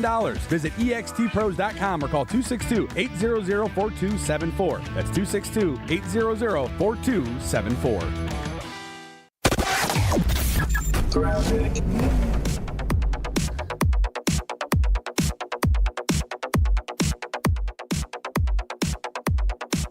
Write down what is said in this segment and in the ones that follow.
$1,000. Visit extpros.com or call 262-800-4274. That's 262-800-4274.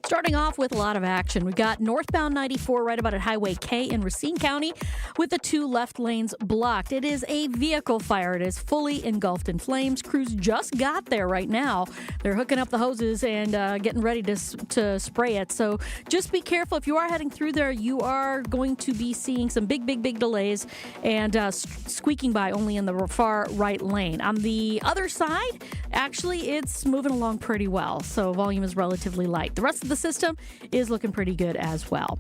Starting off with a lot of action. We got northbound 94 right about at Highway K in Racine County with the two left lanes blocked. It is a vehicle fire. It is fully engulfed in flames. Crews just got there right now. They're hooking up the hoses and getting ready to spray it. So just be careful. If you are heading through there, you are going to be seeing some big delays and squeaking by only in the far right lane. On the other side, actually, it's moving along pretty well. So volume is relatively light. The rest of the system is looking pretty good as well.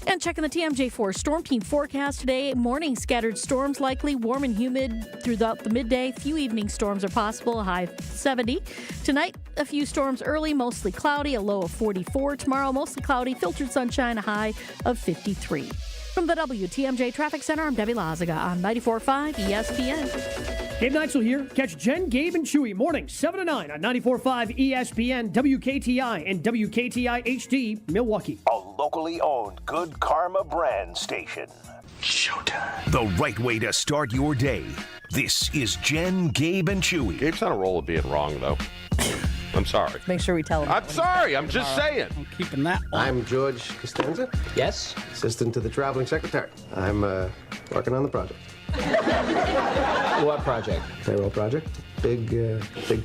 And checking the TMJ4 Storm Team forecast today. Morning scattered storms likely, warm and humid throughout the midday. Few evening storms are possible, a high 70. Tonight, a few storms early, mostly cloudy, a low of 44. Tomorrow, mostly cloudy, filtered sunshine, a high of 53. From the WTMJ Traffic Center, I'm Debbie Lazaga on 94.5 ESPN. Gabe Neitzel here. Catch Jen, Gabe, and Chewy morning 7 to 9 on 94.5 ESPN, WKTI, and WKTI HD, Milwaukee. A locally owned Good Karma brand station. Showtime. The right way to start your day. This is Jen, Gabe, and Chewy. Gabe's on a roll of being wrong, though. I'm sorry. Make sure we tell him. I'm sorry. I'm just saying. I'm keeping that one. I'm George Costanza. Yes? Assistant to the traveling secretary. I'm working on the project. What project? Payroll project. Big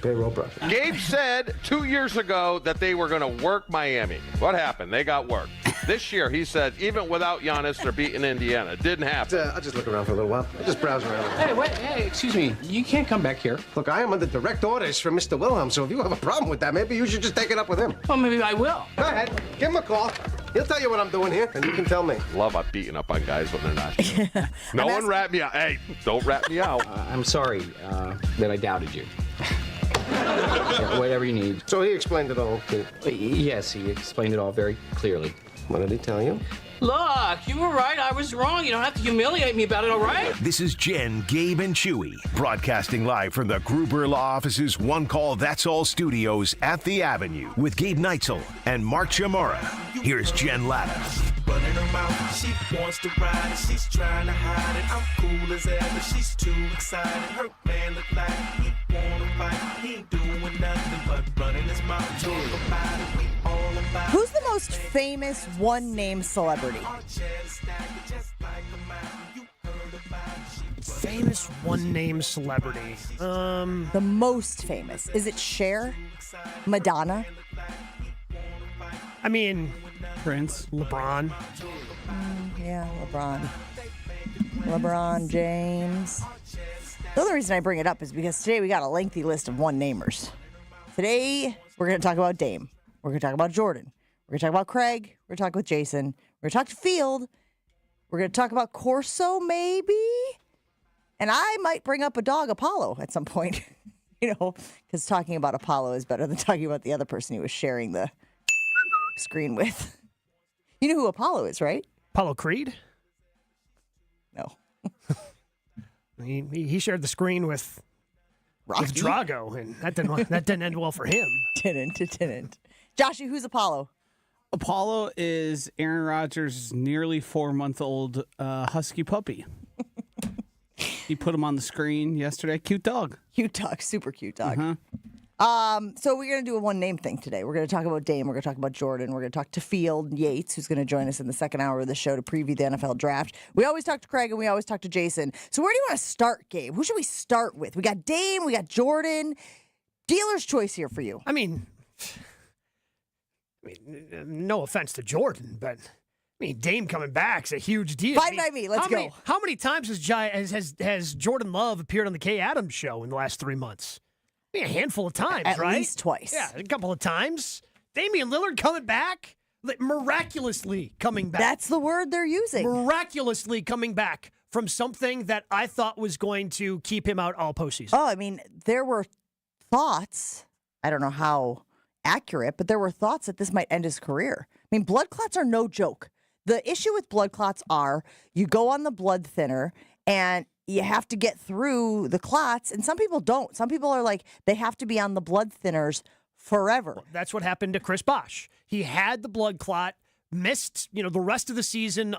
payroll project. Gabe said 2 years ago that they were going to work Miami. What happened? They got worked. This year, he said, even without Giannis, they're beating Indiana. It didn't happen. I'll just look around for a little while. I'll just browse around. Hey, wait, excuse me. You can't come back here. Look, I am under direct orders from Mr. Wilhelm, so if you have a problem with that, maybe you should just take it up with him. Well, maybe I will. Go ahead. Give him a call. He'll tell you what I'm doing here, and you can tell me. Love beating up on guys when they're not here. No one rat me out. Hey, don't rat me out. I'm sorry that I doubted you. Yeah, whatever you need. So he explained it all. Yes, he explained it all very clearly. What did he tell you? Look, you were right. I was wrong. You don't have to humiliate me about it, all right? This is Jen, Gabe, and Chewy, broadcasting live from the Gruber Law Office's One Call That's All studios at the Avenue with Gabe Neitzel and Mark Chamorro. Here's Jen Latta. Running her mouth, she wants to ride it, she's trying to hide it. I'm cool as ever, she's too excited. Her man look like he wanna fight. He ain't doing nothing but running his mouth. Talk about it, we all about it. Who's the most famous one-name celebrity? Famous one-name celebrity. The most famous. Is it Cher? Madonna? I mean, Prince. LeBron. Yeah, LeBron James. The other reason I bring it up is because today we got a lengthy list of one-namers. Today, we're going to talk about Dame. We're going to talk about Jordan. We're going to talk about Craig. We're going to talk with Jason. We're going to talk to Field. We're going to talk about Corso, maybe. And I might bring up a dog, Apollo, at some point. Because talking about Apollo is better than talking about the other person he was sharing the screen with. You know who Apollo is, right? Apollo Creed? No. He shared the screen with Rocky? Drago, and that didn't end well for him. It didn't. Joshy, who's Apollo? Apollo is Aaron Rodgers' nearly 4-month-old husky puppy. He put him on the screen yesterday. Cute dog. Cute dog. Super cute dog. Uh-huh. So we're going to do a one-name thing today. We're going to talk about Dame. We're going to talk about Jordan. We're going to talk to Field Yates, who's going to join us in the second hour of the show to preview the NFL draft. We always talk to Craig, and we always talk to Jason. So where do you want to start, Gabe? Who should we start with? We got Dame. We got Jordan. Dealer's choice here for you. I mean, no offense to Jordan, but Dame coming back is a huge deal. Fine by me. Let's go. How many times has Jordan Love appeared on the Kay Adams show in the last 3 months? A handful of times, right? At least twice. Yeah, a couple of times. Damian Lillard coming back, miraculously coming back. That's the word they're using. Miraculously coming back from something that I thought was going to keep him out all postseason. Oh, there were thoughts. I don't know how accurate, but there were thoughts that this might end his career. Blood clots are no joke. The issue with blood clots are you go on the blood thinner and you have to get through the clots, and some people don't. Some people are like, they have to be on the blood thinners forever. Well, that's what happened to Chris Bosh. He had the blood clot, missed, the rest of the season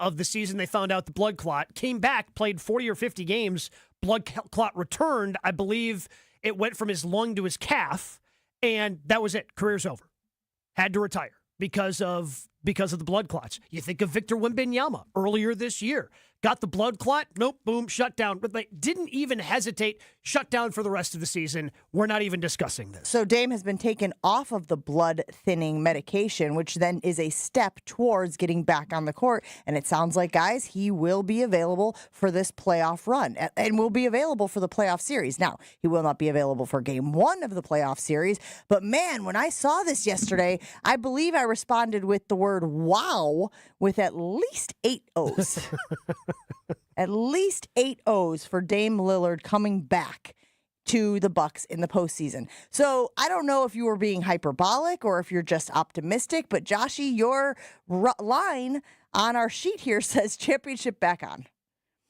they found out the blood clot, came back, played 40 or 50 games, blood clot returned. I believe it went from his lung to his calf, and that was it. Career's over. Had to retire because of the blood clots. You think of Victor Wembanyama earlier this year. Got the blood clot, nope, boom, shut down. But they didn't even hesitate, shut down for the rest of the season. We're not even discussing this. So Dame has been taken off of the blood thinning medication, which then is a step towards getting back on the court. And it sounds like, guys, he will be available for this playoff run and will be available for the playoff series. Now, he will not be available for game 1 of the playoff series. But man, when I saw this yesterday, I believe I responded with the word wow with at least 8 O's. At least 8 O's for Dame Lillard coming back to the Bucks in the postseason. So I don't know if you were being hyperbolic or if you're just optimistic, but Joshy, your line on our sheet here says championship back on.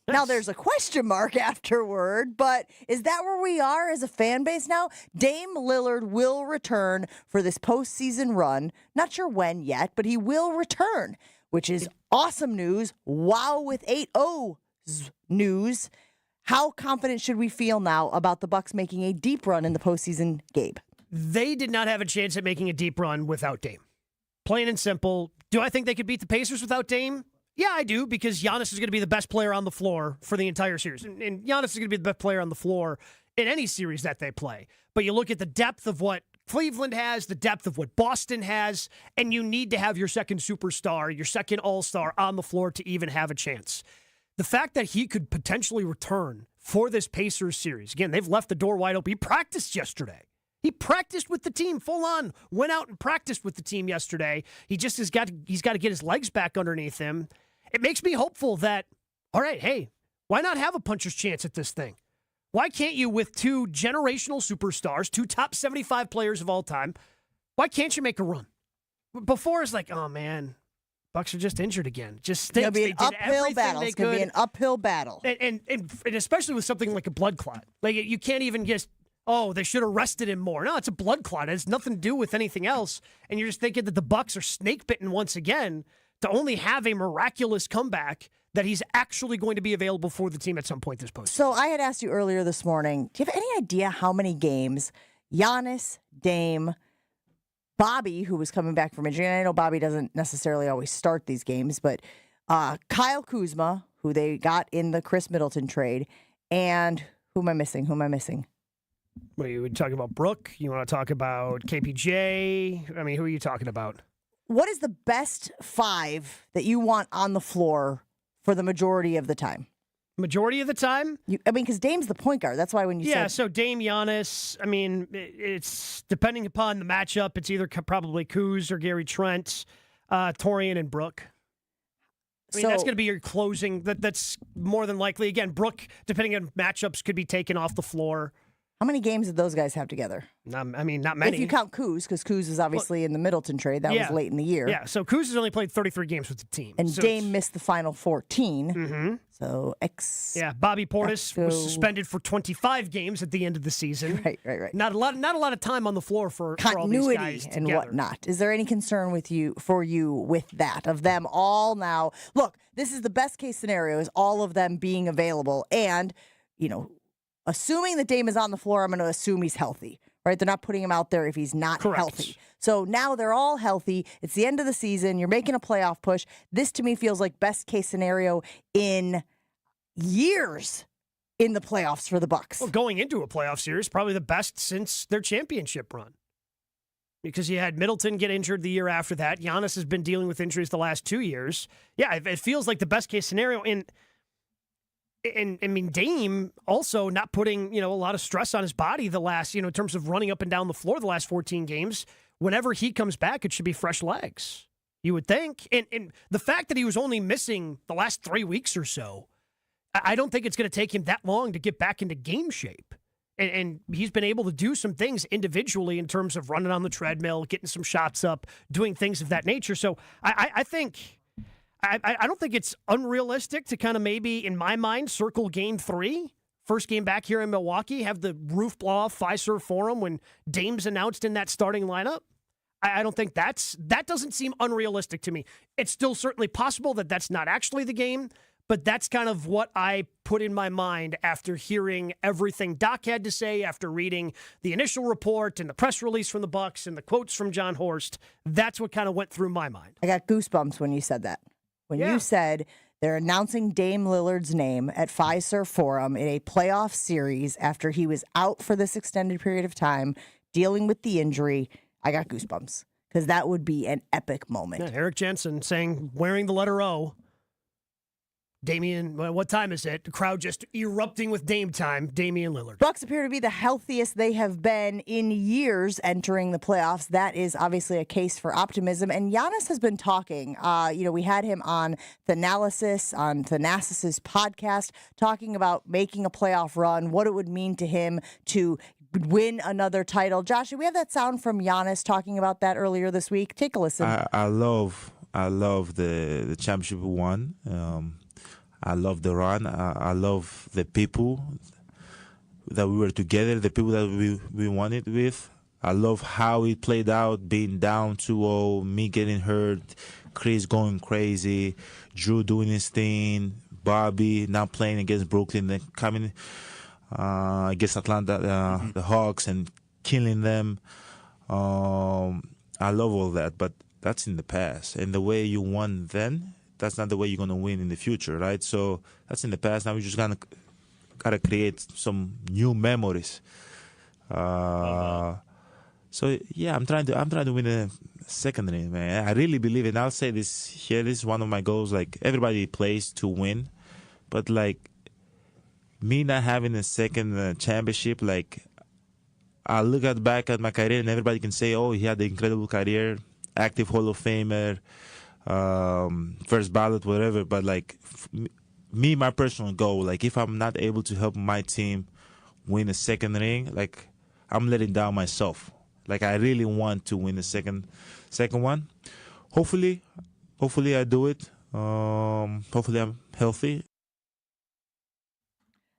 Yes. Now there's a question mark afterward, but is that where we are as a fan base now? Dame Lillard will return for this postseason run. Not sure when yet, but he will return, which is awesome news. Wow, with 8 O's news. How confident should we feel now about the Bucks making a deep run in the postseason, Gabe? They did not have a chance at making a deep run without Dame. Plain and simple. Do I think they could beat the Pacers without Dame? Yeah, I do, because Giannis is going to be the best player on the floor for the entire series. And Giannis is going to be the best player on the floor in any series that they play. But you look at the depth of what Cleveland has, the depth of what Boston has, and you need to have your second superstar, your second all-star on the floor to even have a chance. The fact that he could potentially return for this Pacers series, again, they've left the door wide open. He practiced yesterday. He practiced with the team full on, went out and practiced with the team yesterday. He's got to get his legs back underneath him. It makes me hopeful that, all right, hey, why not have a puncher's chance at this thing? Why can't you, with 2 generational superstars, 2 top 75 players of all time, why can't you make a run? Before it's like, oh man, Bucks are just injured again. Just stinks. It'll be an uphill battle. It's going to be an uphill battle. And especially with something like a blood clot. Like, you can't even just, oh, they should have rested him more. No, it's a blood clot. It has nothing to do with anything else. And you're just thinking that the Bucks are snake bitten once again to only have a miraculous comeback that he's actually going to be available for the team at some point this postseason. So I had asked you earlier this morning, do you have any idea how many games Giannis, Dame, Bobby, who was coming back from injury, and I know Bobby doesn't necessarily always start these games, but Kyle Kuzma, who they got in the Chris Middleton trade, and who am I missing? Well, you would talk about Brooke. You want to talk about KPJ? I mean, who are you talking about? What is the best 5 that you want on the floor for the majority of the time? Majority of the time? Because Dame's the point guard. That's why when you said... Yeah, so Dame, Giannis, I mean, it's depending upon the matchup, it's either probably Kuz or Gary Trent, Torian and Brooke. I mean, that's going to be your closing. That's more than likely. Again, Brooke, depending on matchups, could be taken off the floor. How many games did those guys have together? Not many. If you count Kuz, because Kuz was obviously in the Middleton trade. That was late in the year. Yeah, so Kuz has only played 33 games with the team. And so Dame missed the final 14. Mm-hmm. So, Bobby Portis was suspended for 25 games at the end of the season. Right. Not a lot of time on the floor for all these guys and together. whatnot. Is there any concern with you with that, of them all now? Look, this is the best case scenario, is all of them being available. And, assuming that Dame is on the floor, I'm going to assume he's healthy, right? They're not putting him out there if he's not healthy. So now they're all healthy. It's the end of the season. You're making a playoff push. This, to me, feels like best case scenario in years in the playoffs for the Bucks. Well, going into a playoff series, probably the best since their championship run. Because you had Middleton get injured the year after that. Giannis has been dealing with injuries the last 2 years. Yeah, it feels like the best case scenario. And I mean, Dame also not putting, a lot of stress on his body the last, in terms of running up and down the floor the last 14 games. Whenever he comes back, it should be fresh legs, you would think. And the fact that he was only missing the last 3 weeks or so, I don't think it's going to take him that long to get back into game shape. And he's been able to do some things individually in terms of running on the treadmill, getting some shots up, doing things of that nature. So I think I don't think it's unrealistic to kind of maybe, in my mind, circle game 3. First game back here in Milwaukee, have the roof blow off Fiserv Forum when Dame's announced in that starting lineup. I don't think that doesn't seem unrealistic to me. It's still certainly possible that that's not actually the game, but that's kind of what I put in my mind after hearing everything Doc had to say, after reading the initial report and the press release from the Bucks and the quotes from John Horst. That's what kind of went through my mind. I got goosebumps when you said that. When you said they're announcing Dame Lillard's name at Fiserv Forum in a playoff series after he was out for this extended period of time, dealing with the injury, I got goosebumps because that would be an epic moment. Yeah, Eric Jensen saying, wearing the letter O. Damian, what time is it? The crowd just erupting with Dame time. Damian Lillard. Bucks appear to be the healthiest they have been in years entering the playoffs. That is obviously a case for optimism. And Giannis has been talking. We had him on Thanasis's podcast, talking about making a playoff run, what it would mean to him to win another title. Josh, did we have that sound from Giannis talking about that earlier this week? Take a listen. I love the championship we won. I love the run. I love the people that we were together, the people that we won it with. I love how it played out, being down 2-0, me getting hurt, Chris going crazy, Drew doing his thing, Bobby not playing against Brooklyn, then coming against Atlanta, the Hawks, and killing them. I love all that, but that's in the past. And the way you won then, that's not the way you're going to win in the future, right? So that's in the past. Now we just gotta create some new memories. So yeah, I'm trying to win a second ring, man. I really believe it. And I'll say this here. This is one of my goals. Like, everybody plays to win, but like me not having a second championship, like, I look back at my career and everybody can say, oh, he had an incredible career, active Hall of Famer, first ballot, whatever. But like me, my personal goal, like, if I'm not able to help my team win a second ring, like, I'm letting down myself. Like, I really want to win the second one. Hopefully I do it. Hopefully I'm healthy.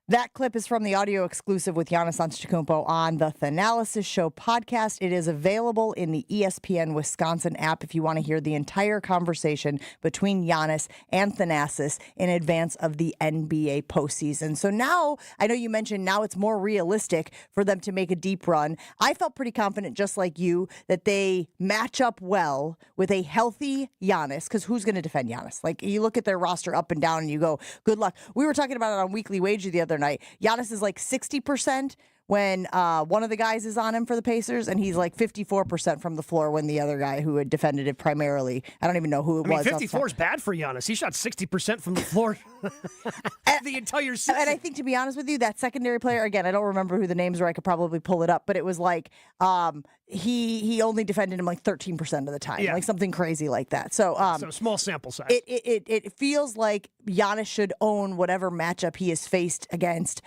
That clip is from the audio exclusive with Giannis Antetokounmpo on the Thanalysis Show podcast. It is available in the ESPN Wisconsin app if you want to hear the entire conversation between Giannis and Thanasis in advance of the NBA postseason. So now, I know you mentioned now it's more realistic for them to make a deep run. I felt pretty confident, just like you, that they match up well with a healthy Giannis, because who's going to defend Giannis? Like, you look at their roster up and down and you go, good luck. We were talking about it on Weekly Wager the other night. Giannis is like 60% when one of the guys is on him for the Pacers, and he's like 54% from the floor when the other guy who had defended it primarily, I don't even know who it was. 54 is bad for Giannis. He shot 60% from the floor the entire season. And I think, to be honest with you, that secondary player, again, I don't remember who the names were. I could probably pull it up, but it was like he only defended him like 13% of the time, like something crazy like that. So small sample size. It feels like Giannis should own whatever matchup he is faced against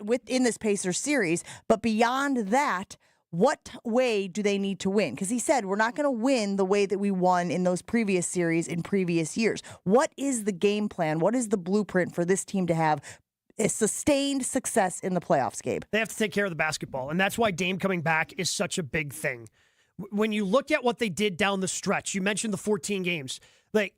within this Pacers series. But beyond that, what way do they need to win? Because he said, we're not going to win the way that we won in those previous series in previous years. What is the game plan? What is the blueprint for this team to have a sustained success in the playoffs, Gabe? They have to take care of the basketball, and that's why Dame coming back is such a big thing. When you look at what they did down the stretch, you mentioned the 14 games. Like,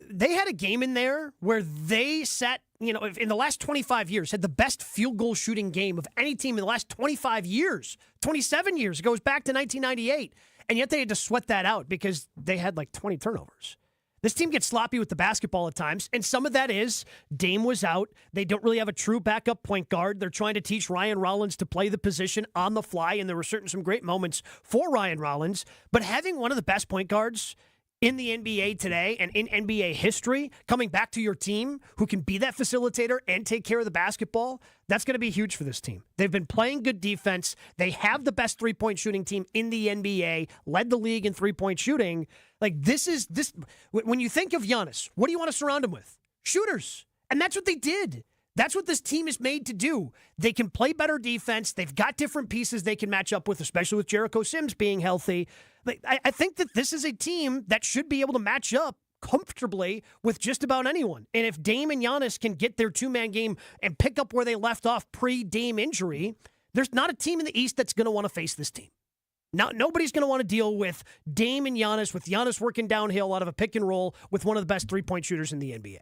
they had a game in there where they set, in the last 25 years, had the best field goal shooting game of any team in the last 25 years, 27 years. It goes back to 1998. And yet they had to sweat that out because they had like 20 turnovers. This team gets sloppy with the basketball at times, and some of that is Dame was out. They don't really have a true backup point guard. They're trying to teach Ryan Rollins to play the position on the fly, and there were some great moments for Ryan Rollins. But having one of the best point guards in the NBA today and in NBA history, coming back to your team who can be that facilitator and take care of the basketball, that's going to be huge for this team. They've been playing good defense. They have the best three-point shooting team in the NBA, led the league in three-point shooting. Like, this. When you think of Giannis, what do you want to surround him with? Shooters. And that's what they did. That's what this team is made to do. They can play better defense. They've got different pieces they can match up with, especially with Jericho Sims being healthy. I think that this is a team that should be able to match up comfortably with just about anyone. And if Dame and Giannis can get their two-man game and pick up where they left off pre-Dame injury, there's not a team in the East that's going to want to face this team. Nobody's going to want to deal with Dame and Giannis, with Giannis working downhill out of a pick and roll with one of the best three-point shooters in the NBA.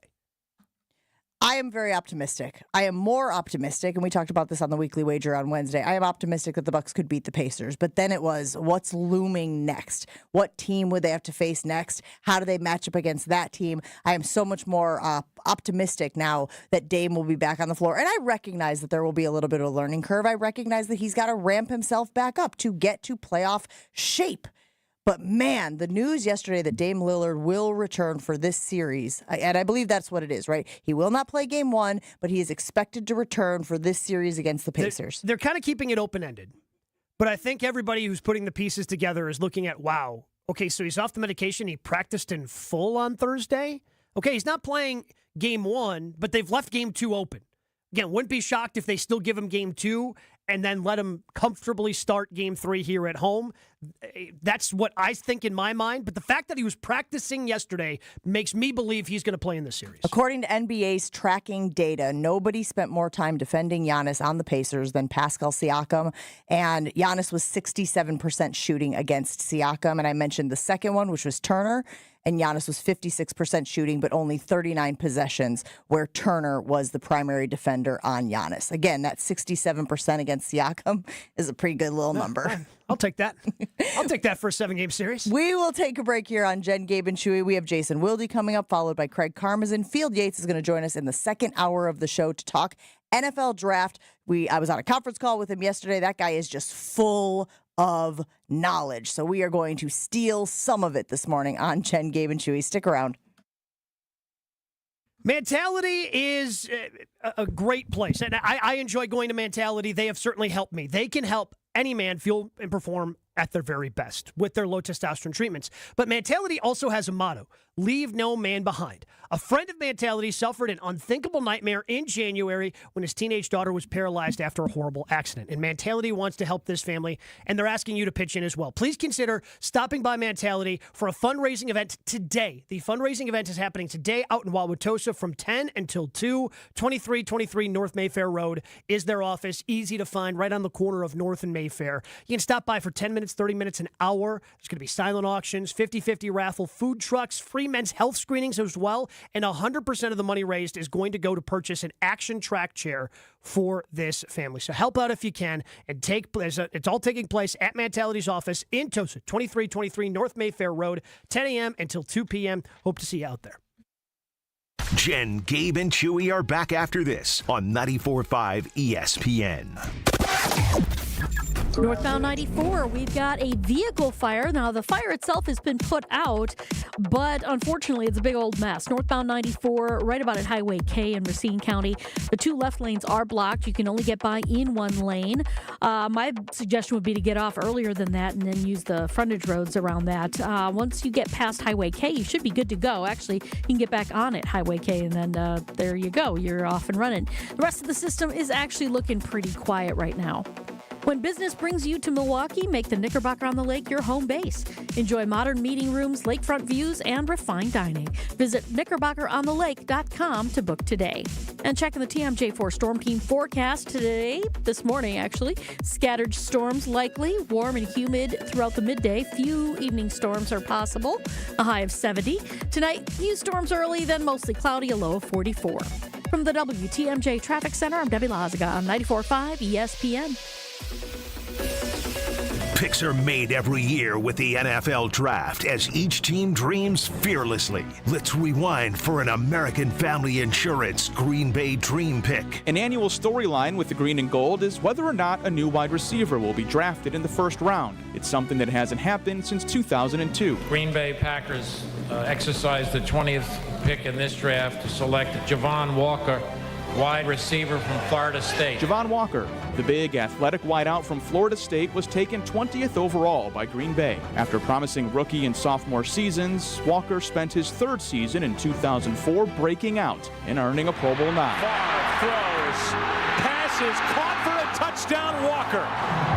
I am very optimistic. I am more optimistic, and we talked about this on the Weekly Wager on Wednesday. I am optimistic that the Bucks could beat the Pacers, but then it was, what's looming next? What team would they have to face next? How do they match up against that team? I am so much more optimistic now that Dame will be back on the floor, and I recognize that there will be a little bit of a learning curve. I recognize that he's got to ramp himself back up to get to playoff shape. But man, the news yesterday that Dame Lillard will return for this series, and I believe that's what it is, right? He will not play game one, but he is expected to return for this series against the Pacers. They're kind of keeping it open-ended. But I think everybody who's putting the pieces together is looking at, wow, okay, so he's off the medication. He practiced in full on Thursday. Okay, he's not playing game one, but they've left game two open. Again, wouldn't be shocked if they still give him game two and then let him comfortably start game three here at home. That's what I think in my mind. But the fact that he was practicing yesterday makes me believe he's going to play in this series. According to NBA's tracking data, nobody spent more time defending Giannis on the Pacers than Pascal Siakam. And Giannis was 67% shooting against Siakam. And I mentioned the second one, which was Turner. And Giannis was 56% shooting, but only 39 possessions, where Turner was the primary defender on Giannis. Again, that 67% against Siakam is a pretty good little number. I'll take that. I'll take that for a 7-game series. We will take a break here on Jen, Gabe, and Chewy. We have Jason Wilde coming up, followed by Craig Karmazin. Field Yates is going to join us in the second hour of the show to talk NFL draft. I was on a conference call with him yesterday. That guy is just full of knowledge. So we are going to steal some of it this morning on Jen, Gabe, and Chewy. Stick around. Mentality is a great place, and I enjoy going to Mentality. They have certainly helped me. They can help any man feel and perform at their very best with their low testosterone treatments. But Mentality also has a motto: leave no man behind. A friend of Mentality suffered an unthinkable nightmare in January when his teenage daughter was paralyzed after a horrible accident. And Mentality wants to help this family, and they're asking you to pitch in as well. Please consider stopping by Mentality for a fundraising event today. The fundraising event is happening today out in Wauwatosa from 10 until 2. 2323 North Mayfair Road is their office. Easy to find, right on the corner of North and Mayfair. You can stop by for 10 minutes, 30 minutes, an hour. There's going to be silent auctions, 50-50 raffle, food trucks, free men's health screenings as well, and 100% of the money raised is going to go to purchase an Action Track chair for this family. So help out if you can, and it's all taking place at Mentality's office in Tosa, 2323 North Mayfair Road, 10 a.m. until 2 p.m. Hope to see you out there. Jen, Gabe, and Chewy are back after this on 94.5 ESPN. Northbound 94, we've got a vehicle fire. Now, the fire itself has been put out, but unfortunately, it's a big old mess. Northbound 94, right about at Highway K in Racine County. The two left lanes are blocked. You can only get by in one lane. My suggestion would be to get off earlier than that and then use the frontage roads around that. Once you get past Highway K, you should be good to go. Actually, you can get back on at Highway K, and then there you go. You're off and running. The rest of the system is actually looking pretty quiet right now. When business brings you to Milwaukee, make the Knickerbocker on the Lake your home base. Enjoy modern meeting rooms, lakefront views, and refined dining. Visit knickerbockeronthelake.com to book today. And checking the TMJ4 Storm Team forecast this morning actually. Scattered storms likely, warm and humid throughout the midday. Few evening storms are possible, a high of 70. Tonight, few storms early, then mostly cloudy, a low of 44. From the WTMJ Traffic Center, I'm Debbie Lazaga on 94.5 ESPN. Picks are made every year with the NFL Draft as each team dreams fearlessly. Let's rewind for an American Family Insurance Green Bay Dream Pick. An annual storyline with the green and gold is whether or not a new wide receiver will be drafted in the first round. It's something that hasn't happened since 2002. Green Bay Packers exercised the 20th pick in this draft to select Javon Walker, wide receiver from Florida State. Javon Walker, the big athletic wideout from Florida State, was taken 20th overall by Green Bay. After promising rookie and sophomore seasons, Walker spent his third season in 2004 breaking out and earning a Pro Bowl nod. Favre throws, passes, caught for a touchdown, Walker.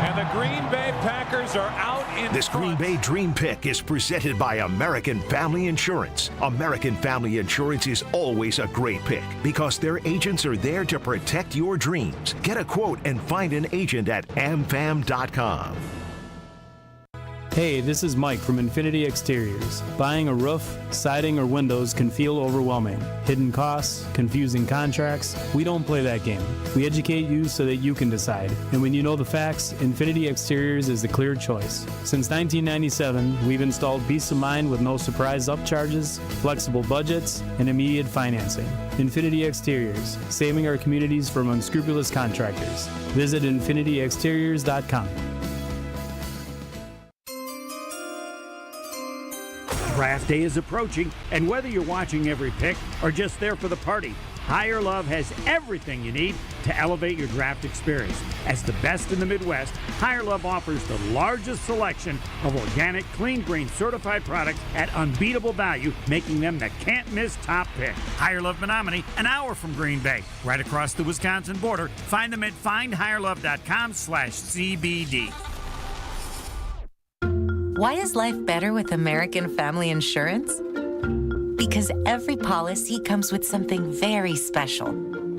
And the Green Bay Packers are out in This Green Bay Dream Pick is presented by American Family Insurance. American Family Insurance is always a great pick because their agents are there to protect your dreams. Get a quote and find an agent at amfam.com. Hey, this is Mike from Infinity Exteriors. Buying a roof, siding, or windows can feel overwhelming. Hidden costs, confusing contracts. We don't play that game. We educate you so that you can decide. And when you know the facts, Infinity Exteriors is the clear choice. Since 1997, we've installed peace of mind with no surprise upcharges, flexible budgets, and immediate financing. Infinity Exteriors, saving our communities from unscrupulous contractors. Visit infinityexteriors.com. Draft day is approaching, and whether you're watching every pick or just there for the party, Higher Love has everything you need to elevate your draft experience. As the best in the Midwest, Higher Love offers the largest selection of organic, clean green certified products at unbeatable value, making them the can't-miss top pick. Higher Love Menominee, an hour from Green Bay, right across the Wisconsin border. Find them at findhigherlove.com/CBD. Why is life better with American Family Insurance? Because every policy comes with something very special.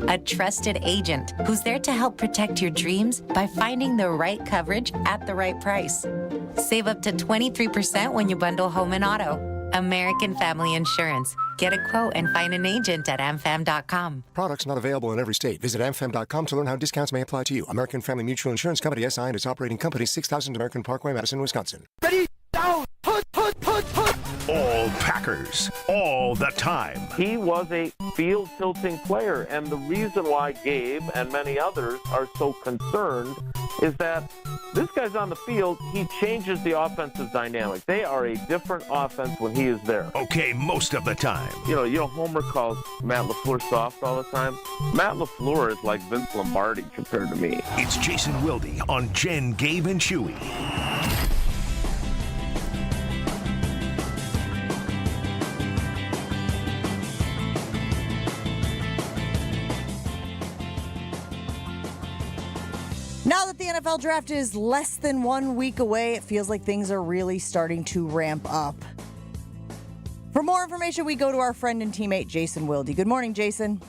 A trusted agent who's there to help protect your dreams by finding the right coverage at the right price. Save up to 23% when you bundle home and auto. American Family Insurance. Get a quote and find an agent at amfam.com. Products not available in every state. Visit amfam.com to learn how discounts may apply to you. American Family Mutual Insurance Company, SI, and its operating company, 6000 American Parkway, Madison, Wisconsin. Ready, down, put. All Packers, all the time. He was a field-tilting player, and the reason why Gabe and many others are so concerned is that this guy's on the field, he changes the offensive dynamic. They are a different offense when he is there. Okay, most of the time. You know, Homer calls Matt LaFleur soft all the time. Matt LaFleur is like Vince Lombardi compared to me. It's Jason Wilde on Jen, Gabe, and Chewy. Now that the NFL draft is less than 1 week away, it feels like things are really starting to ramp up. For more information, we go to our friend and teammate, Jason Wilde. Good morning, Jason.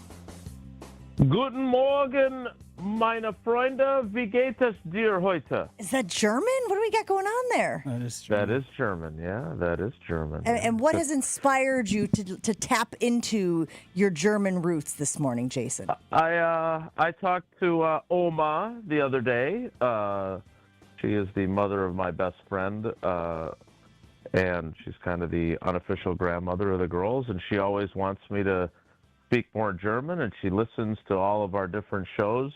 Guten Morgen, meine Freunde. Wie geht es dir heute? Is that German? What do we got going on there? That is German. That is German, yeah. That is German. And what has inspired you to tap into your German roots this morning, Jason? I talked to Oma the other day. She is the mother of my best friend, and she's kind of the unofficial grandmother of the girls, and she always wants me to speak more German, and she listens to all of our different shows,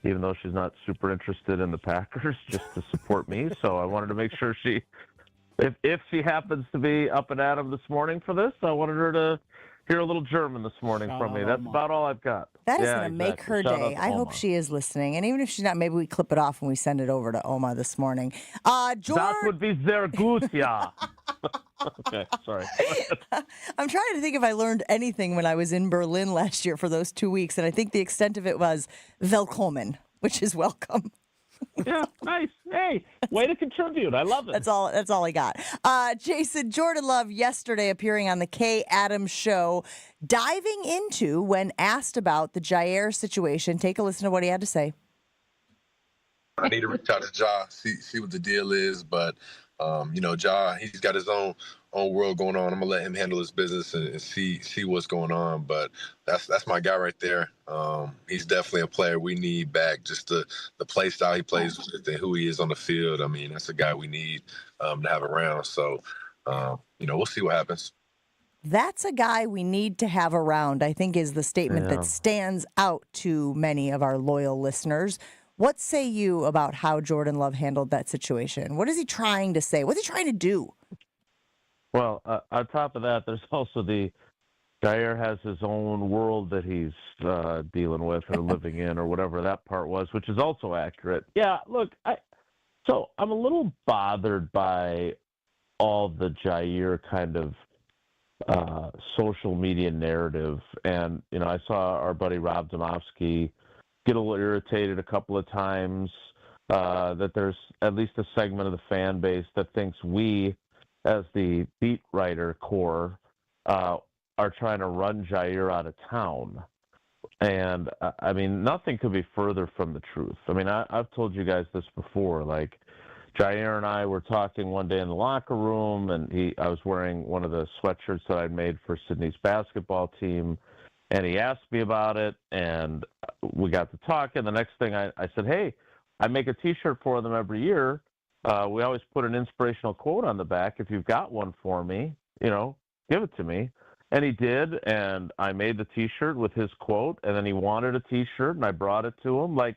even though she's not super interested in the Packers, just to support me. So I wanted to make sure if she happens to be up and at 'em this morning for this, I wanted her to hear a little German this morning from me. That's about all I've got. That is going to make her day. I hope she is listening. And even if she's not, maybe we clip it off and we send it over to Oma this morning. George... That would be sehr gut, yeah. Okay, sorry. I'm trying to think if I learned anything when I was in Berlin last year for those 2 weeks, and I think the extent of it was Willkommen, which is welcome. Yeah, nice. Hey, way to contribute. I love it. That's all I got. Jason, Jordan Love yesterday appearing on the Kay Adams show, diving into when asked about the Jaire situation. Take a listen to what he had to say. I need to reach out to Ja, see what the deal is, but Ja, he's got his own world going on. I'm gonna let him handle his business and see what's going on. But that's my guy right there. He's definitely a player we need back. Just the play style he plays with and who he is on the field. I mean, that's a guy we need to have around. So we'll see what happens. That's a guy we need to have around, I think, is the statement that stands out to many of our loyal listeners. What say you about how Jordan Love handled that situation? What is he trying to say? What's he trying to do? Well, on top of that, there's also Jaire has his own world that he's dealing with or living in or whatever that part was, which is also accurate. Yeah, look, I'm a little bothered by all the Jaire kind of social media narrative. And, I saw our buddy Rob Domofsky get a little irritated a couple of times that there's at least a segment of the fan base that thinks we, as the beat writer core, are trying to run Jaire out of town. And, I mean, nothing could be further from the truth. I mean, I've told you guys this before. Like, Jaire and I were talking one day in the locker room, and I was wearing one of the sweatshirts that I'd made for Sydney's basketball team, and he asked me about it, and we got to talking. The next thing I said, hey, I make a T-shirt for them every year. We always put an inspirational quote on the back. If you've got one for me, give it to me. And he did, and I made the T-shirt with his quote, and then he wanted a T-shirt, and I brought it to him. Like,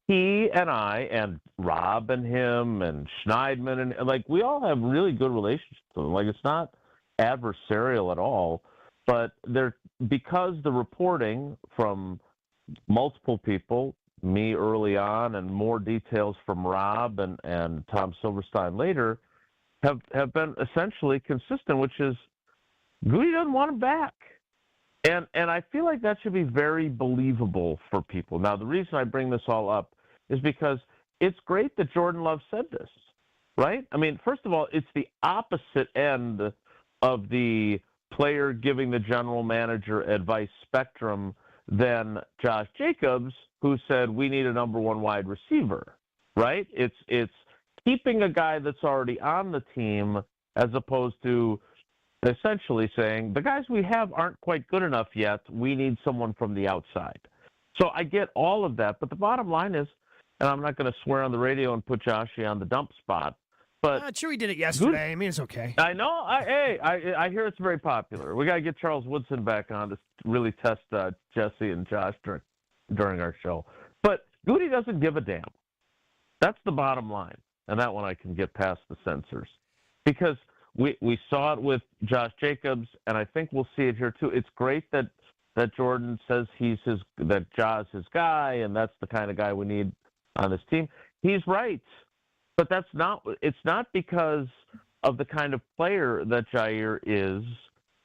he and I and Rob and him and Schneidman, and like, we all have really good relationships with him. Like, it's not adversarial at all, but because the reporting from multiple people, me early on, and more details from Rob and Tom Silverstein later, have been essentially consistent, which is Goody doesn't want him back. And I feel like that should be very believable for people. Now, the reason I bring this all up is because it's great that Jordan Love said this, right? I mean, first of all, it's the opposite end of the player giving the general manager advice spectrum than Josh Jacobs, who said we need a number one wide receiver, right? It's keeping a guy that's already on the team as opposed to essentially saying the guys we have aren't quite good enough yet. We need someone from the outside. So I get all of that, but the bottom line is, and I'm not going to swear on the radio and put Joshy on the dump spot, but Chewy did it yesterday. I mean, it's okay. I know. I hear it's very popular. We got to get Charles Woodson back on to really test Jesse and Josh during our show. But Goody doesn't give a damn. That's the bottom line, and that one I can get past the censors, because we saw it with Josh Jacobs, and I think we'll see it here too. It's great that Jordan says that Ja's his guy, and that's the kind of guy we need on this team. He's right, but it's not because of the kind of player that Jaire is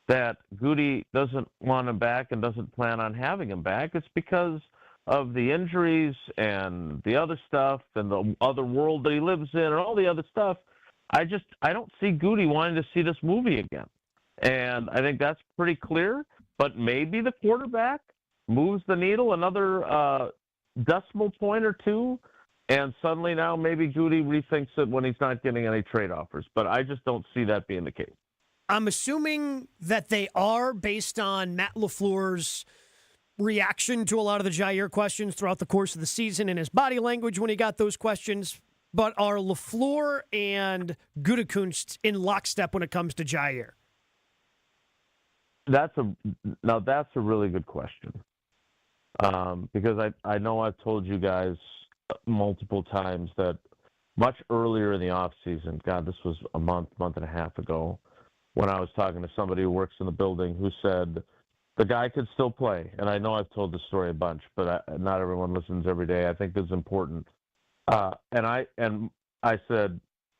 that Goody doesn't want him back and doesn't plan on having him back. It's because of the injuries and the other stuff and the other world that he lives in and all the other stuff. I don't see Goody wanting to see this movie again. And I think that's pretty clear, but maybe the quarterback moves the needle another decimal point or two, and suddenly now maybe Goody rethinks it when he's not getting any trade offers. But I just don't see that being the case. I'm assuming that they are, based on Matt LaFleur's reaction to a lot of the Jaire questions throughout the course of the season and his body language when he got those questions. But are LaFleur and Gutekunst in lockstep when it comes to Jaire? That's a really good question. Because I know I've told you guys multiple times that much earlier in the offseason, God, this was a month and a half ago, when I was talking to somebody who works in the building who said the guy could still play. And I know I've told the story a bunch, but not everyone listens every day. I think it's important. And I said,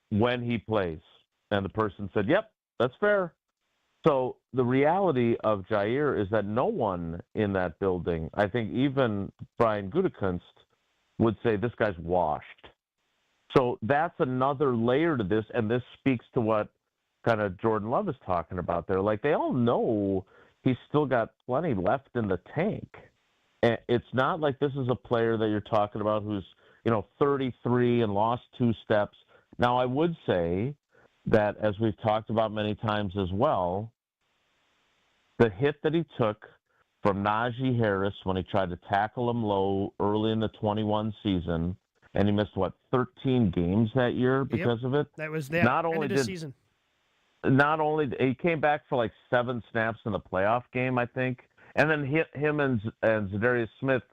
when he plays, and the person said, yep, that's fair. So the reality of Jaire is that no one in that building, I think even Brian Gutekunst, would say this guy's washed. So that's another layer to this, and this speaks to what kind of Jordan Love is talking about there. Like, they all know he's still got plenty left in the tank. And it's not like this is a player that you're talking about who's 33 and lost 2 steps. Now, I would say that, as we've talked about many times as well, the hit that he took from Najee Harris when he tried to tackle him low early in the 21 season, and he missed, 13 games that year because of it? That was the end of the season. Not only he came back for 7 snaps in the playoff game, I think, and then him and Zadarius Smith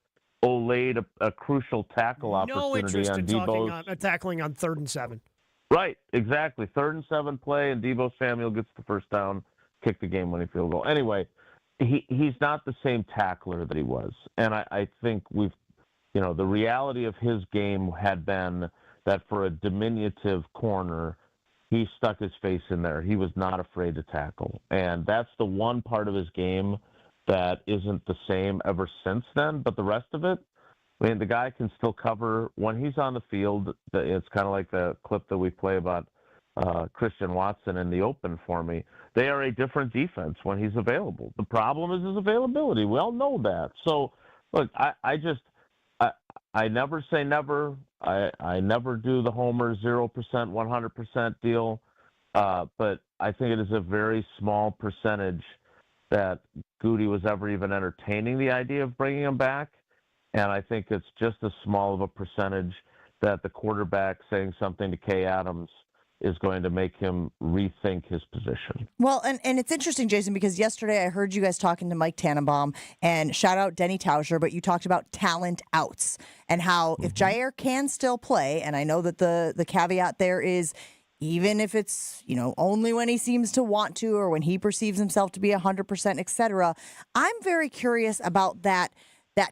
laid a crucial tackle opportunity on Debo's tackling on 3rd and 7. Right, exactly. 3rd and 7 play, and Debo Samuel gets the first down, kick the game-winning field goal. Anyway, he's not the same tackler that he was, and I think the reality of his game had been that for a diminutive corner, he stuck his face in there. He was not afraid to tackle, and that's the one part of his game that isn't the same ever since then. But the rest of it, I mean, the guy can still cover when he's on the field. It's kind of like the clip that we play about Christian Watson in the open for me. They are a different defense when he's available. The problem is his availability. We all know that. So, look, I never say never. I never do the homer 0%, 100% deal. But I think it is a very small percentage that Goody was ever even entertaining the idea of bringing him back. And I think it's just as small of a percentage that the quarterback saying something to Kay Adams is going to make him rethink his position. Well, and it's interesting, Jason, because yesterday I heard you guys talking to Mike Tannenbaum, and shout out Denny Tauscher, but you talked about talent outs and how if Jaire can still play, and I know that the caveat there is even if it's, only when he seems to want to or when he perceives himself to be 100%, et cetera, I'm very curious about that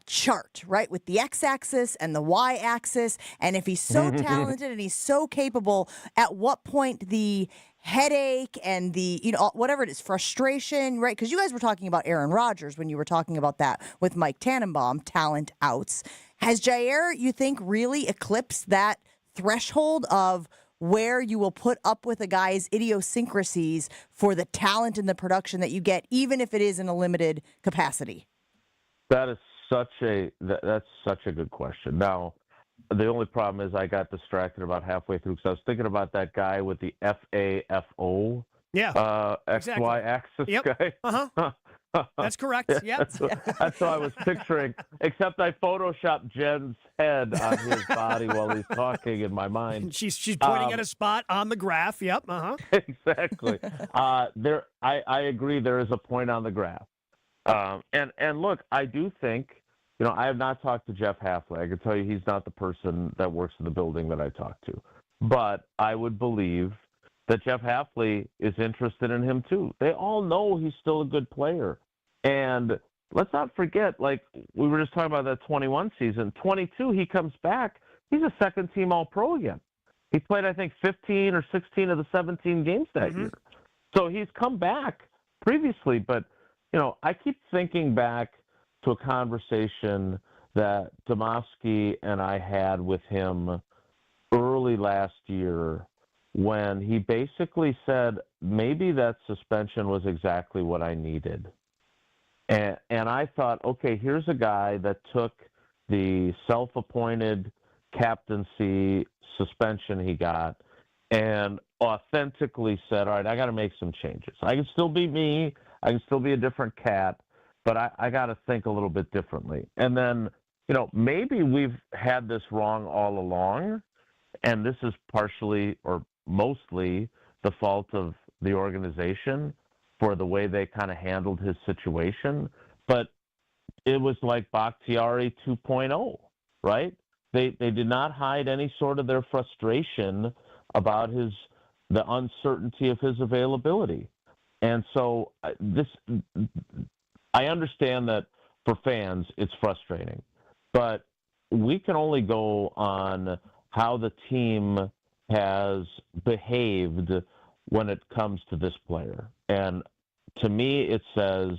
chart, right, with the x-axis and the y-axis, and if he's so talented and he's so capable, at what point the headache and the, whatever it is, frustration, right? Because you guys were talking about Aaron Rodgers when you were talking about that with Mike Tannenbaum, talent outs. Has Jaire, you think, really eclipsed that threshold of where you will put up with a guy's idiosyncrasies for the talent and the production that you get, even if it is in a limited capacity? That's such a good question. Now, the only problem is I got distracted about halfway through because I was thinking about that guy with the FAFO exactly. XY axis guy. That's correct. Yep. That's what I was picturing, except I photoshopped Jen's head on his body while he's talking in my mind. She's pointing at a spot on the graph. Yep. Exactly. I agree. There is a point on the graph. And look, I do think, I have not talked to Jeff Hafley. I can tell you he's not the person that works in the building that I talk to. But I would believe that Jeff Hafley is interested in him too. They all know he's still a good player. And let's not forget, like we were just talking about that 21 season, 22, he comes back. He's a second-team All-Pro again. He played, I think, 15 or 16 of the 17 games that year. So he's come back previously, but I keep thinking back to a conversation that Domofsky and I had with him early last year when he basically said maybe that suspension was exactly what I needed. And I thought, okay, here's a guy that took the self-appointed captaincy suspension he got and authentically said, all right, I got to make some changes. I can still be me. I can still be a different cat, but I got to think a little bit differently. And then, maybe we've had this wrong all along, and this is partially or mostly the fault of the organization for the way they kind of handled his situation. But it was like Bakhtiari 2.0, right? They did not hide any sort of their frustration about the uncertainty of his availability. And so I understand that for fans it's frustrating, but we can only go on how the team has behaved when it comes to this player. And to me, it says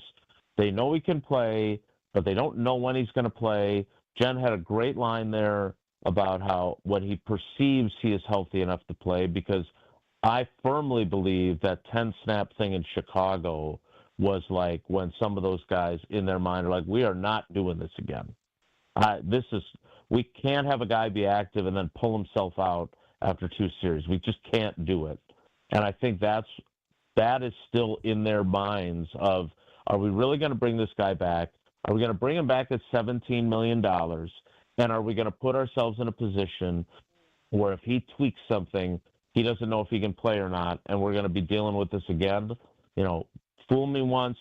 they know he can play, but they don't know when he's going to play. Jen had a great line there about how when he perceives he is healthy enough to play, because I firmly believe that 10-snap thing in Chicago was like when some of those guys in their mind are like, we are not doing this again. We can't have a guy be active and then pull himself out after 2 series. We just can't do it. And I think that is still in their minds of, are we really going to bring this guy back? Are we going to bring him back at $17 million? And are we going to put ourselves in a position where if he tweaks something, he doesn't know if he can play or not, and we're going to be dealing with this again? Fool me once,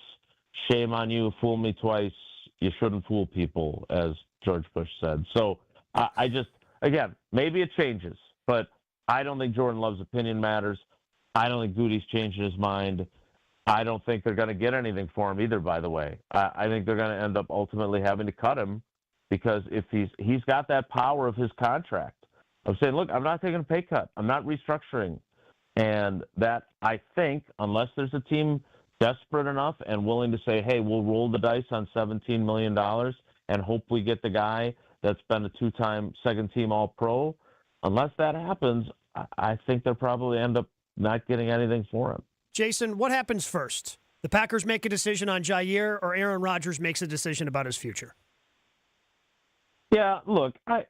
shame on you. Fool me twice, you shouldn't fool people, as George Bush said. So I just, again, maybe it changes, but I don't think Jordan Love's opinion matters. I don't think Goody's changing his mind. I don't think they're going to get anything for him either, by the way. I think they're going to end up ultimately having to cut him because if he's got that power of his contract of saying, look, I'm not taking a pay cut. I'm not restructuring. And that, I think, unless there's a team desperate enough and willing to say, hey, we'll roll the dice on $17 million and hope we get the guy that's been a two-time second-team All-Pro. Unless that happens, I think they'll probably end up not getting anything for him. Jason, what happens first? The Packers make a decision on Jaire, or Aaron Rodgers makes a decision about his future? Yeah, look, I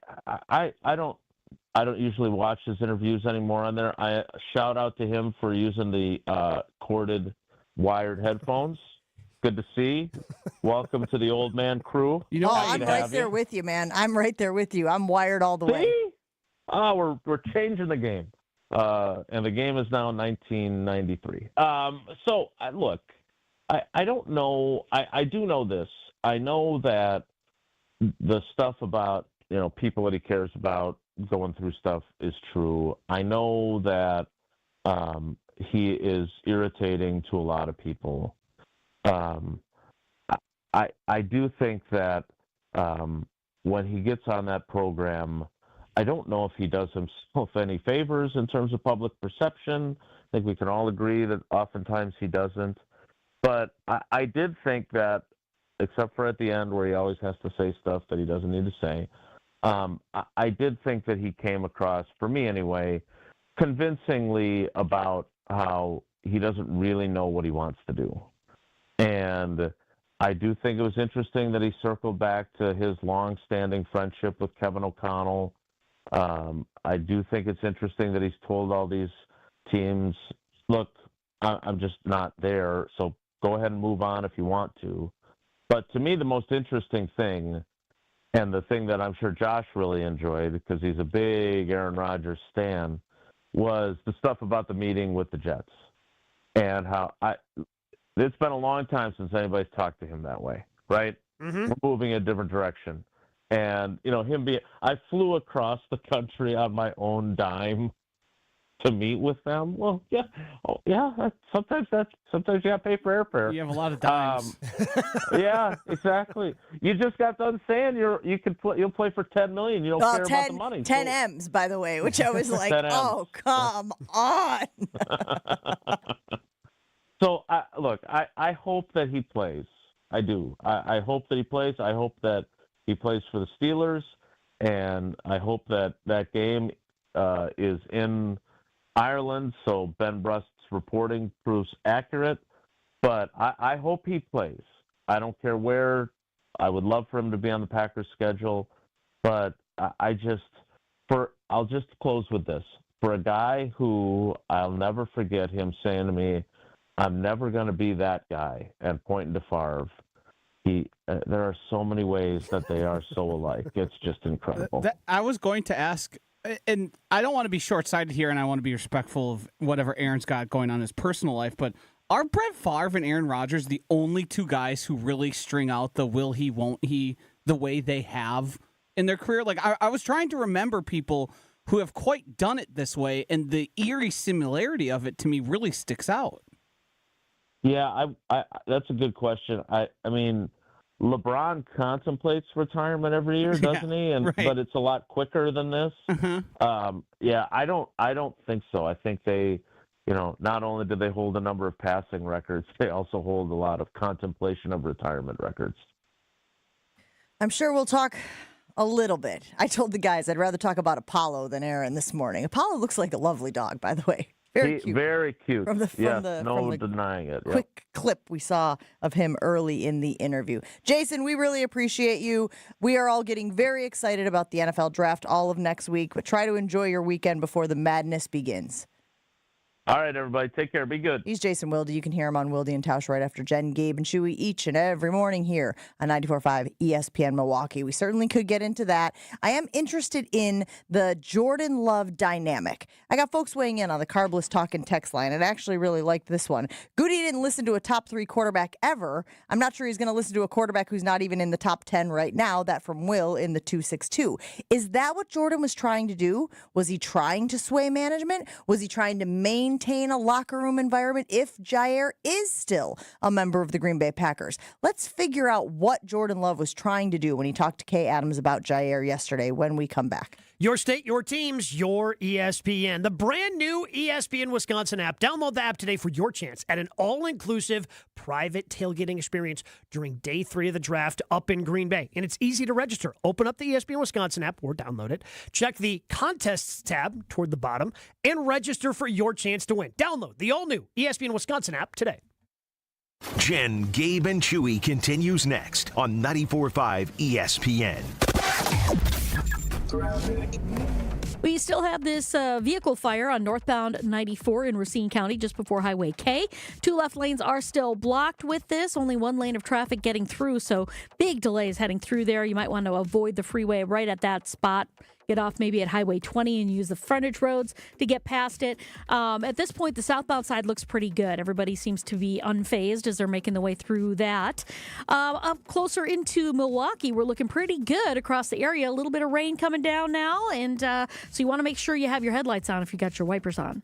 don't usually watch his interviews anymore on there. I shout out to him for using the corded wired headphones. Good to see. Welcome to the old man crew. You know, I'm right there with you, man. I'm right there with you. I'm wired all the way. Oh, we're changing the game, and the game is now 1993. So look, I don't know. I do know this. I know that the stuff about people that he cares about going through stuff is true. I know that he is irritating to a lot of people. I do think that when he gets on that program, I don't know if he does himself any favors in terms of public perception. I think we can all agree that oftentimes he doesn't. But I did think that, except for at the end where he always has to say stuff that he doesn't need to say, I did think that he came across, for me anyway, convincingly about how he doesn't really know what he wants to do. And I do think it was interesting that he circled back to his long-standing friendship with Kevin O'Connell. I do think it's interesting that he's told all these teams, look, I'm just not there, so go ahead and move on if you want to. But to me, the most interesting thing, and the thing that I'm sure Josh really enjoyed, because he's a big Aaron Rodgers stan, was the stuff about the meeting with the Jets. And how it's been a long time since anybody's talked to him that way, right? Mm-hmm. We're moving in a different direction. And, I flew across the country on my own dime to meet with them. Well, yeah. Oh, yeah. Sometimes you got to pay for airfare. You have a lot of dimes. Yeah, exactly. You just got done saying you'll play for $10 million. You don't care about the money. 10 M's, by the way, which I was like, oh, come on. So, I hope that he plays. I do. I hope that he plays. I hope that he plays for the Steelers, and I hope that game is in Ireland, so Ben Brust's reporting proves accurate. But I hope he plays. I don't care where. I would love for him to be on the Packers schedule, but I'll just close with this. For a guy who I'll never forget him saying to me, I'm never going to be that guy, and pointing to Favre. There are so many ways that they are so alike. It's just incredible. I was going to ask, and I don't want to be short-sighted here, and I want to be respectful of whatever Aaron's got going on in his personal life, but are Brett Favre and Aaron Rodgers the only two guys who really string out the will he, won't he, the way they have in their career? Like, I was trying to remember people who have quite done it this way, and the eerie similarity of it to me really sticks out. Yeah, that's a good question. I mean, LeBron contemplates retirement every year, doesn't he? And right. But it's a lot quicker than this. Mm-hmm. I don't think so. I think they, not only do they hold a number of passing records, they also hold a lot of contemplation of retirement records. I'm sure we'll talk a little bit. I told the guys I'd rather talk about Apollo than Aaron this morning. Apollo looks like a lovely dog, by the way. Very cute. Very cute. From the denying it. Quick clip we saw of him early in the interview. Jason, we really appreciate you. We are all getting very excited about the NFL draft all of next week, but try to enjoy your weekend before the madness begins. All right, everybody. Take care. Be good. He's Jason Wilde. You can hear him on Wilde and Tausch right after Jen, Gabe, and Chewy each and every morning here on 94.5 ESPN Milwaukee. We certainly could get into that. I am interested in the Jordan Love dynamic. I got folks weighing in on the Carbless Talk and text line, and I actually really liked this one. Goody didn't listen to a top 3 quarterback ever. I'm not sure he's going to listen to a quarterback who's not even in the top 10 right now. That from Will in the 262. Is that what Jordan was trying to do? Was he trying to sway management? Was he trying to maintain a locker room environment if Jaire is still a member of the Green Bay Packers? Let's figure out what Jordan Love was trying to do when he talked to Kay Adams about Jaire yesterday when we come back. Your state, your teams, your ESPN. The brand new ESPN Wisconsin app. Download the app today for your chance at an all-inclusive private tailgating experience during day 3 of the draft up in Green Bay. And it's easy to register. Open up the ESPN Wisconsin app or download it. Check the contests tab toward the bottom and register for your chance to win. Download the all-new ESPN Wisconsin app today. Jen, Gabe, and Chewy continues next on 94.5 ESPN. We still have this vehicle fire on northbound 94 in Racine County just before Highway K. 2 left lanes are still blocked with this. Only 1 lane of traffic getting through, so big delays heading through there. You might want to avoid the freeway right at that spot. Get off maybe at Highway 20 and use the frontage roads to get past it. At this point, the southbound side looks pretty good. Everybody seems to be unfazed as they're making the way through that. Up closer into Milwaukee, we're looking pretty good across the area. A little bit of rain coming down now, and so you want to make sure you have your headlights on if you got your wipers on.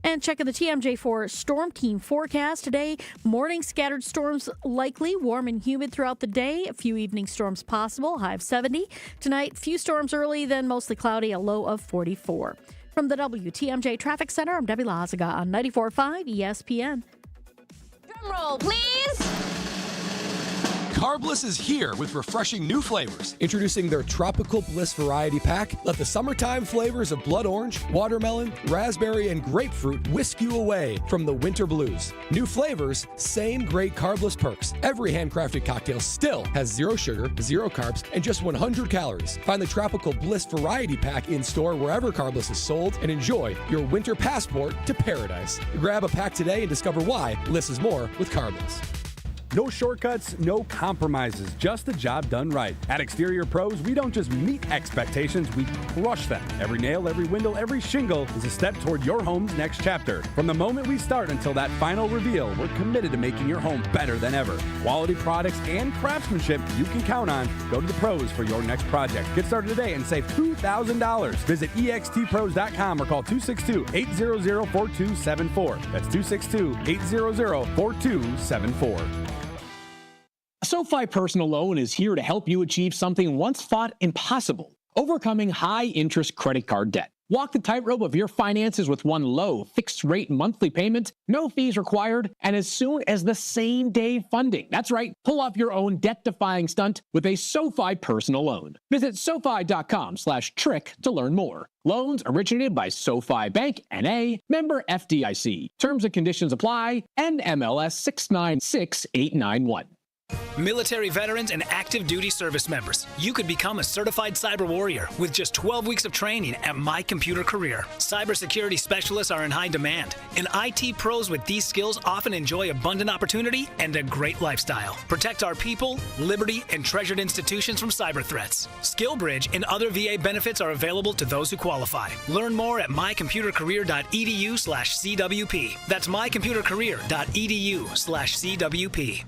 And checking the TMJ4 Storm Team forecast today. Morning scattered storms likely, warm and humid throughout the day. A few evening storms possible, high of 70. Tonight, few storms early, then mostly cloudy, a low of 44. From the WTMJ Traffic Center, I'm Debbie Lazaga on 94.5 ESPN. Drum roll, please. Carbliss is here with refreshing new flavors. Introducing their Tropical Bliss Variety Pack. Let the summertime flavors of blood orange, watermelon, raspberry, and grapefruit whisk you away from the winter blues. New flavors, same great Carbliss perks. Every handcrafted cocktail still has 0 sugar, 0 carbs, and just 100 calories. Find the Tropical Bliss Variety Pack in store wherever Carbliss is sold and enjoy your winter passport to paradise. Grab a pack today and discover why Bliss is more with Carbliss. No shortcuts, no compromises, just the job done right. At Exterior Pros, we don't just meet expectations, we crush them. Every nail, every window, every shingle is a step toward your home's next chapter. From the moment we start until that final reveal, we're committed to making your home better than ever. Quality products and craftsmanship you can count on. Go to the pros for your next project. Get started today and save $2,000. Visit extpros.com or call 262-800-4274. That's 262-800-4274. A SoFi personal loan is here to help you achieve something once thought impossible: overcoming high-interest credit card debt. Walk the tightrope of your finances with one low, fixed-rate monthly payment, no fees required, and as soon as the same-day funding. That's right, pull off your own debt-defying stunt with a SoFi personal loan. Visit SoFi.com/trick to learn more. Loans originated by SoFi Bank, N.A., member FDIC. Terms and conditions apply. NMLS 696891. Military veterans and active duty service members, you could become a certified cyber warrior with just 12 weeks of training at My Computer Career. Cybersecurity specialists are in high demand, and IT pros with these skills often enjoy abundant opportunity and a great lifestyle. Protect our people, liberty, and treasured institutions from cyber threats. SkillBridge and other VA benefits are available to those who qualify. Learn more at mycomputercareer.edu/CWP. That's mycomputercareer.edu/CWP.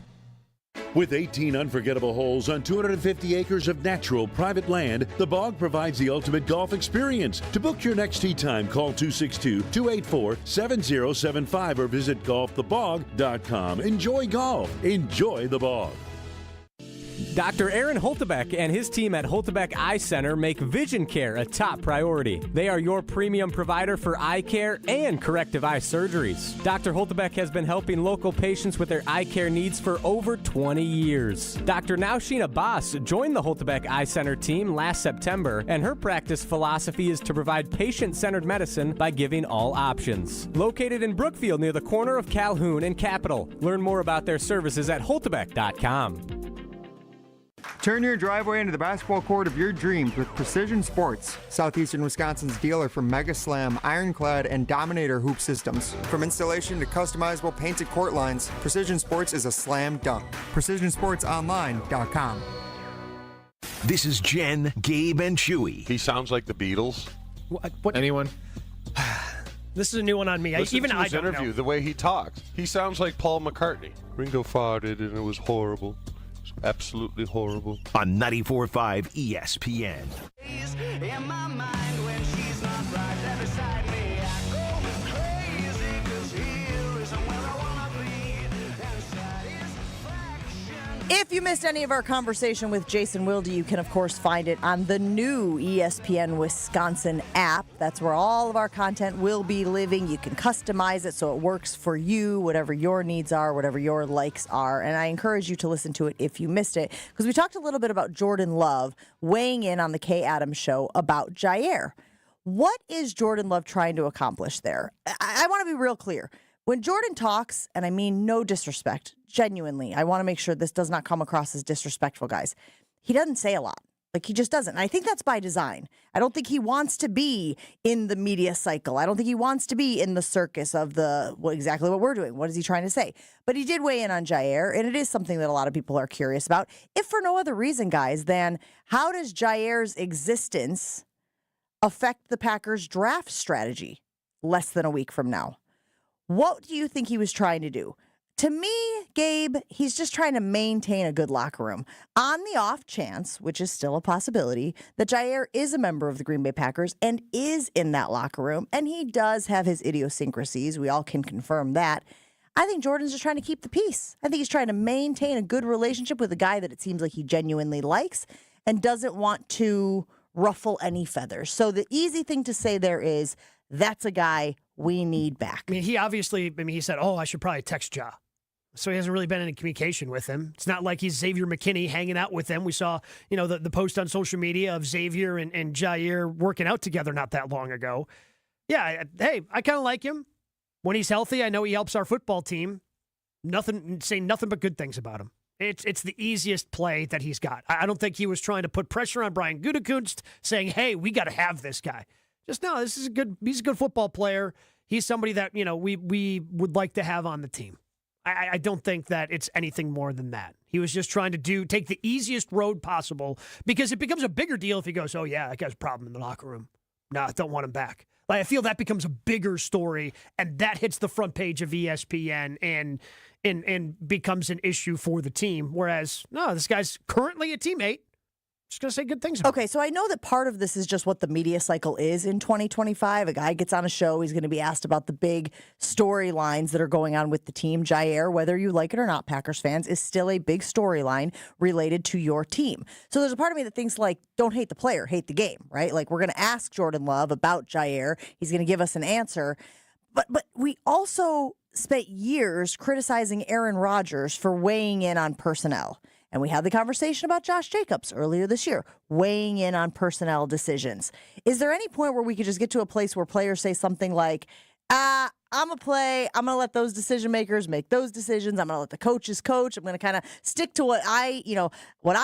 With 18 unforgettable holes on 250 acres of natural private land, the Bog provides the ultimate golf experience. To book your next tee time, call 262-284-7075 or visit golfthebog.com. Enjoy golf. Enjoy the Bog. Dr. Aaron Holtebeck and his team at Holtebeck Eye Center make vision care a top priority. They are your premium provider for eye care and corrective eye surgeries. Dr. Holtebeck has been helping local patients with their eye care needs for over 20 years. Dr. Nausheen Abbas joined the Holtebeck Eye Center team last September, and her practice philosophy is to provide patient-centered medicine by giving all options. Located in Brookfield near the corner of Calhoun and Capitol. Learn more about their services at holtebeck.com. Turn your driveway into the basketball court of your dreams with Precision Sports, Southeastern Wisconsin's dealer for Mega Slam, Ironclad, and Dominator hoop systems. From installation to customizable painted court lines, Precision Sports is a slam dunk. PrecisionSportsOnline.com. This is Jen, Gabe, and Chewy. He sounds like the Beatles. What? Anyone? This is a new one on me. Listen Even to I his don't interview, know. the way he talks. He sounds like Paul McCartney. Ringo farted and it was horrible. Absolutely horrible. On 94.5 ESPN. If you missed any of our conversation with Jason Wilde, you can, of course, find it on the new ESPN Wisconsin app. That's where all of our content will be living. You can customize it so it works for you, whatever your needs are, whatever your likes are. And I encourage you to listen to it if you missed it, because we talked a little bit about Jordan Love weighing in on the Kay Adams show about Jaire. What is Jordan Love trying to accomplish there? I want to be real clear. When Jordan talks, and I mean no disrespect, genuinely, I want to make sure this does not come across as disrespectful, guys. He doesn't say a lot. Like, he just doesn't. And I think that's by design. I don't think he wants to be in the media cycle. I don't think he wants to be in the circus of exactly what we're doing. What is he trying to say? But he did weigh in on Jaire, and it is something that a lot of people are curious about, if for no other reason, guys, than how does Jaire's existence affect the Packers' draft strategy less than a week from now? What do you think he was trying to do? To me, Gabe, he's just trying to maintain a good locker room. On the off chance, which is still a possibility, that Jaire is a member of the Green Bay Packers and is in that locker room, and he does have his idiosyncrasies. We all can confirm that. I think Jordan's just trying to keep the peace. I think he's trying to maintain a good relationship with a guy that it seems like he genuinely likes and doesn't want to ruffle any feathers. So the easy thing to say there is, that's a guy we need back. I mean, he said, I should probably text Ja. So he hasn't really been in communication with him. It's not like he's Xavier McKinney hanging out with him. We saw, the post on social media of Xavier and Jaire working out together not that long ago. Yeah, hey, I kind of like him. When he's healthy, I know he helps our football team. Saying nothing but good things about him. It's the easiest play that he's got. I don't think he was trying to put pressure on Brian Gutekunst, saying, hey, we got to have this guy. Just no, he's a good football player. He's somebody that, we would like to have on the team. I don't think that it's anything more than that. He was just trying to take the easiest road possible, because it becomes a bigger deal if he goes, oh yeah, that guy's a problem in the locker room. No, I don't want him back. Like, I feel that becomes a bigger story, and that hits the front page of ESPN and becomes an issue for the team. Whereas, no, this guy's currently a teammate. Just going to say good things about Okay, so I know that part of this is just what the media cycle is in 2025. A guy gets on a show, he's going to be asked about the big storylines that are going on with the team. Jaire, whether you like it or not, Packers fans, is still a big storyline related to your team. So there's a part of me that thinks, like, don't hate the player, hate the game, right? Like, we're going to ask Jordan Love about Jaire. He's going to give us an answer. But we also spent years criticizing Aaron Rodgers for weighing in on personnel. And we had the conversation about Josh Jacobs earlier this year, weighing in on personnel decisions. Is there any point where we could just get to a place where players say something like, I'm going to let those decision makers make those decisions. I'm going to let the coaches coach. I'm going to kind of stick to what I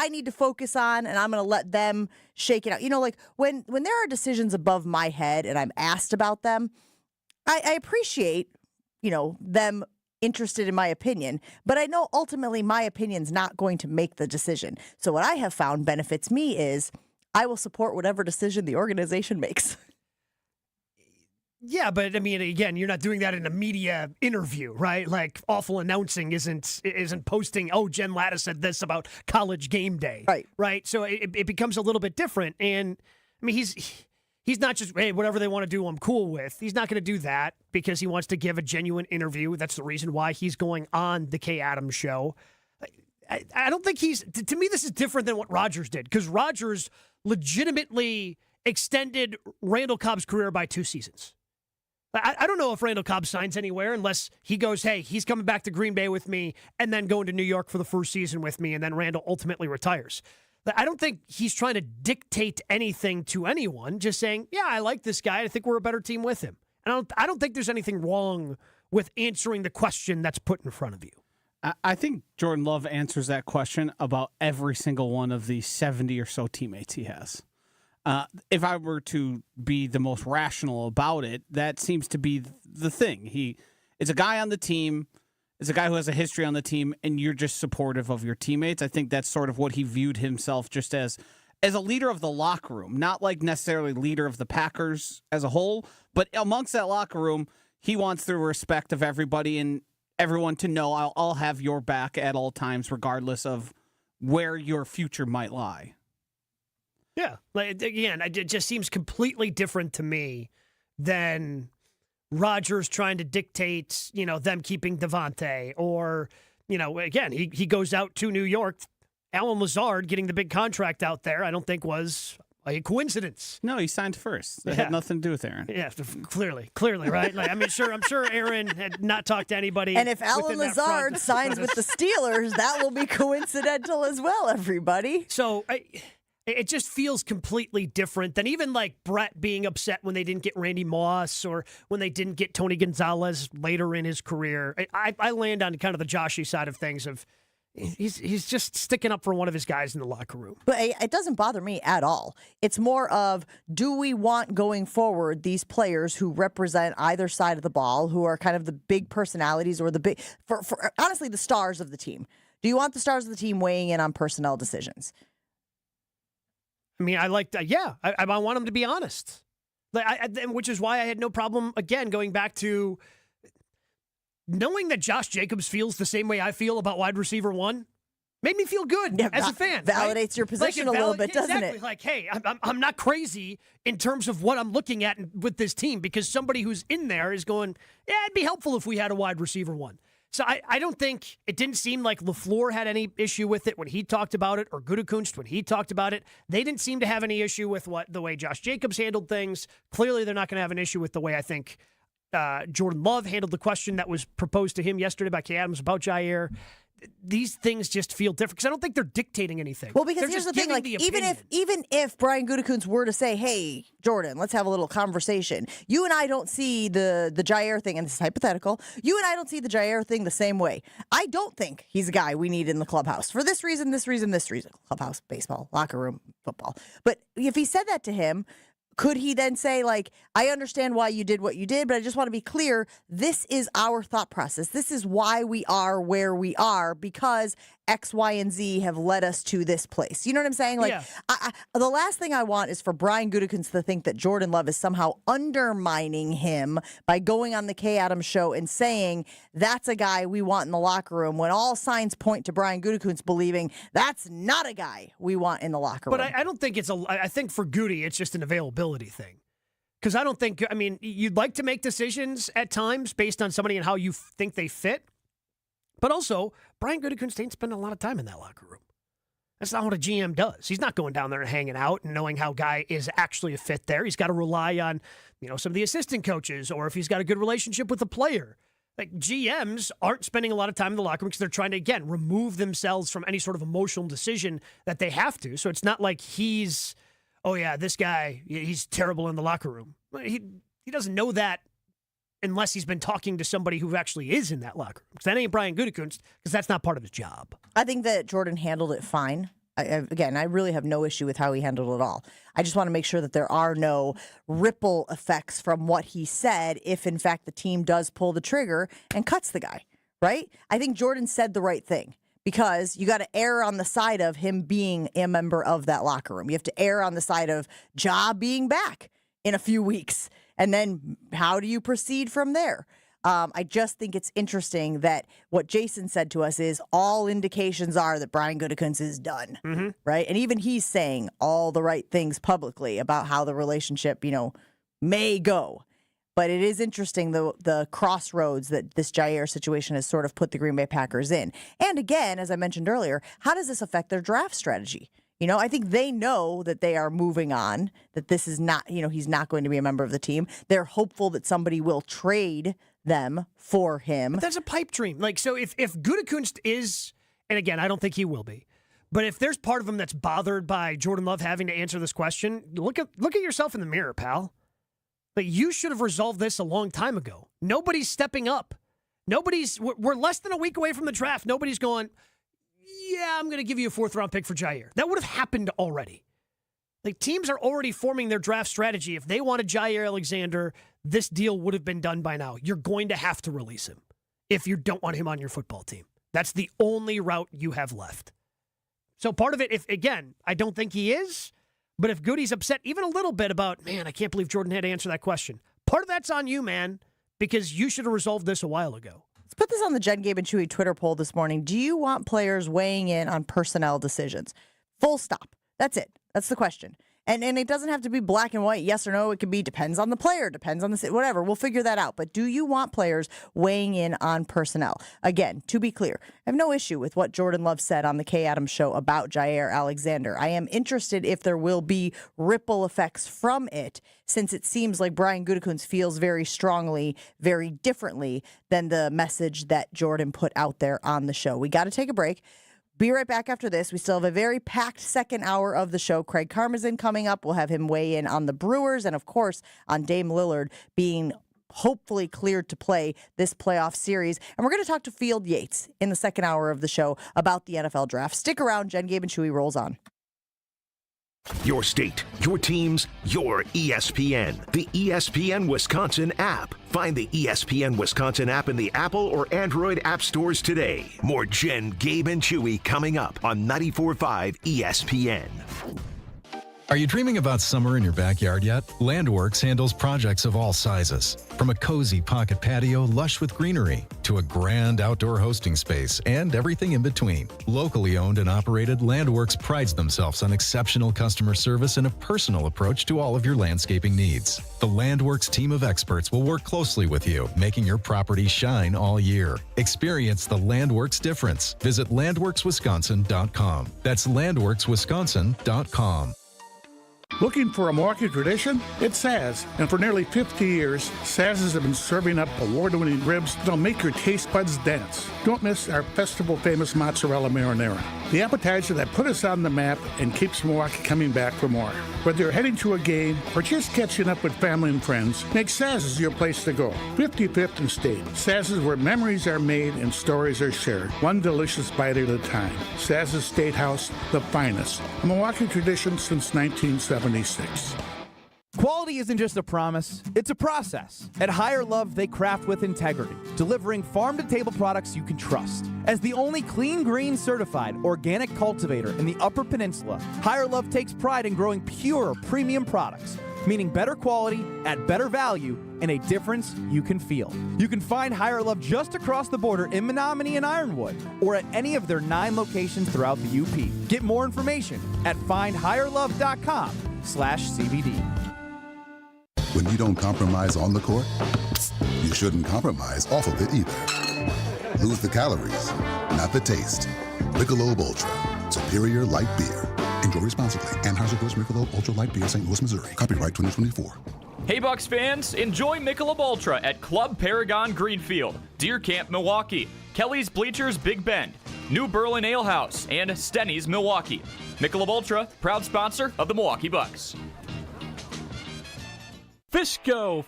need to focus on, and I'm going to let them shake it out. Like when there are decisions above my head and I'm asked about them, I appreciate, them interested in my opinion, but I know ultimately my opinion's not going to make the decision. So what I have found benefits me is I will support whatever decision the organization makes. Yeah, but I mean, again, you're not doing that in a media interview, right? Like, awful announcing isn't posting, Jen Latta said this about College Game Day. Right? So it becomes a little bit different. And I mean, he's not just, hey, whatever they want to do, I'm cool with. He's not going to do that because he wants to give a genuine interview. That's the reason why he's going on the Kay Adams show. I don't think to me, this is different than what Rodgers did, because Rodgers legitimately extended Randall Cobb's career by 2 seasons. I don't know if Randall Cobb signs anywhere unless he goes, hey, he's coming back to Green Bay with me and then going to New York for the first season with me, and then Randall ultimately retires. I don't think he's trying to dictate anything to anyone, just saying, yeah, I like this guy. I think we're a better team with him. And I don't think there's anything wrong with answering the question that's put in front of you. I think Jordan Love answers that question about every single one of the 70 or so teammates he has. If I were to be the most rational about it, that seems to be the thing. It's a guy on the team. It's a guy who has a history on the team, and you're just supportive of your teammates. I think that's sort of what he viewed himself, just as a leader of the locker room, not like necessarily leader of the Packers as a whole, but amongst that locker room, he wants the respect of everybody and everyone to know I'll have your back at all times, regardless of where your future might lie. Yeah. Like, again, it just seems completely different to me than Rodgers trying to dictate, them keeping Devontae, or, again, he goes out to New York. Alan Lazard getting the big contract out there, I don't think was a coincidence. No, he signed first. That had nothing to do with Aaron. Yeah, clearly, right? Like, I mean, I'm sure Aaron had not talked to anybody. And if Alan Lazard signs with the Steelers, that will be coincidental as well, everybody. So it just feels completely different than even like Brett being upset when they didn't get Randy Moss or when they didn't get Tony Gonzalez later in his career. I land on kind of the Joshy side of things of he's just sticking up for one of his guys in the locker room. But it doesn't bother me at all. It's more of, do we want going forward these players who represent either side of the ball, who are kind of the big personalities or the big, for honestly, the stars of the team? Do you want the stars of the team weighing in on personnel decisions? I mean, I like that. Yeah, I want them to be honest, which is why I had no problem, again, going back to knowing that Josh Jacobs feels the same way I feel about wide receiver one. Made me feel good as a fan. Validates your position a little bit, doesn't it? Like, hey, I'm not crazy in terms of what I'm looking at with this team, because somebody who's in there is going, yeah, it'd be helpful if we had a wide receiver one. So I don't think, it didn't seem like LaFleur had any issue with it when he talked about it, or Gutekunst when he talked about it. They didn't seem to have any issue with the way Josh Jacobs handled things. Clearly, they're not going to have an issue with the way I think Jordan Love handled the question that was proposed to him yesterday by Kay Adams about Jaire. These things just feel different because I don't think they're dictating anything. Well, because they're here's just the thing, like, even if Brian Gutekunst were to say, hey, Jordan, let's have a little conversation. You and I don't see the Jaire thing, and this is hypothetical. You and I don't see the Jaire thing the same way. I don't think he's a guy we need in the clubhouse for this reason. Clubhouse, baseball, locker room, football. But if he said that to him, could he then say, like, I understand why you did what you did, but I just want to be clear, this is our thought process. This is why we are where we are, because X, Y, and Z have led us to this place. You know what I'm saying? Like, yeah. The last thing I want is for Brian Gutekunst to think that Jordan Love is somehow undermining him by going on the Kay Adams show and saying that's a guy we want in the locker room, when all signs point to Brian Gutekunst believing that's not a guy we want in the locker room. But I don't think I think for Goody, it's just an availability thing. Because I don't think, I mean, you'd like to make decisions at times based on somebody and how you think they fit. But also, Brian Gutekunst ain't spending a lot of time in that locker room. That's not what a GM does. He's not going down there and hanging out and knowing how guy is actually a fit there. He's got to rely on, some of the assistant coaches, or if he's got a good relationship with the player. Like, GMs aren't spending a lot of time in the locker room because they're trying to, again, remove themselves from any sort of emotional decision that they have to. So it's not like he's, oh yeah, this guy, he's terrible in the locker room. He doesn't know that unless he's been talking to somebody who actually is in that locker room. Because that ain't Brian Gutekunst, because that's not part of his job. I think that Jordan handled it fine. I really have no issue with how he handled it all. I just want to make sure that there are no ripple effects from what he said if, in fact, the team does pull the trigger and cuts the guy, right? I think Jordan said the right thing, because you got to err on the side of him being a member of that locker room. You have to err on the side of Ja being back in a few weeks. And then how do you proceed from there? I just think it's interesting that what Jason said to us is all indications are that Brian Gutekunst is done, right? And even he's saying all the right things publicly about how the relationship, may go. But it is interesting, the crossroads that this Jaire situation has sort of put the Green Bay Packers in. And again, as I mentioned earlier, how does this affect their draft strategy? I think they know that they are moving on, that this is not, he's not going to be a member of the team. They're hopeful that somebody will trade them for him. But that's a pipe dream. Like, so if Gutekunst is, and again, I don't think he will be, but if there's part of him that's bothered by Jordan Love having to answer this question, look at yourself in the mirror, pal. Like, you should have resolved this a long time ago. Nobody's stepping up. We're less than a week away from the draft. Nobody's going, yeah, I'm going to give you a 4th-round pick for Jaire. That would have happened already. Like, teams are already forming their draft strategy. If they wanted Jaire Alexander, this deal would have been done by now. You're going to have to release him if you don't want him on your football team. That's the only route you have left. So part of it, again, I don't think he is, but if Goody's upset even a little bit about, man, I can't believe Jordan had to answer that question, part of that's on you, man, because you should have resolved this a while ago. Let's put this on the Jen, Gabe, and Chewy Twitter poll this morning. Do you want players weighing in on personnel decisions? Full stop. That's it. That's the question. And it doesn't have to be black and white, yes or no. It could be depends on the player, depends on the whatever. We'll figure that out. But do you want players weighing in on personnel? Again, to be clear, I have no issue with what Jordan Love said on the Kay Adams show about Jaire Alexander. I am interested if there will be ripple effects from it, since it seems like Brian Gutekunst feels very strongly, very differently than the message that Jordan put out there on the show. We got to take a break. Be right back after this. We still have a very packed second hour of the show. Craig Karmazin coming up. We'll have him weigh in on the Brewers and, of course, on Dame Lillard being hopefully cleared to play this playoff series. And we're going to talk to Field Yates in the second hour of the show about the NFL draft. Stick around. Jen, Gabe, and Chewy rolls on. Your state, your teams, your ESPN. The ESPN Wisconsin app. Find the ESPN Wisconsin app in the Apple or Android app stores today. More Jen, Gabe, and Chewy coming up on 94.5 ESPN. Are you dreaming about summer in your backyard yet? Landworks handles projects of all sizes. From a cozy pocket patio lush with greenery to a grand outdoor hosting space and everything in between. Locally owned and operated, Landworks prides themselves on exceptional customer service and a personal approach to all of your landscaping needs. The Landworks team of experts will work closely with you, making your property shine all year. Experience the Landworks difference. Visit landworkswisconsin.com. That's landworkswisconsin.com. Looking for a Milwaukee tradition? It's Saz, and for nearly 50 years, Saz's have been serving up award-winning ribs that'll make your taste buds dance. Don't miss our festival-famous mozzarella marinara, the appetizer that put us on the map and keeps Milwaukee coming back for more. Whether you're heading to a game or just catching up with family and friends, make Saz's your place to go. 55th and State. Saz's, where memories are made and stories are shared, one delicious bite at a time. Saz's Steakhouse, the finest. A Milwaukee tradition since 1976. Quality isn't just a promise, it's a process. At Higher Love, they craft with integrity, delivering farm-to-table products you can trust. As the only clean green certified organic cultivator in the Upper Peninsula, Higher Love takes pride in growing pure premium products, meaning better quality at better value and a difference you can feel. You can find Higher Love just across the border in Menominee and Ironwood or at any of their 9 locations throughout the UP. Get more information at findhigherlove.com/CBD. When you don't compromise on the court, you shouldn't compromise off of it either. Lose the calories, not the taste. Michelob Ultra, superior light beer. Enjoy responsibly. Anheuser-Busch Michelob Ultra Light Beer, St. Louis, Missouri. Copyright 2024. Hey Bucks fans, enjoy Michelob Ultra at Club Paragon Greenfield, Deer Camp, Milwaukee, Kelly's Bleachers Big Bend, New Berlin Ale House, and Stenny's Milwaukee. Michelob Ultra, proud sponsor of the Milwaukee Bucks. Fisco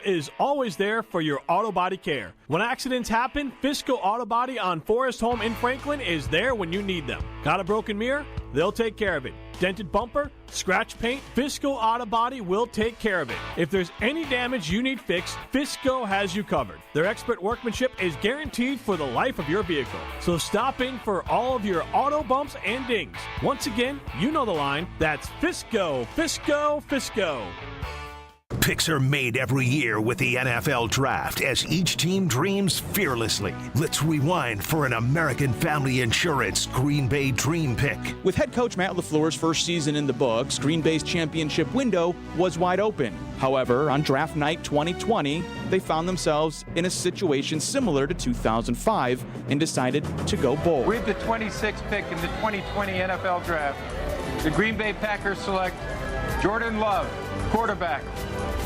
is always there for your auto body care. When accidents happen, Fisco Auto Body on Forest Home in Franklin is there when you need them. Got a broken mirror? They'll take care of it. Dented bumper? Scratch paint? Fisco Auto Body will take care of it. If there's any damage you need fixed, Fisco has you covered. Their expert workmanship is guaranteed for the life of your vehicle. So stop in for all of your auto bumps and dings. Once again, you know the line. That's Fisco. Picks are made every year with the NFL Draft as each team dreams fearlessly. Let's rewind for an American Family Insurance Green Bay Dream Pick. With head coach Matt LaFleur's first season in the books, Green Bay's championship window was wide open. However, on draft night 2020, they found themselves in a situation similar to 2005 and decided to go bold. With the 26th pick in the 2020 NFL Draft, the Green Bay Packers select Jordan Love, quarterback,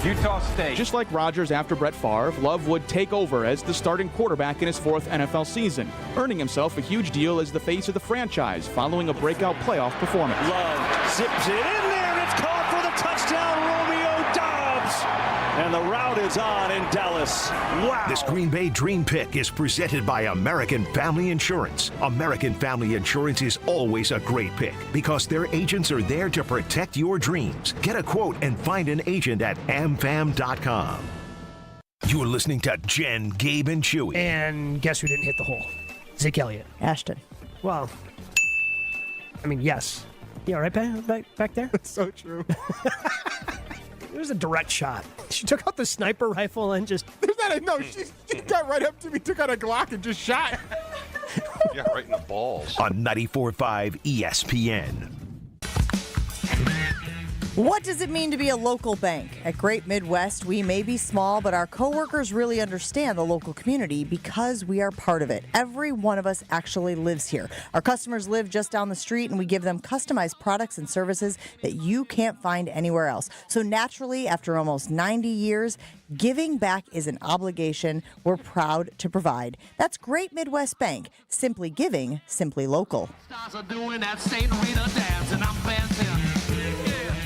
Utah State. Just like Rodgers after Brett Favre, Love would take over as the starting quarterback in his 4th NFL season, earning himself a huge deal as the face of the franchise following a breakout playoff performance. Love zips it in there, and it's caught for the touchdown, Romeo Doubs. And the route is on in Dallas. Wow. This Green Bay Dream Pick is presented by American Family Insurance. American Family Insurance is always a great pick because their agents are there to protect your dreams. Get a quote and find an agent at amfam.com. You're listening to Jen, Gabe, and Chewy. And guess who didn't hit the hole? Zeke Elliott. Ashton. Well, I mean, yes. You all right back there? That's so true. It was a direct shot. She took out the sniper rifle and just... She got right up to me, took out a Glock, and just shot. Yeah, right in the balls. On 94.5 ESPN. What does it mean to be a local bank? At Great Midwest, we may be small, but our coworkers really understand the local community because we are part of it. Every one of us actually lives here. Our customers live just down the street, and we give them customized products and services that you can't find anywhere else. So naturally, after almost 90 years, giving back is an obligation we're proud to provide. That's Great Midwest Bank. Simply giving, simply local.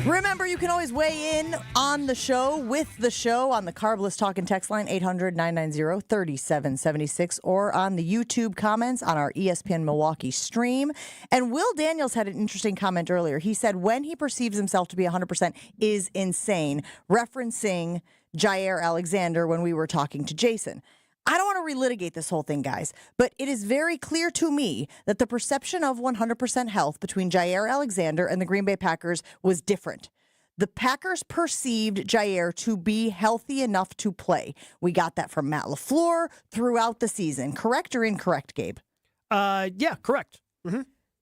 Remember, you can always weigh in on the show, with the show, on the Carbless Talk and Text line, 800-990-3776, or on the YouTube comments on our ESPN Milwaukee stream. And Will Daniels had an interesting comment earlier. He said when he perceives himself to be 100% is insane, referencing Jaire Alexander when we were talking to Jason. I don't want to relitigate this whole thing, guys, but it is very clear to me that the perception of 100% health between Jaire Alexander and the Green Bay Packers was different. The Packers perceived Jaire to be healthy enough to play. We got that from Matt LaFleur throughout the season. Correct or incorrect, Gabe? Yeah, correct. Mm-hmm.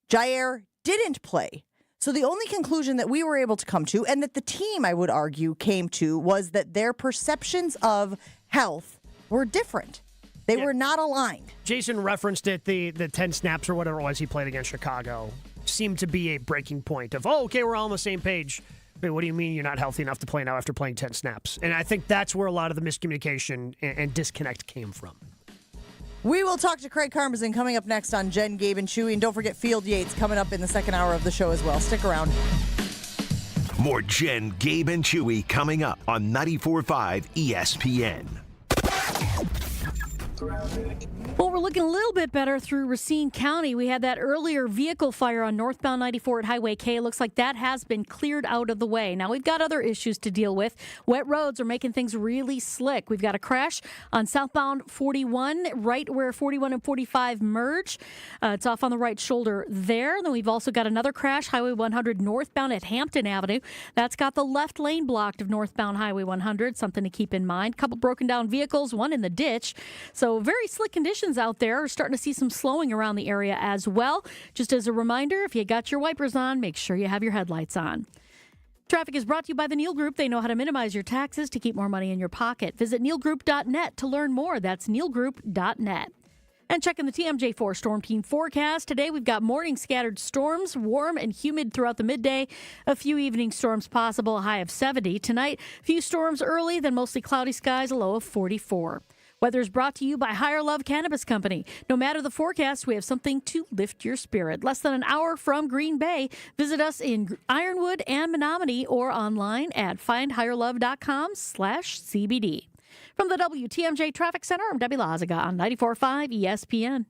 Jaire didn't play. So the only conclusion that we were able to come to, and that the team, I would argue, came to, was that their perceptions of health were different. They were not aligned. Jason referenced it, the 10 snaps or whatever it was he played against Chicago seemed to be a breaking point of, okay, we're all on the same page. Wait, what do you mean you're not healthy enough to play now after playing 10 snaps? And I think that's where a lot of the miscommunication and disconnect came from. We will talk to Craig Karmazin coming up next on Jen, Gabe, and Chewy. And don't forget Field Yates coming up in the second hour of the show as well. Stick around. More Jen, Gabe, and Chewy coming up on 94.5 ESPN. Well, we're looking a little bit better through Racine County. We had that earlier vehicle fire on northbound 94 at Highway K. It looks like that has been cleared out of the way. Now, we've got other issues to deal with. Wet roads are making things really slick. We've got a crash on southbound 41, right where 41 and 45 merge. It's off on the right shoulder there. Then we've also got another crash, Highway 100 northbound at Hampton Avenue. That's got the left lane blocked of northbound Highway 100. Something to keep in mind. Couple broken down vehicles, one in the ditch. So very slick conditions out there. We're starting to see some slowing around the area as well. Just as a reminder, if you got your wipers on, make sure you have your headlights on. Traffic is brought to you by the Neal Group. They know how to minimize your taxes to keep more money in your pocket. Visit nealgroup.net to learn more. That's nealgroup.net. And checking the TMJ4 Storm Team forecast. Today we've got morning scattered storms, warm and humid throughout the midday. A few evening storms possible, a high of 70. Tonight, a few storms early, then mostly cloudy skies, a low of 44. Weather is brought to you by Higher Love Cannabis Company. No matter the forecast, we have something to lift your spirit. Less than an hour from Green Bay. Visit us in Ironwood and Menominee or online at findhigherlove.com/CBD. From the WTMJ Traffic Center, I'm Debbie Lazaga on 94.5 ESPN.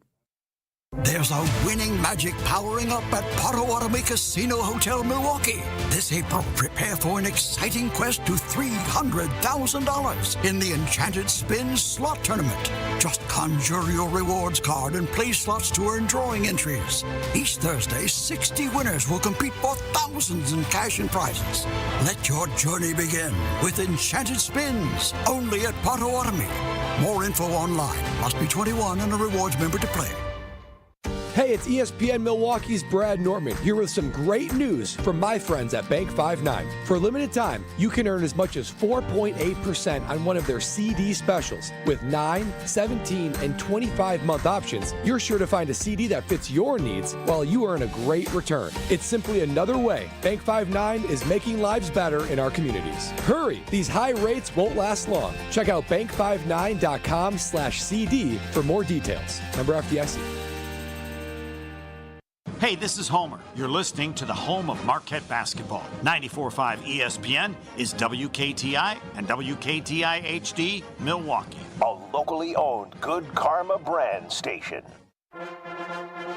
There's a winning magic powering up at Potawatomi Casino Hotel Milwaukee. This April, prepare for an exciting quest to $300,000 in the Enchanted Spin Slot Tournament. Just conjure your rewards card and play slots to earn drawing entries. Each Thursday, 60 winners will compete for thousands in cash and prizes. Let your journey begin with Enchanted Spins, only at Potawatomi. More info online. Must be 21 and a rewards member to play. Hey, it's ESPN Milwaukee's Brad Nortman here with some great news from my friends at Bank 5-9. For a limited time, you can earn as much as 4.8% on one of their CD specials. With 9, 17, and 25-month options, you're sure to find a CD that fits your needs while you earn a great return. It's simply another way Bank 5-9 is making lives better in our communities. Hurry! These high rates won't last long. Check out bank59.com/CD for more details. Member FDIC. Hey, this is Homer. You're listening to the home of Marquette basketball. 94.5 ESPN is WKTI and WKTI HD Milwaukee. A locally owned Good Karma brand station.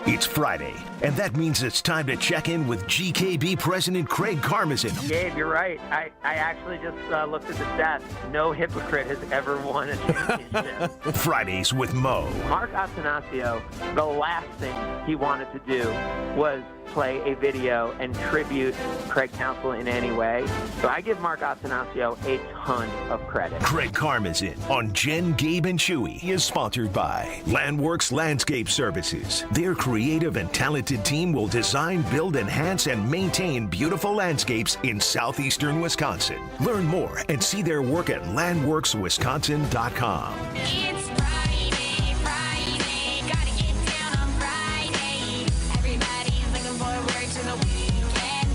It's Friday, and that means it's time to check in with GKB President Craig Karmazin. Gabe, you're right. I actually just looked at the stats. No hypocrite has ever won a championship. Fridays with Mo. Mark Attanasio, the last thing he wanted to do was play a video and tribute Craig Counsell in any way. So I give Mark Attanasio a ton of credit. Craig Karmazin on Jen, Gabe, and Chewy is sponsored by Landworks Landscape Services. Their creative and talented team will design, build, enhance, and maintain beautiful landscapes in southeastern Wisconsin. Learn more and see their work at landworkswisconsin.com. It's Friday, gotta get down on Friday. Everybody's looking forward to the weekend.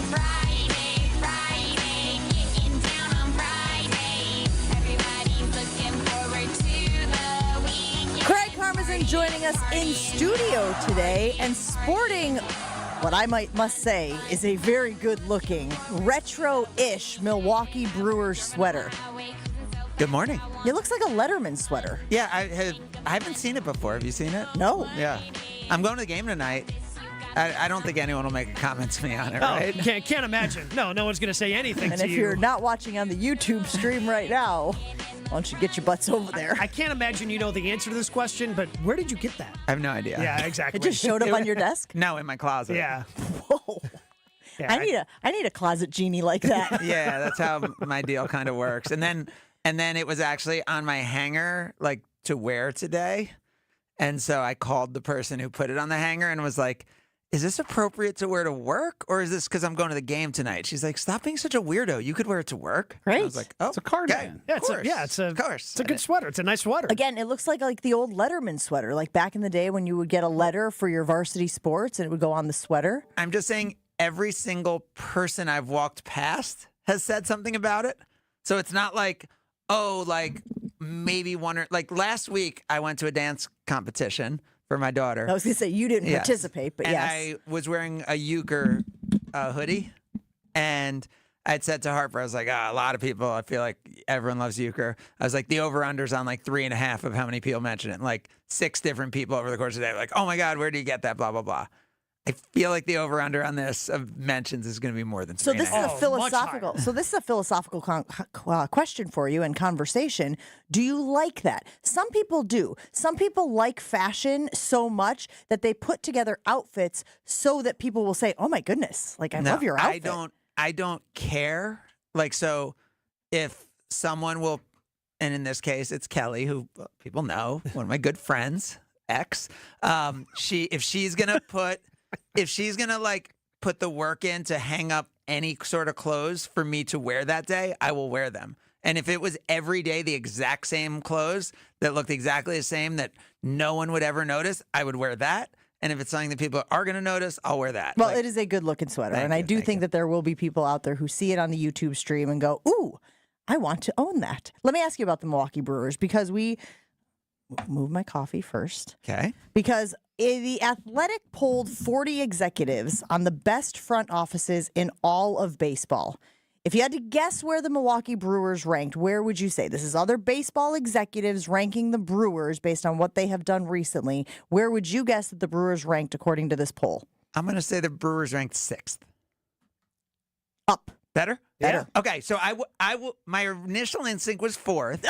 Friday, getting down on Friday. Everybody's looking forward to the weekend. Craig Karmazin joining us in studio today and sporting what I must say is a very good-looking, retro-ish Milwaukee Brewers sweater. Good morning. It looks like a Letterman sweater. Yeah, I haven't seen it before. Have you seen it? No. Yeah. I'm going to the game tonight. I don't think anyone will make a comment to me on it, Oh, right? can't imagine. No one's going to say anything And to if you. you're not watching on the YouTube stream right now, why don't you get your butts over there? I can't imagine you know the answer to this question, but where did you get that? I have no idea. Yeah, exactly. It just showed up on your desk? No, in my closet. Yeah. Whoa. Yeah, I need a closet genie like that. Yeah, that's how my deal kind of works. And then it was actually on my hanger, like to wear today. And so I called the person who put it on the hanger and was like, is this appropriate to wear to work, or is this because I'm going to the game tonight? She's like, stop being such a weirdo. You could wear it to work. Great. I was like, oh, It's a cardigan. Yeah, of course. it's a course. good sweater. It's a nice sweater. Again, it looks like the old Letterman sweater, like back in the day when you would get a letter for your varsity sports and it would go on the sweater. I'm just saying every single person I've walked past has said something about it. So it's not like, oh, like maybe one or like last week I went to a dance competition for my daughter. I was going to say you didn't Yes. participate, but and yes. I was wearing a Euchre hoodie, and I'd said to Harper, I was like, a lot of people, I feel like everyone loves Euchre. I was like, the over-under's on like 3.5 of how many people mention it. And like 6 different people over the course of the day were like, oh my God, where do you get that, blah, blah, blah. I feel like the over-under on this of mentions is going to be more than 3.5. So this is a philosophical. So this is a philosophical question for you and conversation. Do you like that? Some people do. Some people like fashion so much that they put together outfits so that people will say, "Oh my goodness, like I love your outfit." I don't care. Like, so if someone will, and in this case, it's Kelly, who people know, one of my good friends, ex. If she's gonna like put the work in to hang up any sort of clothes for me to wear that day, I will wear them. And if it was every day the exact same clothes that looked exactly the same that no one would ever notice, I would wear that. And if it's something that people are going to notice, I'll wear that. Well, it is a good looking sweater. And I do think that there will be people out there who see it on the YouTube stream and go, ooh, I want to own that. Let me ask you about the Milwaukee Brewers, because we move my coffee first. Okay. Because the Athletic polled 40 executives on the best front offices in all of baseball. If you had to guess where the Milwaukee Brewers ranked, where would you say? This is other baseball executives ranking the Brewers based on what they have done recently. Where would you guess that the Brewers ranked according to this poll? I'm going to say the Brewers ranked 6th. Up. Better? Better. Okay, so my initial instinct was 4th.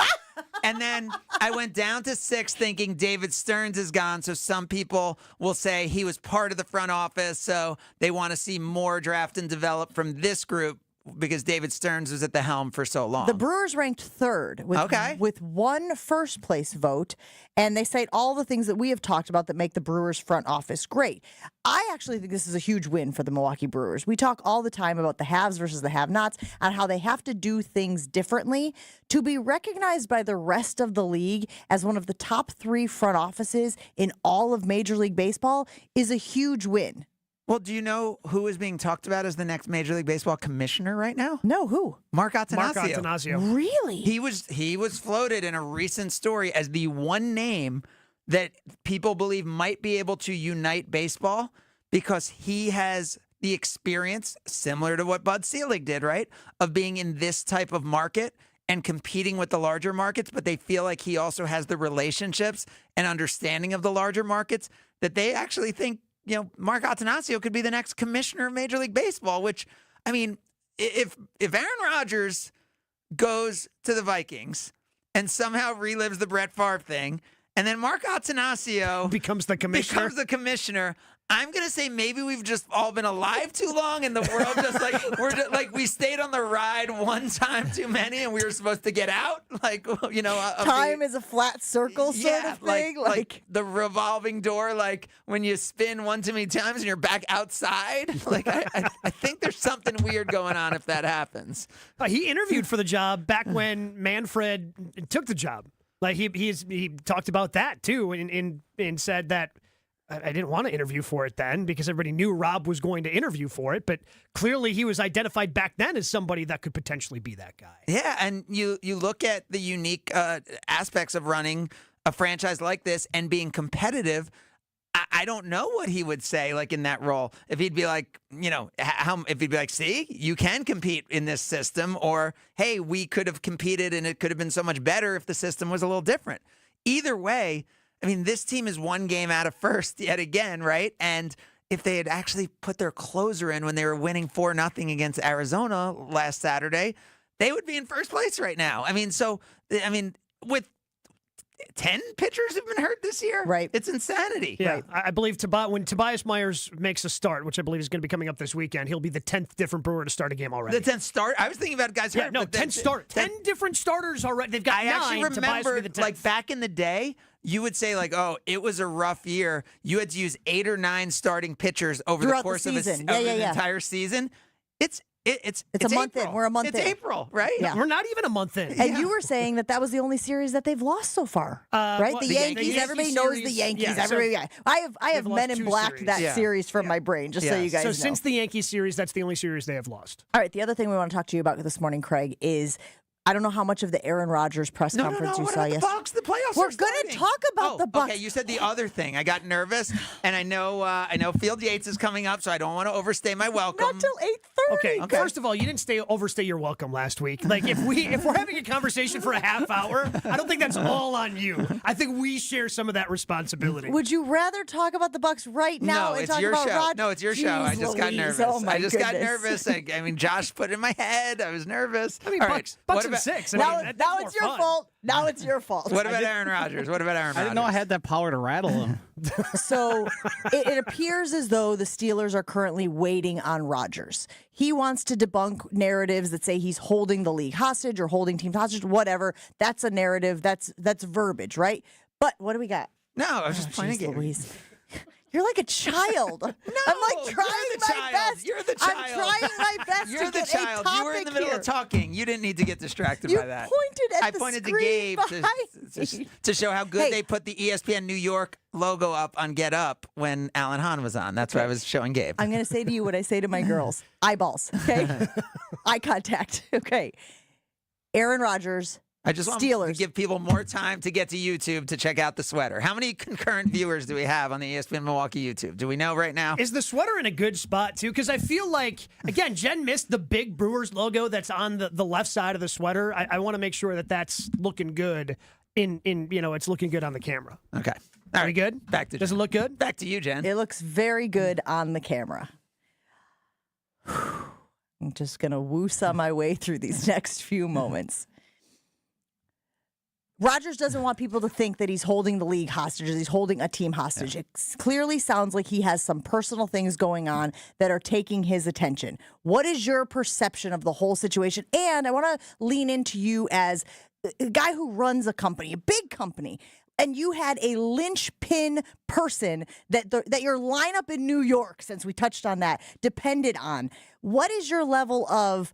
And then I went down to 6th thinking David Stearns is gone. So some people will say he was part of the front office. So they want to see more draft and develop from this group because David Stearns was at the helm for so long. The Brewers ranked 3rd with one first place vote, and they cite all the things that we have talked about that make the Brewers front office great. I actually think this is a huge win for the Milwaukee Brewers. We talk all the time about the haves versus the have-nots and how they have to do things differently. To be recognized by the rest of the league as one of the top 3 front offices in all of Major League Baseball is a huge win. Well, do you know who is being talked about as the next Major League Baseball commissioner right now? No, who? Mark Attanasio. Mark Attanasio. Really? He was floated in a recent story as the one name that people believe might be able to unite baseball because he has the experience, similar to what Bud Selig did, right, of being in this type of market and competing with the larger markets, but they feel like he also has the relationships and understanding of the larger markets that they actually think, you know, Mark Attanasio could be the next commissioner of Major League Baseball, which, I mean, if Aaron Rodgers goes to the Vikings and somehow relives the Brett Favre thing, and then Mark Attanasio becomes the commissioner, I'm gonna say maybe we've just all been alive too long, and the world just we stayed on the ride one time too many, and we were supposed to get out. Time is a flat circle sort of thing. Like the revolving door, like when you spin one too many times and you're back outside. I think there's something weird going on if that happens. He interviewed for the job back when Manfred took the job. Like he talked about that too, and said that. I didn't want to interview for it then because everybody knew Rob was going to interview for it, but clearly he was identified back then as somebody that could potentially be that guy. Yeah, and you look at the unique aspects of running a franchise like this and being competitive. I don't know what he would say like in that role. If he'd be like, if he'd be like, see, you can compete in this system, or hey, we could have competed and it could have been so much better if the system was a little different. Either way, I mean, this team is one game out of first yet again, right? And if they had actually put their closer in when they were winning 4-0 against Arizona last Saturday, they would be in first place right now. With 10 pitchers have been hurt this year, right? It's insanity. Yeah, right. I believe when Tobias Myers makes a start, which I believe is going to be coming up this weekend, he'll be the 10th different Brewer to start a game already. The 10th start? I was thinking about guys hurt. No, 10 different starters already. They've got 9. I actually Tobias will remember, be the 10th. like, back in the day, you would say, like, oh, it was a rough year. You had to use 8 or 9 starting pitchers over Throughout the course the of season. an entire season. It's a month April. in. We're a month in. It's April, right? Yeah. We're not even a month in. And you were saying that was the only series that they've lost so far, right? well, The the Yankees. Yankee Everybody knows the series, Yankees. yeah, so I have they've Men lost in 2 Black series. that Yeah. series from my brain, just so you guys know. So since the Yankee series, that's the only series they have lost. All right, the other thing we want to talk to you about this morning, Craig, is I don't know how much of the Aaron Rodgers press conference you what saw about the yesterday. Bucks? The playoffs We're are going to starting. talk about the Bucks. Okay, you said the other thing. I got nervous, and I know Field Yates is coming up, so I don't want to overstay my welcome. Not till 8:30. Okay, first of all, you didn't overstay your welcome last week. Like if we're having a conversation for a half hour, I don't think that's all on you. I think we share some of that responsibility. Would you rather talk about the Bucks right now No, and it's talk your about show. Rodgers? No, it's your show. I just got Louise, nervous. Oh my I just got goodness. nervous. I mean, Josh put it in my head. I was nervous. I mean, All Bucks what and about, 6. Now That's it's more your fun. fault. Now it's your fault. What about Aaron Rodgers? What about Aaron Rodgers? I didn't know I had that power to rattle him. So it appears as though the Steelers are currently waiting on Rodgers. He wants to debunk narratives that say he's holding the league hostage or holding teams hostage, whatever. That's a narrative. That's verbiage, right? But what do we got? No, I was just playing a game. Louise. You're like a child. I'm like trying my best. You're the child. I'm trying my best You're to the get child. a topic You were in the middle here. of talking. You didn't need to get distracted You by that. pointed at I the pointed to screen Gabe behind to show how good Hey. they put the ESPN New York logo up on Get Up when Alan Hahn was on. That's what I was showing Gabe. I'm going to say to you what I say to my girls. Eyeballs, okay? Eye contact, okay? Aaron Rodgers, I just want Steelers. to give people more time to get to YouTube to check out the sweater. How many concurrent viewers do we have on the ESPN Milwaukee YouTube? Do we know right now? Is the sweater in a good spot, too? Because I feel like, again, Jen missed the big Brewers logo that's on the left side of the sweater. I want to make sure that that's looking good it's looking good on the camera. Okay. Are we good? Back to Does Jen. it look good? Back to you, Jen. It looks very good on the camera. I'm just going to woosah my way through these next few moments. Rodgers doesn't want people to think that he's holding the league hostage, he's holding a team hostage. It clearly sounds like he has some personal things going on that are taking his attention. What is your perception of the whole situation? And I want to lean into you as a guy who runs a company, a big company, and you had a linchpin person that your lineup in New York, since we touched on that, depended on. What is your level of,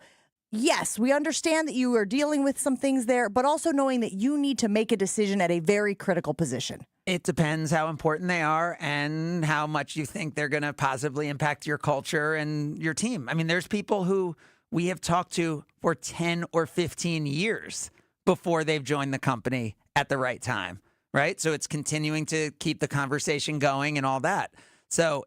yes, we understand that you are dealing with some things there, but also knowing that you need to make a decision at a very critical position? It depends how important they are and how much you think they're going to positively impact your culture and your team. I mean, there's people who we have talked to for 10 or 15 years before they've joined the company at the right time, right? So it's continuing to keep the conversation going and all that. So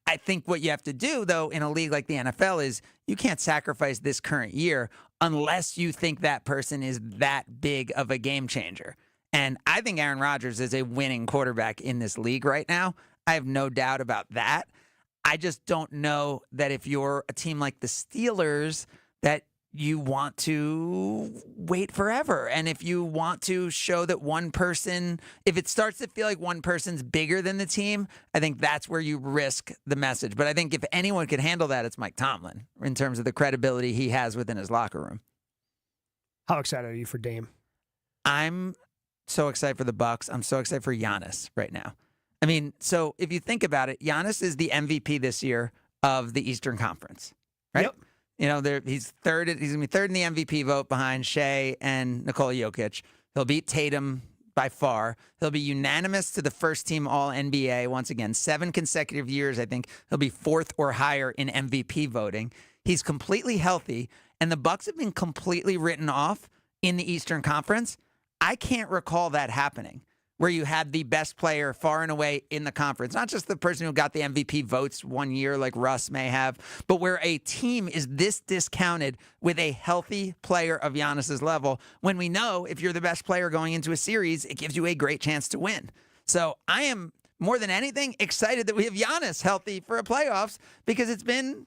I think what you have to do, though, in a league like the NFL is you can't sacrifice this current year unless you think that person is that big of a game changer. And I think Aaron Rodgers is a winning quarterback in this league right now. I have no doubt about that. I just don't know that if you're a team like the Steelers, that you want to wait forever. And if you want to show that one person, if it starts to feel like one person's bigger than the team, I think that's where you risk the message. But I think if anyone could handle that, it's Mike Tomlin in terms of the credibility he has within his locker room. How excited are you for Dame? I'm so excited for the Bucks. I'm so excited for Giannis right now. I mean, so if you think about it, Giannis is the MVP this year of the Eastern Conference, right? Yep. You know, he's third. He's gonna be third in the MVP vote behind Shea and Nikola Jokic. He'll beat Tatum by far. He'll be unanimous to the first team All NBA once again. 7 consecutive years, I think he'll be 4th or higher in MVP voting. He's completely healthy, and the Bucks have been completely written off in the Eastern Conference. I can't recall that happening, where you had the best player far and away in the conference, not just the person who got the MVP votes one year like Russ may have, but where a team is this discounted with a healthy player of Giannis's level, when we know if you're the best player going into a series, it gives you a great chance to win. So I am, more than anything, excited that we have Giannis healthy for a playoffs, because it's been,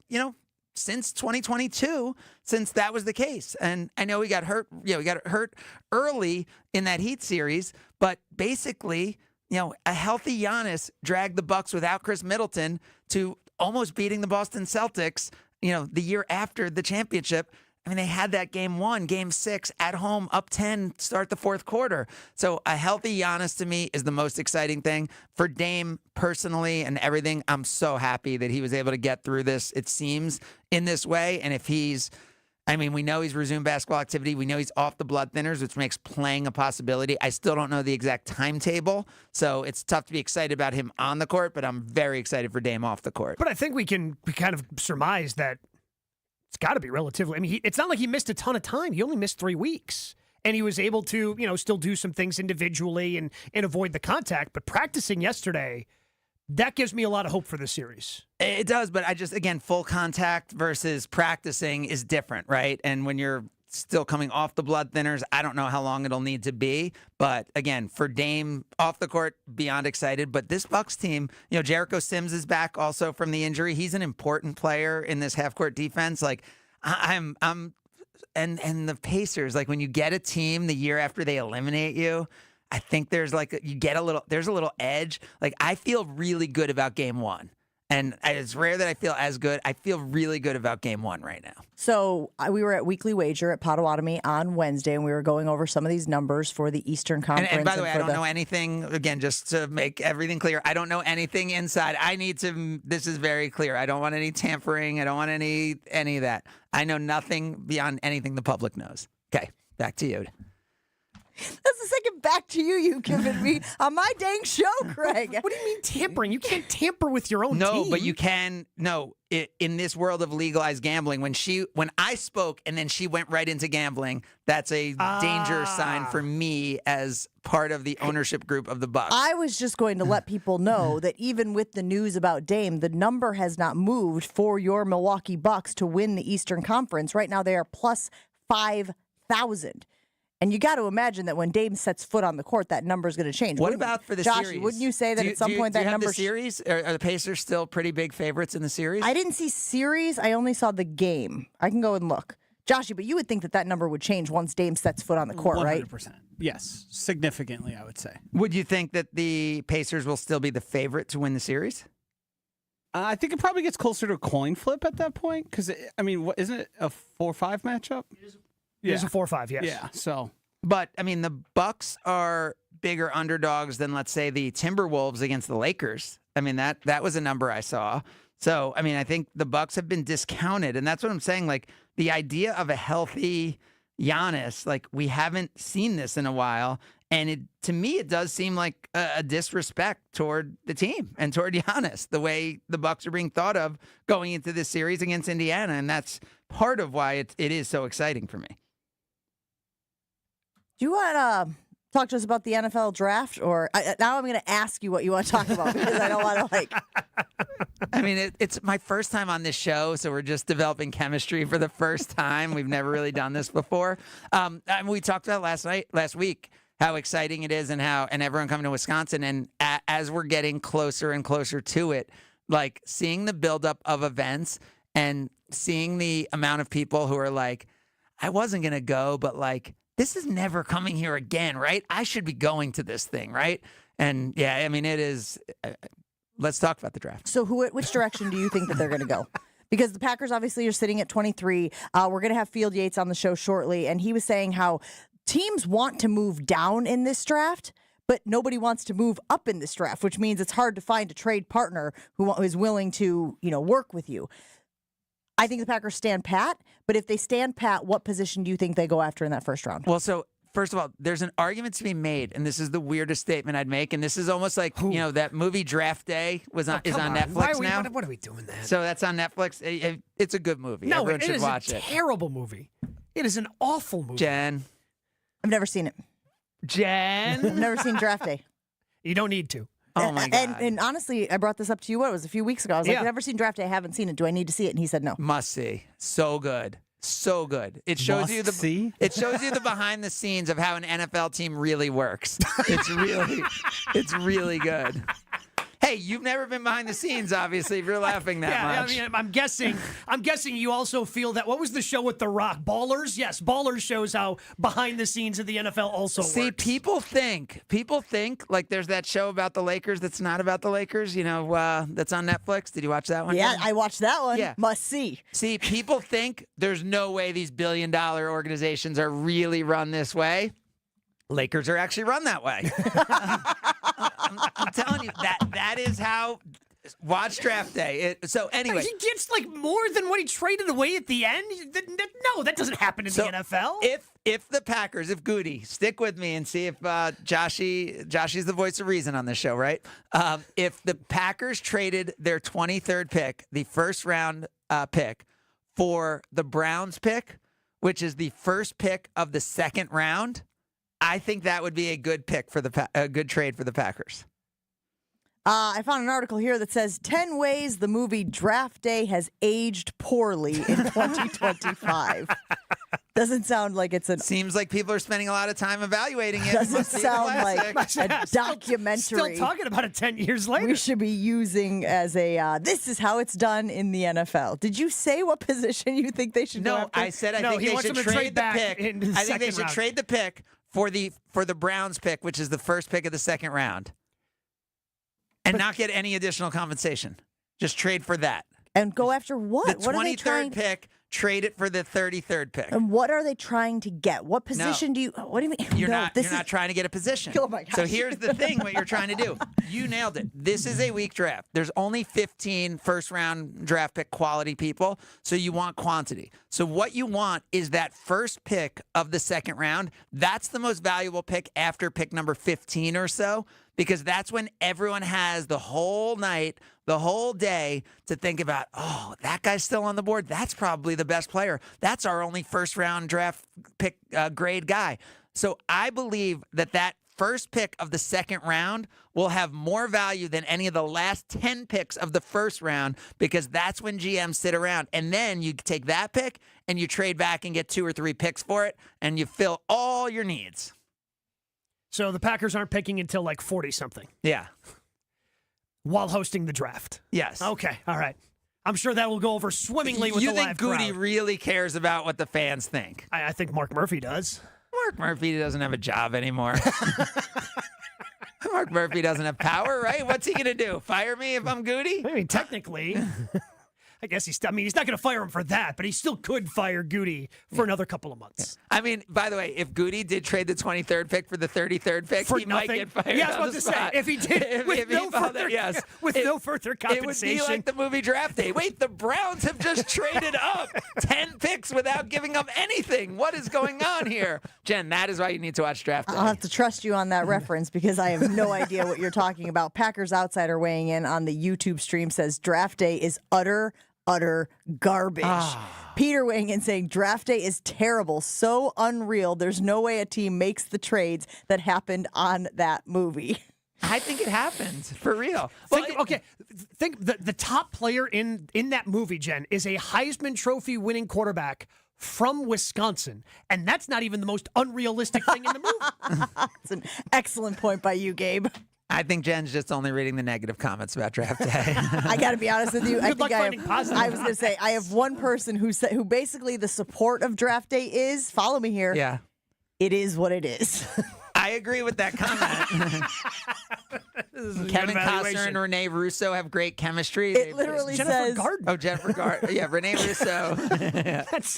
since 2022, since that was the case. And I know we got hurt, we got hurt early in that Heat series, but basically, a healthy Giannis dragged the Bucks without Chris Middleton to almost beating the Boston Celtics, the year after the championship. I mean, they had that game 1, game 6 at home, up 10, start the fourth quarter. So a healthy Giannis to me is the most exciting thing. For Dame personally and everything, I'm so happy that he was able to get through this, it seems, in this way. And if we know he's resumed basketball activity. We know he's off the blood thinners, which makes playing a possibility. I still don't know the exact timetable, so it's tough to be excited about him on the court, but I'm very excited for Dame off the court. But I think we kind of surmise that it's got to be relatively. It's not like he missed a ton of time. He only missed 3 weeks. And he was able to, still do some things individually and avoid the contact. But practicing yesterday, that gives me a lot of hope for this series. It does, but again, full contact versus practicing is different, right? And when you're still coming off the blood thinners, I don't know how long it'll need to be. But again, for Dame off the court, beyond excited. But this Bucks team, Jericho Sims is back also from the injury. He's an important player in this half-court defense. Like, I'm and the Pacers, like when you get a team the year after they eliminate you, I think there's there's a little edge. Like, I feel really good about game 1. And it's rare that I feel as good. I feel really good about game 1 right now. So we were at Weekly Wager at Potawatomi on Wednesday, and we were going over some of these numbers for the Eastern Conference. And by the way, I don't know anything, again, just to make everything clear, I don't know anything inside. This is very clear. I don't want any tampering. I don't want any of that. I know nothing beyond anything the public knows. Okay, back to you. That's the second back to you've given me on my dang show, Craig. What do you mean tampering? You can't tamper with your own team. No, but you can. No, in this world of legalized gambling, when I spoke and then she went right into gambling, that's a danger sign for me as part of the ownership group of the Bucks. I was just going to let people know that even with the news about Dame, the number has not moved for your Milwaukee Bucks to win the Eastern Conference. Right now, they are plus 5,000. And you got to imagine that when Dame sets foot on the court, that number is going to change. What about for the Josh, series? Wouldn't you say that at some point that number? The series? Are the Pacers still pretty big favorites in the series? I didn't see series. I only saw the game. I can go and look. Joshy, but you would think that number would change once Dame sets foot on the court, 100%. Right? 100%. Yes, significantly, I would say. Would you think that the Pacers will still be the favorite to win the series? I think it probably gets closer to a coin flip at that point. Because, isn't it a 4-5 matchup? It is a 4-5, yes. Yeah, so... But, the Bucks are bigger underdogs than, let's say, the Timberwolves against the Lakers. That was a number I saw. So, I think the Bucks have been discounted, and that's what I'm saying. Like, the idea of a healthy Giannis, like, we haven't seen this in a while, and to me, it does seem like a disrespect toward the team and toward Giannis, the way the Bucks are being thought of going into this series against Indiana, and that's part of why it is so exciting for me. Do you want to talk to us about the NFL draft? Or now I'm going to ask you what you want to talk about because I don't want to it's my first time on this show, so we're just developing chemistry for the first time. We've never really done this before. We talked about last week, how exciting it is and everyone coming to Wisconsin. And as we're getting closer and closer to it, like seeing the buildup of events and seeing the amount of people who are like, I wasn't going to go, but like, this is never coming here again, right? I should be going to this thing, right? And yeah, I mean, it is. Let's talk about the draft. So which direction do you think that they're going to go? Because the Packers obviously are sitting at 23. We're going to have Field Yates on the show shortly, and he was saying how teams want to move down in this draft, but nobody wants to move up in this draft, which means it's hard to find a trade partner who is willing to, work with you. I think the Packers stand pat, but if they stand pat, what position do you think they go after in that first round? Well, so first of all, there's an argument to be made, and this is the weirdest statement I'd make, and this is almost like, that movie Draft Day is on Netflix now. What are we doing that? So that's on Netflix. It's a good movie. No, Everyone it should is watch a it. terrible movie. It is an awful movie. Jen. I've never seen it. Jen. I've never seen Draft Day. You don't need to. Oh, my God. And honestly, I brought this up to you, it was a few weeks ago. I was like, I've never seen Draft Day. I haven't seen it. Do I need to see it? And he said no. Must see. So good. So good. It shows you the It shows you the behind the scenes of how an NFL team really works. It's really good. Hey, you've never been behind the scenes, obviously, if you're laughing that much. I mean, I'm guessing you also feel that. What was the show with The Rock? Ballers? Yes, Ballers shows how behind the scenes of the NFL also See, works. people think like there's that show about the Lakers that's not about the Lakers, that's on Netflix. Did you watch that one? Yeah, I watched that one. Yeah. Must see. See, people think there's no way these billion-dollar organizations are really run this way. Lakers are actually run that way. I'm telling you, that is how. Watch Draft Day. So anyway, he gets like more than what he traded away at the end. No, that doesn't happen in the NFL. If the Packers, if Goody, stick with me and see if Joshy's the voice of reason on this show, right? If the Packers traded their 23rd pick, the first round pick, for the Browns pick, which is the first pick of the second round, I think that would be a good pick for a good trade for the Packers. I found an article here that says 10 ways the movie Draft Day has aged poorly in 2025. Doesn't sound like it's Seems like people are spending a lot of time evaluating it. Doesn't sound like a documentary. Still talking about it 10 years later. We should be using as a, this is how it's done in the NFL. Did you say what position you think they should go No, after? I said I think they should trade the pick. I think they should trade the pick for the Browns pick, which is the first pick of the second round. And not get any additional compensation. Just trade for that. And go after what? The 23rd pick, trade it for the 33rd pick. And what are they trying to get? What position do you? What do you mean? You're not trying to get a position. Oh my gosh. So here's the thing: what you're trying to do. You nailed it. This is a weak draft. There's only 15 first-round draft pick quality people, so you want quantity. So what you want is that first pick of the second round. That's the most valuable pick after pick number 15 or so, because that's when everyone has the whole night, the whole day to think about, oh, that guy's still on the board. That's probably the best player. That's our only first-round draft pick grade guy. So I believe that first pick of the second round will have more value than any of the last 10 picks of the first round, because that's when GMs sit around. And then you take that pick and you trade back and get 2 or 3 picks for it, and you fill all your needs. So the Packers aren't picking until like 40-something. Yeah. While hosting the draft. Yes. Okay. All right. I'm sure that will go over swimmingly with the live You think Goody crowd. really cares about what the fans think? I think Mark Murphy does. Mark Murphy doesn't have a job anymore. Mark Murphy doesn't have power, right? What's he going to do? Fire me if I'm Goody? I mean, technically, I guess he's not going to fire him for that, but he still could fire Goody for another couple of months. I mean, by the way, if Goody did trade the 23rd pick for the 33rd pick, For he nothing? might get fired. Yeah, I was on about the to say, spot. if he did, If he found that, yes. no further compensation. It would be like the movie Draft Day. Wait, the Browns have just traded up 10 picks without giving up anything. What is going on here? Jen, that is why you need to watch Draft Day. I'll have to trust you on that reference because I have no idea what you're talking about. Packers Outsider weighing in on the YouTube stream says Draft Day is utter garbage. Peter weighing in saying Draft Day is terrible, so unreal. There's no way a team makes the trades that happened on that movie. I think it happened for real. Think the top player in that movie, Jen, is a Heisman Trophy winning quarterback from Wisconsin, and that's not even the most unrealistic thing in the movie. It's an excellent point by you, Gabe. I think Jen's just only reading the negative comments about draft day. I got to be honest with you. I Good luck think finding positive. I was going to say I have one person who basically the support of draft day is, follow me here. Yeah. It is what it is. I agree with that comment. Kevin Costner and Renee Russo have great chemistry. It literally says Jennifer Gardner. Yeah, Renee Russo.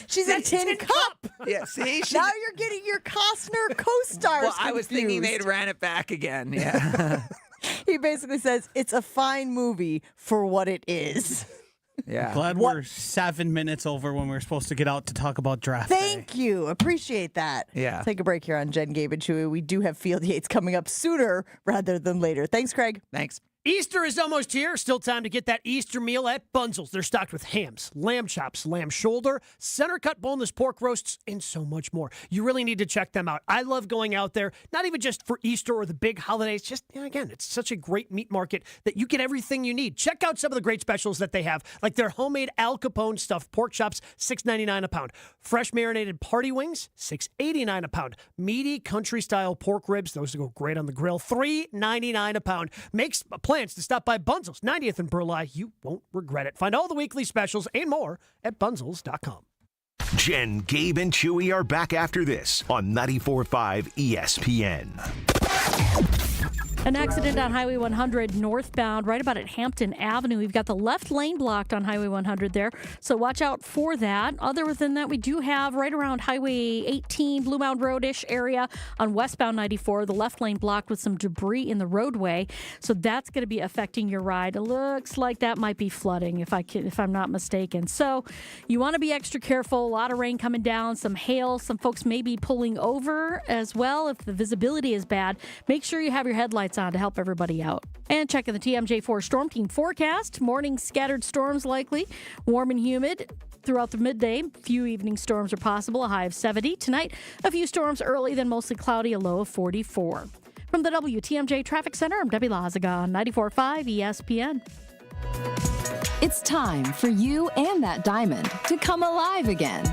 She's a tin cup. Yeah, see? Now you're getting your Costner co-stars. Well, I was thinking confused. they'd ran it back again. Yeah. He basically says it's a fine movie for what it is. Yeah. Glad we're 7 minutes over when we're supposed to get out to talk about draft day. Thank you. Appreciate that. Yeah. Take a break here on Jen, Gabe, and Chewy. We do have Field Yates coming up sooner rather than later. Thanks, Craig. Thanks. Easter is almost here. Still time to get that Easter meal at Bunzel's. They're stocked with hams, lamb chops, lamb shoulder, center cut boneless pork roasts, and so much more. You really need to check them out. I love going out there, not even just for Easter or the big holidays. Just, again, it's such a great meat market that you get everything you need. Check out some of the great specials that they have, like their homemade Al Capone stuffed pork chops, $6.99 a pound. Fresh marinated party wings, $6.89 a pound. Meaty country-style pork ribs, those go great on the grill, $3.99 a pound. Makes plans to stop by Bunzel's, 90th and Burleigh. You won't regret it. Find all the weekly specials and more at bunzels.com. Jen, Gabe, and Chewy are back after this on 94.5 ESPN. An accident on Highway 100 northbound, right about at Hampton Avenue. We've got the left lane blocked on Highway 100 there, so watch out for that. Other than that, we do have right around Highway 18, Blue Mound Road-ish area on westbound 94, the left lane blocked with some debris in the roadway, so that's going to be affecting your ride. It looks like that might be flooding, if I'm not mistaken. So you want to be extra careful. A lot of rain coming down, some hail. Some folks may be pulling over as well if the visibility is bad. Make sure you have your headlights on to help everybody out. And checking the TMJ4 Storm Team forecast. Morning scattered storms likely. Warm and humid throughout the midday. Few evening storms are possible. A high of 70. Tonight, a few storms early, then mostly cloudy. A low of 44. From the WTMJ Traffic Center, I'm Debbie Lazaga on 94.5 ESPN. It's time for you and that diamond to come alive again.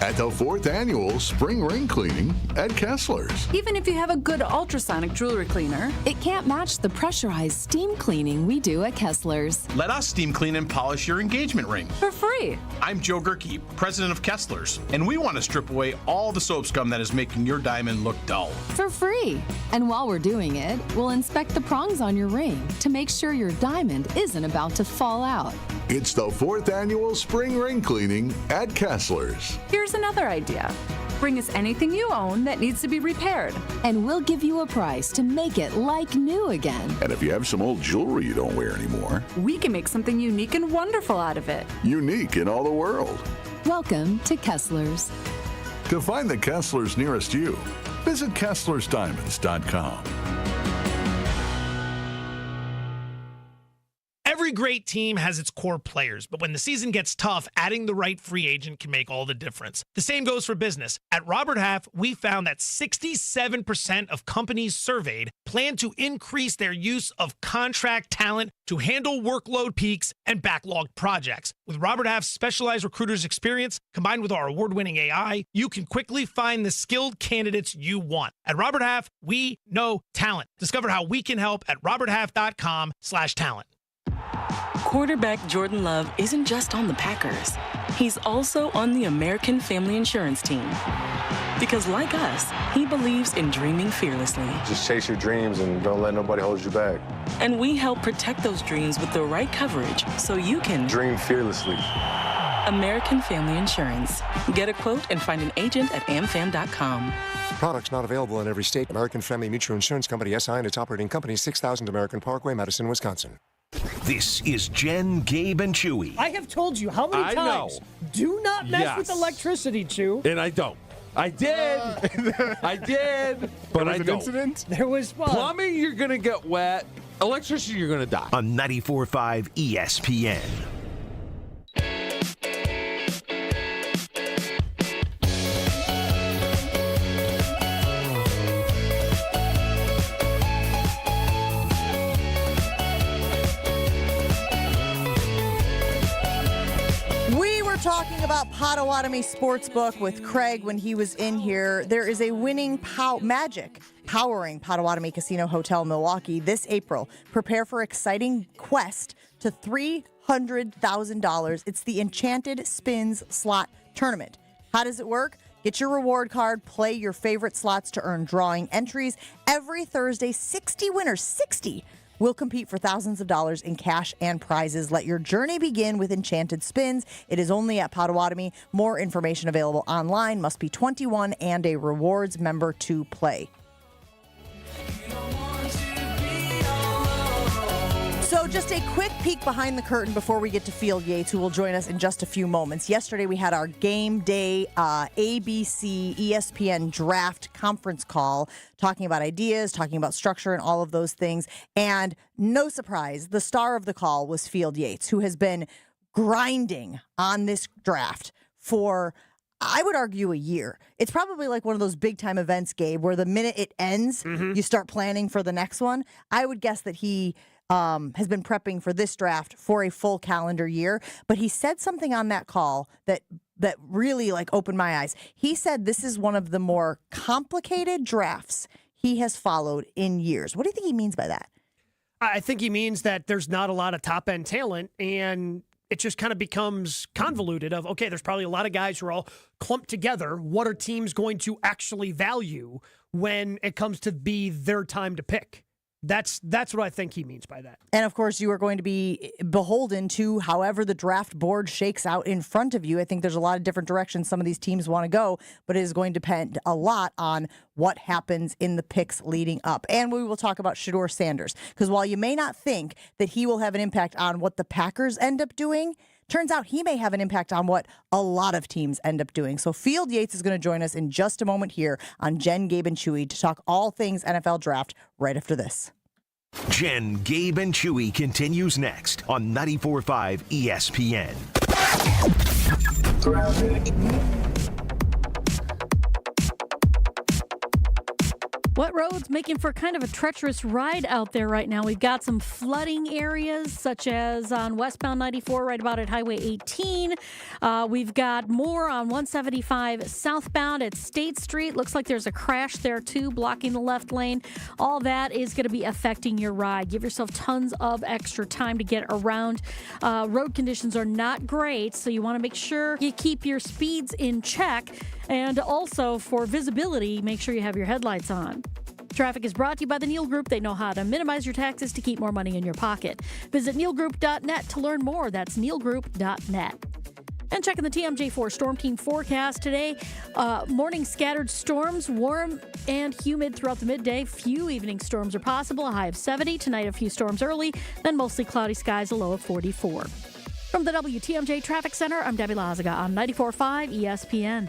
At the 4th annual Spring Ring Cleaning at Kessler's. Even if you have a good ultrasonic jewelry cleaner, it can't match the pressurized steam cleaning we do at Kessler's. Let us steam clean and polish your engagement ring. For free. I'm Joe Gerke, president of Kessler's, and we want to strip away all the soap scum that is making your diamond look dull. For free. And while we're doing it, we'll inspect the prongs on your ring to make sure your diamond isn't about to fall out. It's the 4th annual Spring Ring Cleaning at Kessler's. Here's another idea. Bring us anything you own that needs to be repaired, and we'll give you a price to make it like new again. And if you have some old jewelry you don't wear anymore, We can make something unique and wonderful out of it. unique in all the world. Welcome to Kessler's. To find the Kessler's nearest you, visit Kessler'sDiamonds.com. Every great team has its core players, but when the season gets tough, adding the right free agent can make all the difference. The same goes for business. At Robert Half, we found that 67% of companies surveyed plan to increase their use of contract talent to handle workload peaks and backlogged projects. With Robert Half's specialized recruiters' experience, combined with our award-winning AI, you can quickly find the skilled candidates you want. At Robert Half, we know talent. Discover how we can help at roberthalf.com/talent. Quarterback Jordan Love isn't just on the Packers. He's also on the American Family Insurance team. Because like us, he believes in dreaming fearlessly. Just chase your dreams and don't let nobody hold you back. And we help protect those dreams with the right coverage so you can Dream fearlessly. American Family Insurance. Get a quote and find an agent at amfam.com. Products not available in every state. American Family Mutual Insurance Company, SI, and its operating company, 6000 American Parkway, Madison, Wisconsin. This is Jen, Gabe, and Chewy. I have told you how many times. Do not mess with electricity, Chew. And I don't. I did. I did. But I don't. Incident? There was one. Plumbing, you're going to get wet. Electricity, you're going to die. On 94.5 ESPN. Talking about Potawatomi Sportsbook with Craig when he was in here. There is a winning magic powering Potawatomi Casino Hotel Milwaukee this April. Prepare for exciting quest to $300,000. It's the Enchanted Spins Slot Tournament. How does it work? Get your reward card, play your favorite slots to earn drawing entries. Every Thursday, 60 winners, 60 will compete for thousands of dollars in cash and prizes. Let your journey begin with Enchanted Spins. It is only at Potawatomi. More information available online. Must be 21 and a rewards member to play. So just a quick peek behind the curtain before we get to Field Yates, who will join us in just a few moments. Yesterday, we had our game day ABC ESPN draft conference call, talking about ideas, talking about structure and all of those things. And no surprise, the star of the call was Field Yates, who has been grinding on this draft for, I would argue, a year. It's probably like one of those big-time events, Gabe, where the minute it ends, you start planning for the next one. I would guess that he has been prepping for this draft for a full calendar year, but he said something on that call that really opened my eyes. He said this is one of the more complicated drafts he has followed in years. What do you think he means by that? I think he means that there's not a lot of top-end talent, and it just kind of becomes convoluted of, okay, there's probably a lot of guys who are all clumped together. What are teams going to actually value when it comes to be their time to pick? That's what I think he means by that. And of course, you are going to be beholden to however the draft board shakes out in front of you. I think there's a lot of different directions some of these teams want to go, but it is going to depend a lot on what happens in the picks leading up. And we will talk about Shedeur Sanders, because while you may not think that he will have an impact on what the Packers end up doing, turns out he may have an impact on what a lot of teams end up doing. So Field Yates is going to join us in just a moment here on Jen, Gabe, and Chewy to talk all things NFL draft right after this. Jen, Gabe, and Chewy continues next on 94.5 ESPN. Wet roads making for kind of a treacherous ride out there right now. We've got some flooding areas, such as on westbound 94, right about at Highway 18. We've got more on 175 southbound at State Street. Looks like there's a crash there, too, blocking the left lane. All that is going to be affecting your ride. Give yourself tons of extra time to get around. Road conditions are not great, so you want to make sure you keep your speeds in check. And also, for visibility, make sure you have your headlights on. Traffic is brought to you by the Neal Group. They know how to minimize your taxes to keep more money in your pocket. Visit nealgroup.net to learn more. That's nealgroup.net. And checking the TMJ4 Storm Team forecast today. Morning scattered storms, warm and humid throughout the midday. Few evening storms are possible, a high of 70. Tonight, a few storms early, then mostly cloudy skies, a low of 44. From the WTMJ Traffic Center, I'm Debbie Lazaga on 94.5 ESPN.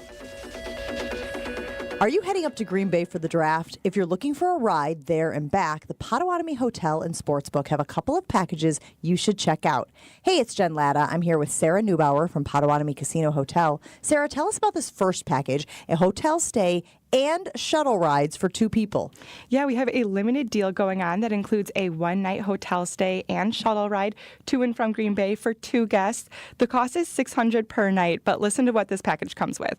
Are you heading up to Green Bay for the draft? If you're looking for a ride there and back, the Potawatomi Hotel and Sportsbook have a couple of packages you should check out. Hey, it's Jen Latta. I'm here with Sarah Neubauer from Potawatomi Casino Hotel. Sarah, tell us about this first package, a hotel stay and shuttle rides for two people. Yeah, we have a limited deal going on that includes a one-night hotel stay and shuttle ride to and from Green Bay for two guests. The cost is $600 per night, but listen to what this package comes with.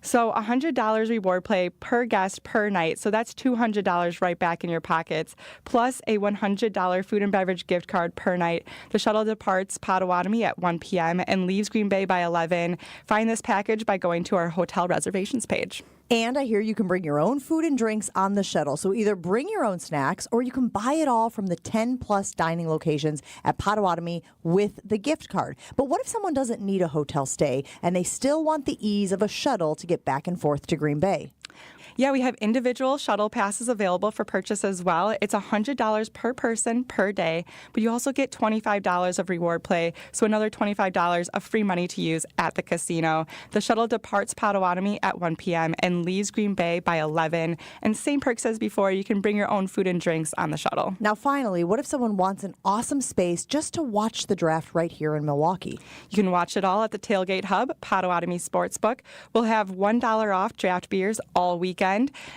So $100 reward play per guest per night, so that's $200 right back in your pockets, plus a $100 food and beverage gift card per night. The shuttle departs Potawatomi at 1 p.m. and leaves Green Bay by 11. Find this package by going to our hotel reservations page. And I hear you can bring your own food and drinks on the shuttle. So either bring your own snacks or you can buy it all from the 10-plus dining locations at Potawatomi with the gift card. But what if someone doesn't need a hotel stay and they still want the ease of a shuttle to get back and forth to Green Bay? Yeah, we have individual shuttle passes available for purchase as well. It's $100 per person per day, but you also get $25 of reward play, so another $25 of free money to use at the casino. The shuttle departs Potawatomi at 1 p.m. and leaves Green Bay by 11. And same perks as before, you can bring your own food and drinks on the shuttle. Now, finally, what if someone wants an awesome space just to watch the draft right here in Milwaukee? You can watch it all at the Tailgate Hub, Potawatomi Sportsbook. We'll have $1 off draft beers all weekend.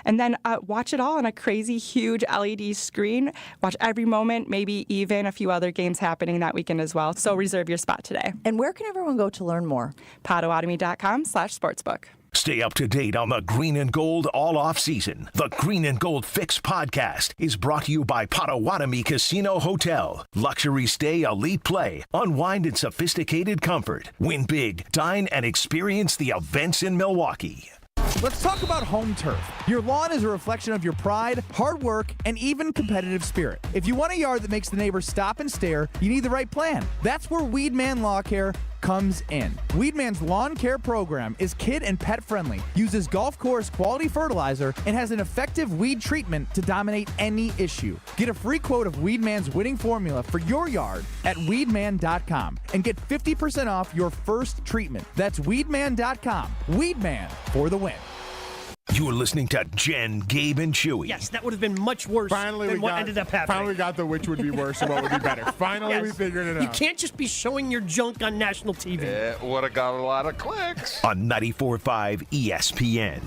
And then watch it all on a crazy, huge LED screen. Watch every moment, maybe even a few other games happening that weekend as well. So reserve your spot today. And where can everyone go to learn more? Potawatomi.com/sportsbook. Stay up to date on the Green and Gold all off season. The Green and Gold Fix podcast is brought to you by Potawatomi Casino Hotel. Luxury stay, elite play, unwind in sophisticated comfort. Win big, dine, and experience the events in Milwaukee. Let's talk about home turf. Your lawn is a reflection of your pride, hard work, and even competitive spirit. If you want a yard that makes the neighbors stop and stare, you need the right plan. That's where Weedman Lawn Care comes in. Weedman's lawn care program is kid and pet friendly, uses golf course quality fertilizer, and has an effective weed treatment to dominate any issue. Get a free quote of Weedman's winning formula for your yard at weedman.com and get 50% off your first treatment. That's weedman.com. Weedman for the win. You're listening to Jen, Gabe, and Chewy. Yes, that would have been much worse than what ended up happening. Finally got the which would be worse and what would be better. Finally, we figured it out. You can't just be showing your junk on national TV. It would have got a lot of clicks. On 94.5 ESPN.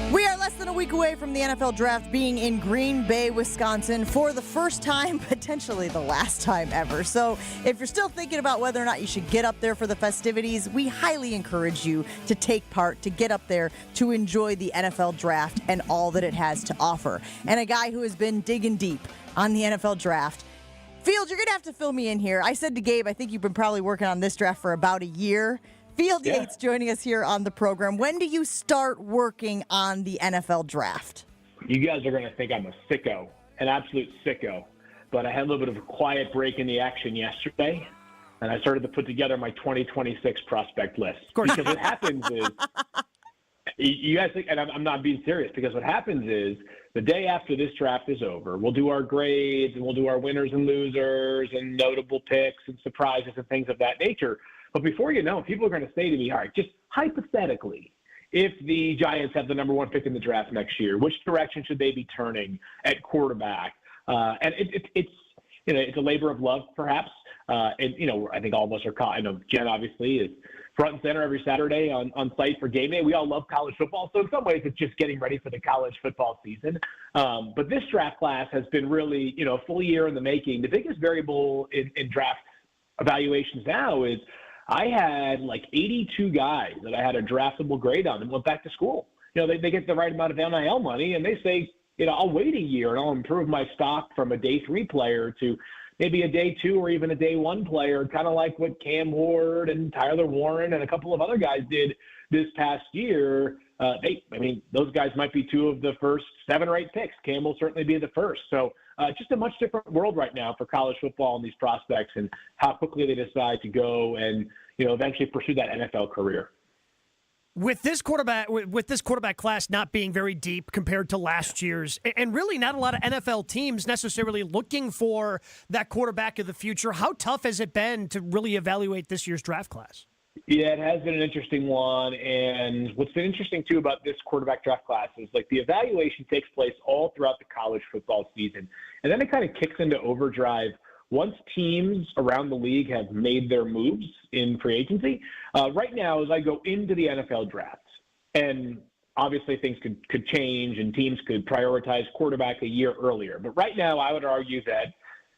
We are less than a week away from the NFL draft being in Green Bay, Wisconsin for the first time, potentially the last time ever. So if you're still thinking about whether or not you should get up there for the festivities, we highly encourage you to take part, to get up there, to enjoy the NFL draft and all that it has to offer. And a guy who has been digging deep on the NFL draft, Field, you're going to have to fill me in here. I said to Gabe, I think you've been probably working on this draft for about a year. Field Yates joining us here on the program. When do you start working on the NFL draft? You guys are going to think I'm a sicko, an absolute sicko. But I had a little bit of a quiet break in the action yesterday, and I started to put together my 2026 prospect list. Of course. Because what happens is, you guys think, and I'm not being serious, because what happens is the day after this draft is over, we'll do our grades and we'll do our winners and losers and notable picks and surprises and things of that nature. But before you know, people are going to say to me, all right, just hypothetically, if the Giants have the number one pick in the draft next year, which direction should they be turning at quarterback? And it's a labor of love, perhaps. And, I think all of us are caught. I know Jen obviously is front and center every Saturday on site for game day. We all love college football. So in some ways, it's just getting ready for the college football season. But this draft class has been really, a full year in the making. The biggest variable in draft evaluations now is I had like 82 guys that I had a draftable grade on and went back to school. They get the right amount of NIL money and they say, I'll wait a year and I'll improve my stock from a day 3 player to maybe a day 2 or even a day 1 player, kind of like what Cam Ward and Tyler Warren and a couple of other guys did this past year. Those guys might be 2 of the first 7 or 8 picks. Cam will certainly be the first. So just a much different world right now for college football and these prospects and how quickly they decide to go and, eventually pursue that NFL career. With this quarterback class not being very deep compared to last year's, and really not a lot of NFL teams necessarily looking for that quarterback of the future, how tough has it been to really evaluate this year's draft class? Yeah, it has been an interesting one. And what's been interesting, too, about this quarterback draft class is, the evaluation takes place all throughout the college football season. And then it kind of kicks into overdrive once teams around the league have made their moves in free agency. Right now, as I go into the NFL draft, and obviously things could change and teams could prioritize quarterback a year earlier. But right now, I would argue that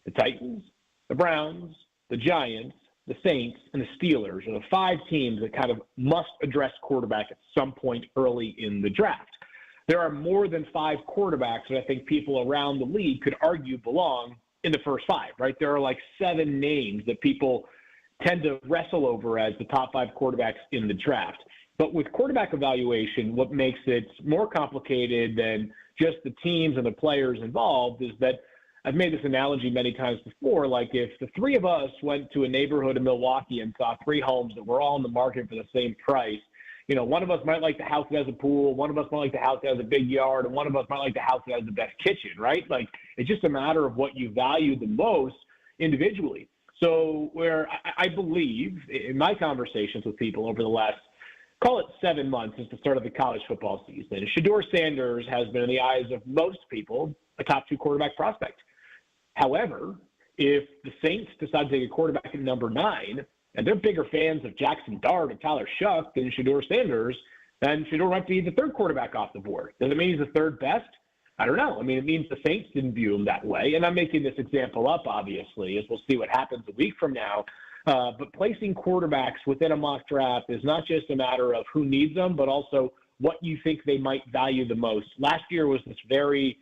the Titans, the Browns, the Giants, the Saints, and the Steelers are the 5 teams that kind of must address quarterback at some point early in the draft. There are more than 5 quarterbacks that I think people around the league could argue belong in the first 5, right? There are like 7 names that people tend to wrestle over as the top 5 quarterbacks in the draft. But with quarterback evaluation, what makes it more complicated than just the teams and the players involved is that I've made this analogy many times before. Like if the 3 of us went to a neighborhood in Milwaukee and saw 3 homes that were all in the market for the same price, one of us might like the house that has a pool, one of us might like the house that has a big yard, and one of us might like the house that has the best kitchen, right? Like it's just a matter of what you value the most individually. So where I believe in my conversations with people over the last, call it 7 months since the start of the college football season, Shedeur Sanders has been in the eyes of most people a top 2 quarterback prospect. However, if the Saints decide to take a quarterback at number 9, and they're bigger fans of Jackson Dart or Tyler Shuck than Shedeur Sanders, then Shedeur might be the 3rd quarterback off the board. Does it mean he's the 3rd best? I don't know. I mean, it means the Saints didn't view him that way. And I'm making this example up, obviously, as we'll see what happens a week from now. But placing quarterbacks within a mock draft is not just a matter of who needs them, but also what you think they might value the most. Last year was this very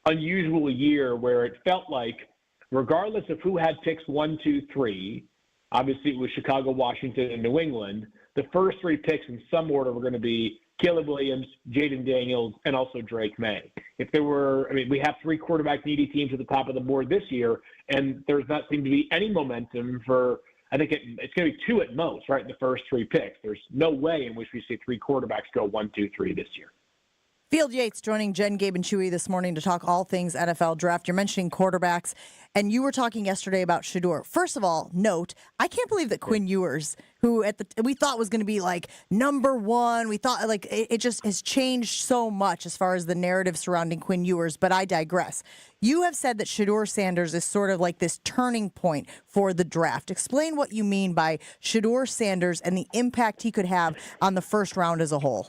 unusual year where it felt like, regardless of who had picks 1, 2, 3, obviously it was Chicago, Washington, and New England, the first 3 picks in some order were going to be Caleb Williams, Jaden Daniels, and also Drake May. If there were, we have 3 quarterback needy teams at the top of the board this year, and there's not seem to be any momentum for, I think it's going to be 2 at most, right, in the first 3 picks. There's no way in which we see 3 quarterbacks go 1, 2, 3 this year. Field Yates joining Jen, Gabe, and Chewy this morning to talk all things NFL draft. You're mentioning quarterbacks, and you were talking yesterday about Shedeur. First of all, note, I can't believe that Quinn Ewers, who we thought was going to be like number 1, we thought like it just has changed so much as far as the narrative surrounding Quinn Ewers, but I digress. You have said that Shedeur Sanders is sort of like this turning point for the draft. Explain what you mean by Shedeur Sanders and the impact he could have on the first round as a whole.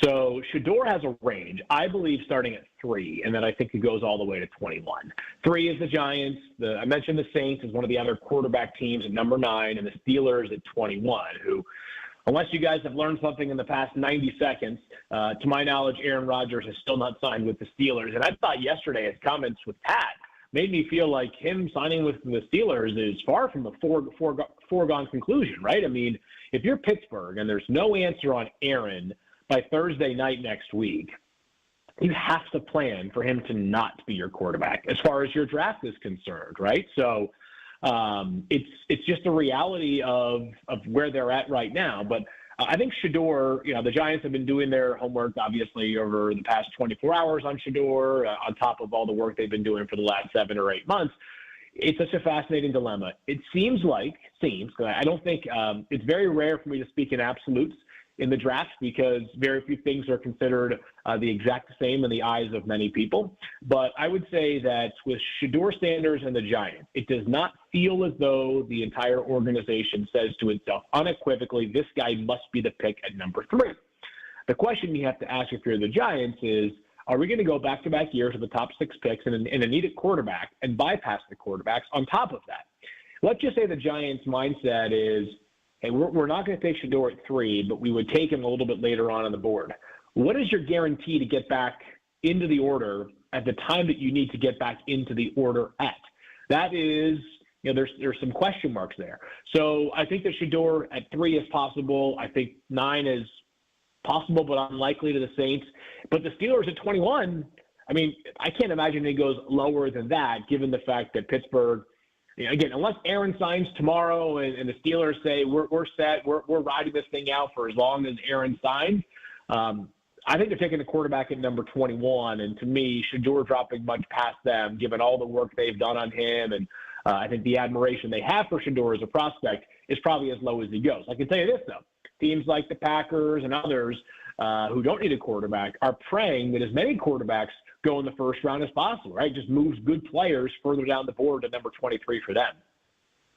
So Shedeur has a range, I believe, starting at 3, and then I think it goes all the way to 21. 3 is the Giants. I mentioned the Saints as one of the other quarterback teams at number 9, and the Steelers at 21, who, unless you guys have learned something in the past 90 seconds, to my knowledge, Aaron Rodgers has still not signed with the Steelers. And I thought yesterday his comments with Pat made me feel like him signing with the Steelers is far from a foregone conclusion, right? I mean, if you're Pittsburgh and there's no answer on Aaron by Thursday night next week, you have to plan for him to not be your quarterback as far as your draft is concerned, right? So it's just a reality of where they're at right now. But I think Shedeur, the Giants have been doing their homework, obviously, over the past 24 hours on Shedeur, on top of all the work they've been doing for the last 7 or 8 months. It's such a fascinating dilemma. It seems, I don't think it's very rare for me to speak in absolutes in the draft because very few things are considered the exact same in the eyes of many people. But I would say that with Shedeur Sanders and the Giants, it does not feel as though the entire organization says to itself unequivocally, this guy must be the pick at number 3. The question you have to ask if you're the Giants is, are we going to go back-to-back years with the top 6 picks and a needed quarterback and bypass the quarterbacks on top of that? Let's just say the Giants' mindset is, hey, we're not going to take Shedeur at 3, but we would take him a little bit later on the board. What is your guarantee to get back into the order at the time that you need to get back into the order at? That is, there's some question marks there. So I think that Shedeur at 3 is possible. I think 9 is possible, but unlikely to the Saints. But the Steelers at 21, I can't imagine it goes lower than that, given the fact that Pittsburgh, again, unless Aaron signs tomorrow and the Steelers say we're set, we're riding this thing out for as long as Aaron signs, I think they're taking the quarterback at number 21. And to me, Shedeur dropping much past them, given all the work they've done on him. And I think the admiration they have for Shedeur as a prospect is probably as low as he goes. I can tell you this, though. Teams like the Packers and others who don't need a quarterback are praying that as many quarterbacks go in the first round as possible, right? Just moves good players further down the board to number 23 for them.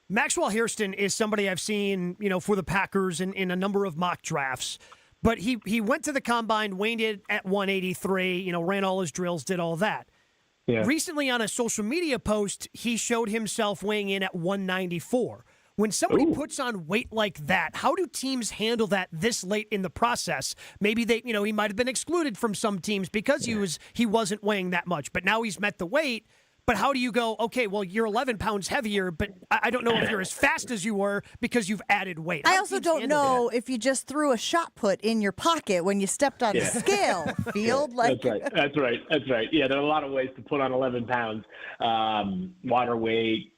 Maxwell Hairston is somebody I've seen, for the Packers in a number of mock drafts. But he went to the combine, weighed in at 183, ran all his drills, did all that. Yeah. Recently on a social media post, he showed himself weighing in at 194. When somebody puts on weight like that, how do teams handle that this late in the process? Maybe he might have been excluded from some teams because he wasn't weighing that much, but now he's met the weight. But how do you go, okay, well, you're 11 pounds heavier, but I don't know if you're as fast as you were because you've added weight. I also don't know if you just threw a shot put in your pocket when you stepped on the scale, Field. That's right. Yeah, there are a lot of ways to put on 11 pounds. Water weight,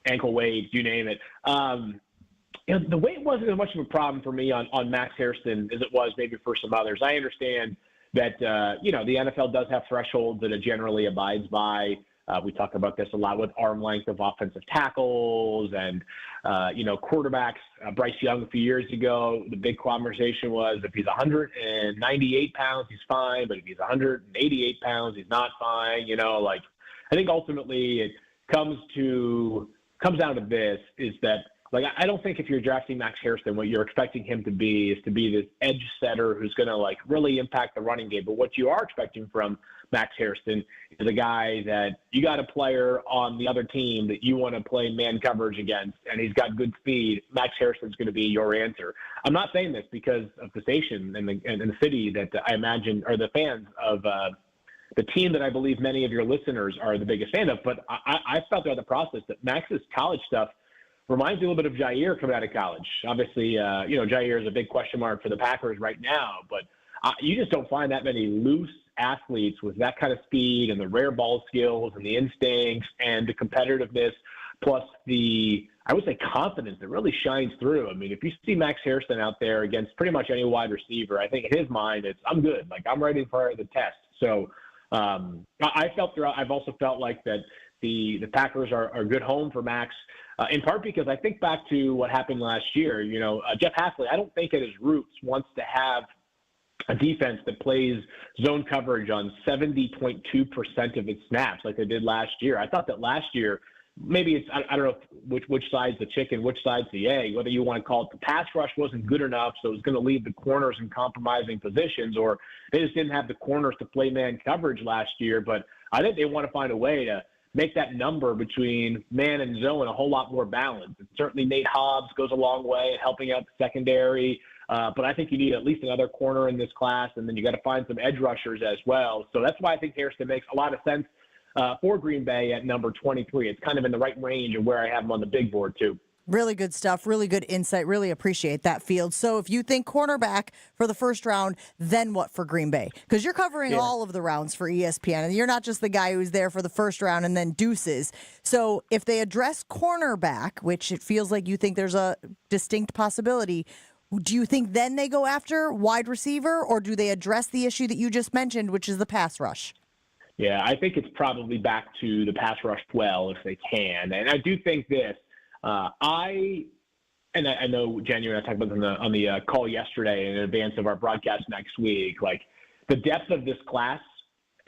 ankle weight, you name it. The weight wasn't as much of a problem for me on Max Hairston as it was maybe for some others. I understand that, the NFL does have thresholds that it generally abides by. We talk about this a lot with arm length of offensive tackles and, quarterbacks. Bryce Young a few years ago, the big conversation was if he's 198 pounds, he's fine. But if he's 188 pounds, he's not fine. I think ultimately it comes down to this, is that Like, I don't think if you're drafting Max Harrison, what you're expecting him to be is to be this edge setter who's going to, like, really impact the running game. But what you are expecting from Max Harrison is a guy that you got a player on the other team that you want to play man coverage against, and he's got good speed. Max Harrison's going to be your answer. I'm not saying this because of the station and the city that I imagine are the fans of the team that I believe many of your listeners are the biggest fan of. But I felt throughout the process that Max's college stuff reminds me a little bit of Jaire coming out of college. Obviously, Jaire is a big question mark for the Packers right now, but you just don't find that many loose athletes with that kind of speed and the rare ball skills and the instincts and the competitiveness, plus the, I would say, confidence that really shines through. I mean, if you see Max Harrison out there against pretty much any wide receiver, I think in his mind, it's, I'm good. Like, I'm ready for the test. So I've also felt like that the Packers are a good home for Max, in part because I think back to what happened last year. Jeff Hafley, I don't think at his roots wants to have a defense that plays zone coverage on 70.2% of its snaps like they did last year. I thought that last year, maybe it's, I don't know which side's the chicken, which side's the egg, whether you want to call it the pass rush wasn't good enough, so it was going to leave the corners in compromising positions, or they just didn't have the corners to play man coverage last year. But I think they want to find a way to make that number between man and zone a whole lot more balanced. And certainly Nate Hobbs goes a long way in helping out the secondary, but I think you need at least another corner in this class, and then you got to find some edge rushers as well. So that's why I think Harrison makes a lot of sense for Green Bay at number 23. It's kind of in the right range of where I have him on the big board too. Really good stuff. Really good insight. Really appreciate that, Field. So if you think cornerback for the first round, then what for Green Bay? Because you're covering all of the rounds for ESPN, and you're not just the guy who's there for the first round and then deuces. So if they address cornerback, which it feels like you think there's a distinct possibility, do you think then they go after wide receiver, or do they address the issue that you just mentioned, which is the pass rush? Yeah, I think it's probably back to the pass rush well if they can. And I do think this. I know January, I talked about this on the call yesterday in advance of our broadcast next week. Like, the depth of this class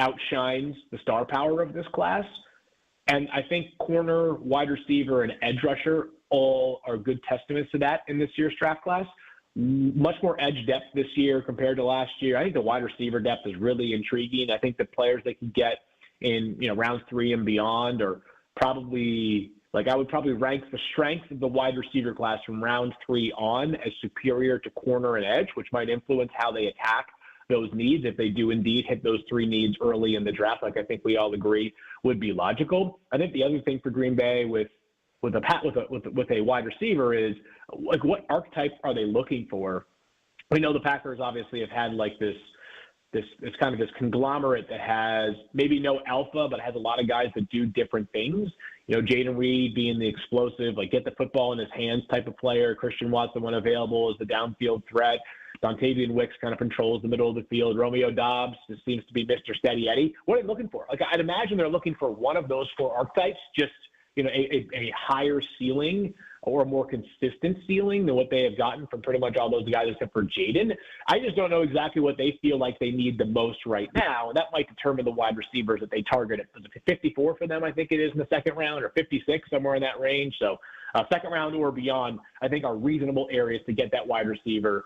outshines the star power of this class. And I think corner, wide receiver, and edge rusher all are good testaments to that in this year's draft class. Much more edge depth this year compared to last year. I think the wide receiver depth is really intriguing. I think the players they can get in rounds 3 and beyond are probably, like, I would probably rank the strength of the wide receiver class from round 3 on as superior to corner and edge, which might influence how they attack those needs if they do indeed hit those 3 needs early in the draft, like I think we all agree would be logical. I think the other thing for Green Bay with a wide receiver is, like, what archetype are they looking for? We know the Packers obviously have had like this kind of this conglomerate that has maybe no alpha, but has a lot of guys that do different things. Jaden Reed being the explosive, like, get the football in his hands type of player. Christian Watson, when available, is the downfield threat. Dontavian Wicks kind of controls the middle of the field. Romeo Doubs just seems to be Mr. Steady Eddie. What are they looking for? Like, I'd imagine they're looking for one of those 4 archetypes, just a higher ceiling or a more consistent ceiling than what they have gotten from pretty much all those guys except for Jaden. I just don't know exactly what they feel like they need the most right now. And that might determine the wide receivers that they target. Is it 54 for them, I think it is, in the second round, or 56, somewhere in that range. So second round or beyond, I think, are reasonable areas to get that wide receiver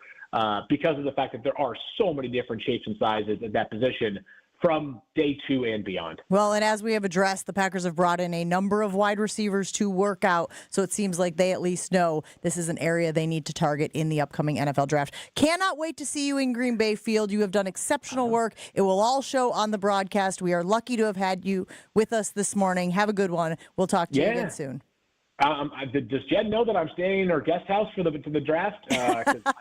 because of the fact that there are so many different shapes and sizes at that position from day 2 and beyond. Well, and as we have addressed, the Packers have brought in a number of wide receivers to work out, so it seems like they at least know this is an area they need to target in the upcoming NFL draft. Cannot wait to see you in Green Bay, Field. You have done exceptional work. It will all show on the broadcast. We are lucky to have had you with us this morning. Have a good one. We'll talk to you again soon. Does Jed know that I'm staying in our guest house for the draft?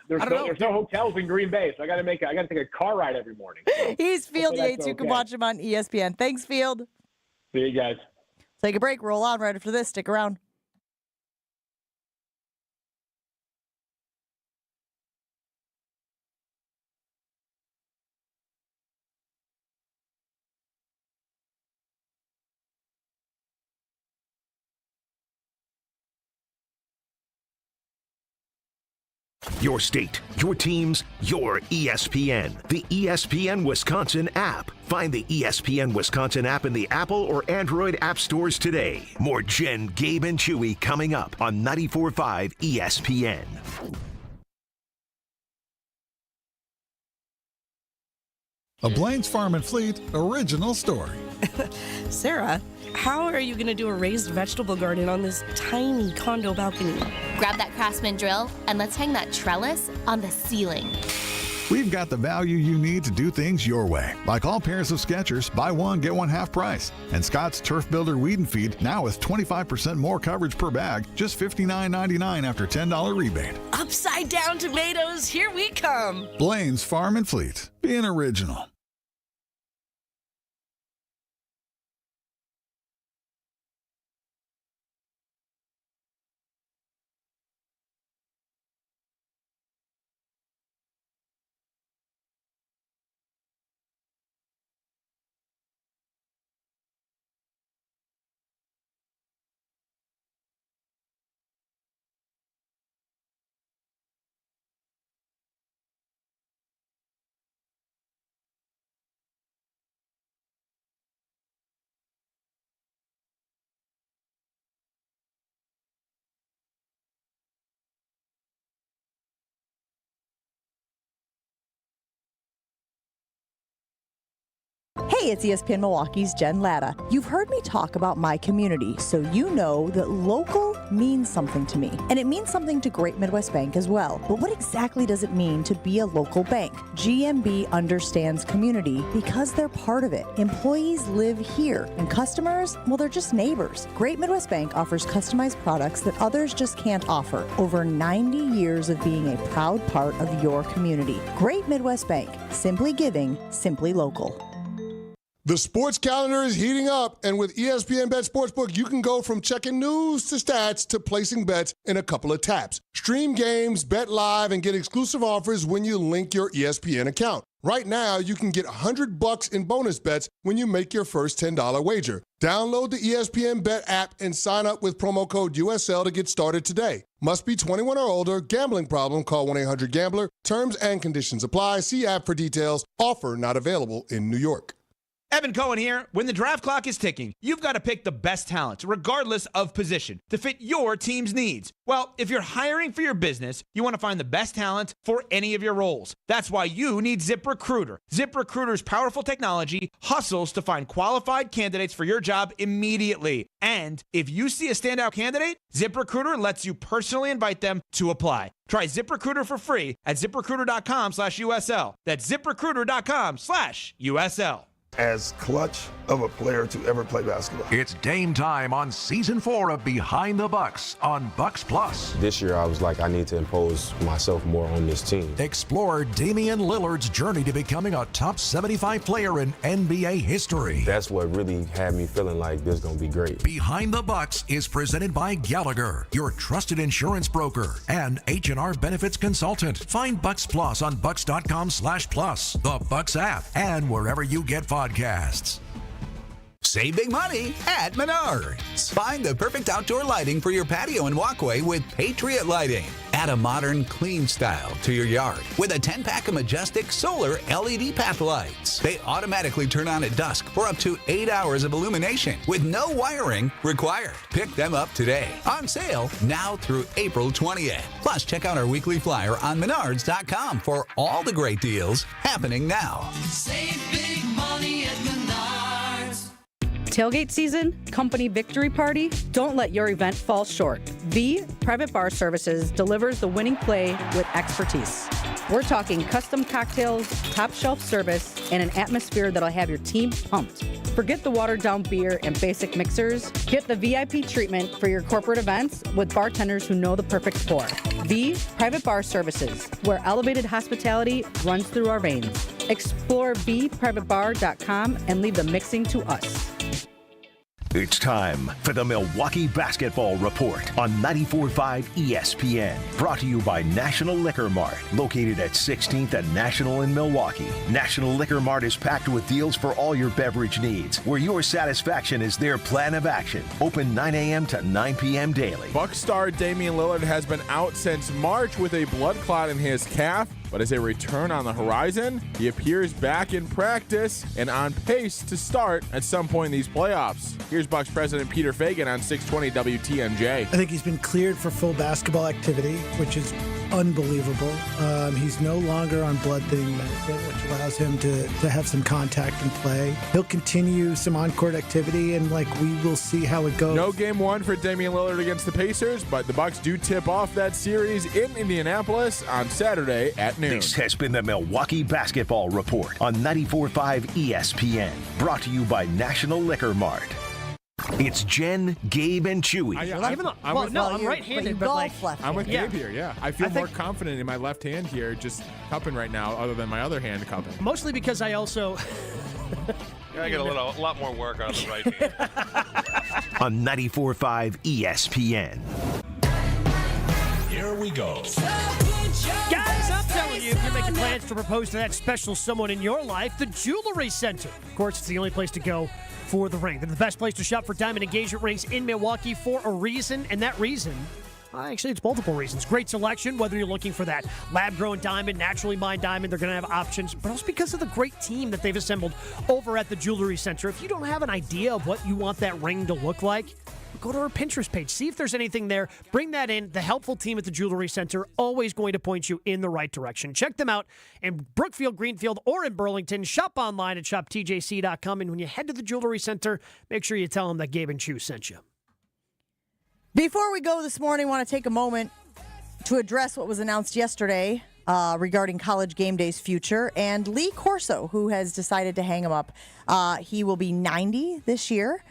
There's no hotels in Green Bay, so I got to take a car ride every morning. So He's Field Yates. You can watch him on ESPN. Thanks, Field. See you guys. Take a break. Roll on right after this. Stick around. Your state, your teams, your ESPN. The ESPN Wisconsin app. Find the ESPN Wisconsin app in the Apple or Android app stores today. More Jen, Gabe, and Chewy coming up on 94.5 ESPN. A Blaine's Farm and Fleet original story. Sarah, how are you going to do a raised vegetable garden on this tiny condo balcony? Grab that Craftsman drill and let's hang that trellis on the ceiling. We've got the value you need to do things your way. Like all pairs of Skechers, buy one, get one half price. And Scott's Turf Builder Weed and Feed, now with 25% more coverage per bag, just $59.99 after $10 rebate. Upside down tomatoes, here we come. Blaine's Farm and Fleet, being original. Hey, it's ESPN Milwaukee's Jen Latta. You've heard me talk about my community, so you know that local means something to me. And it means something to Great Midwest Bank as well. But what exactly does it mean to be a local bank? GMB understands community because they're part of it. Employees live here, and customers, well, they're just neighbors. Great Midwest Bank offers customized products that others just can't offer. Over 90 years of being a proud part of your community. Great Midwest Bank. Simply giving, simply local. The sports calendar is heating up, and with ESPN Bet Sportsbook, you can go from checking news to stats to placing bets in a couple of taps. Stream games, bet live, and get exclusive offers when you link your ESPN account. Right now, you can get $100 in bonus bets when you make your first $10 wager. Download the ESPN Bet app and sign up with promo code USL to get started today. Must be 21 or older. Gambling problem? Call 1-800-GAMBLER. Terms and conditions apply. See app for details. Offer not available in New York. Evan Cohen here. When the draft clock is ticking, you've got to pick the best talent, regardless of position, to fit your team's needs. Well, if you're hiring for your business, you want to find the best talent for any of your roles. That's why you need ZipRecruiter. ZipRecruiter's powerful technology hustles to find qualified candidates for your job immediately. And if you see a standout candidate, ZipRecruiter lets you personally invite them to apply. Try ZipRecruiter for free at ZipRecruiter.com/USL. That's ZipRecruiter.com/USL. As clutch of a player to ever play basketball. It's Dame time on Season 4 of Behind the Bucks on Bucks Plus. This year, I was like, I need to impose myself more on this team. Explore Damian Lillard's journey to becoming a top 75 player in NBA history. That's what really had me feeling like this is going to be great. Behind the Bucks is presented by Gallagher, your trusted insurance broker, and H&R Benefits Consultant. Find Bucks Plus on bucks.com/plus, the Bucks app, and wherever you get podcasts. Save big money at Menards. Find the perfect outdoor lighting for your patio and walkway with Patriot Lighting. Add a modern, clean style to your yard with a 10-pack of majestic solar LED path lights. They automatically turn on at dusk for up to 8 hours of illumination with no wiring required. Pick them up today. On sale now through April 20th. Plus, check out our weekly flyer on Menards.com for all the great deals happening now. Save big money at Menards. Tailgate season, company victory party, don't let your event fall short. V Private Bar Services delivers the winning play with expertise. We're talking custom cocktails, top shelf service, and an atmosphere that'll have your team pumped. Forget the watered down beer and basic mixers. Get the VIP treatment for your corporate events with bartenders who know the perfect pour. V Private Bar Services, where elevated hospitality runs through our veins. Explore vprivatebar.com and leave the mixing to us. It's time for the Milwaukee Basketball Report on 94.5 ESPN. Brought to you by National Liquor Mart, located at 16th and National in Milwaukee. National Liquor Mart is packed with deals for all your beverage needs, where your satisfaction is their plan of action. Open 9 a.m. to 9 p.m. daily. Buck star Damian Lillard has been out since March with a blood clot in his calf. But as a return on the horizon, he appears back in practice and on pace to start at some point in these playoffs. Here's Bucks president Peter Fagan on 620 WTMJ. I think he's been cleared for full basketball activity, which is unbelievable. He's no longer on blood thinning medicine, which allows him to have some contact and play. He'll continue some on-court activity, and we will see how it goes. No game one for Damian Lillard against the Pacers, but the Bucks do tip off that series in Indianapolis on Saturday at noon. This has been the Milwaukee Basketball Report on 94.5 ESPN. Brought to you by National Liquor Mart. It's Jen, Gabe, and Chewy. I'm right-handed, but I'm with Gabe here, yeah. I feel more confident in my left hand here, just cupping right now, other than my other hand cupping. Mostly because I also... I get a lot more work on the right hand. On 94.5 ESPN. Here we go. Guys, I'm telling you, if you're making plans to propose to that special someone in your life, the Jewelry Center. Of course, it's the only place to go for the ring. They're the best place to shop for diamond engagement rings in Milwaukee for a reason, and that reason, actually, it's multiple reasons. Great selection, whether you're looking for that lab-grown diamond, naturally mined diamond, they're going to have options, but also because of the great team that they've assembled over at the Jewelry Center. If you don't have an idea of what you want that ring to look like, go to our Pinterest page. See if there's anything there. Bring that in. The helpful team at the Jewelry Center always going to point you in the right direction. Check them out in Brookfield, Greenfield, or in Burlington. Shop online at shoptjc.com. And when you head to the Jewelry Center, make sure you tell them that Gabe and Chew sent you. Before we go this morning, I want to take a moment to address what was announced yesterday regarding College Game Day's future and Lee Corso, who has decided to hang him up. He will be 90 this year.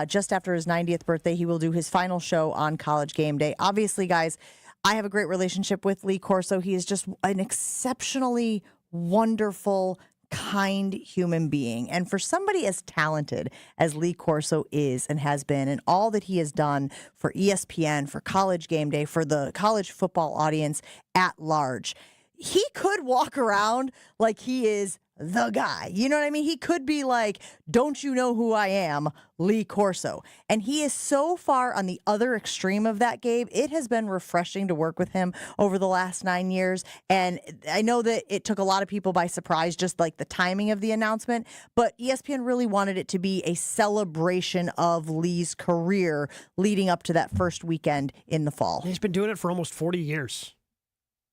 Just after his 90th birthday, he will do his final show on College Game Day. Obviously, guys, I have a great relationship with Lee Corso. He is just an exceptionally wonderful, kind human being. And for somebody as talented as Lee Corso is and has been, and all that he has done for ESPN, for College Game Day, for the college football audience at large, he could walk around like he is the guy. You know what I mean? He could be like, don't you know who I am, Lee Corso. And he is so far on the other extreme of that, Gabe. It has been refreshing to work with him over the last 9 years. And I know that it took a lot of people by surprise, just like the timing of the announcement. But ESPN really wanted it to be a celebration of Lee's career leading up to that first weekend in the fall. He's been doing it for almost 40 years.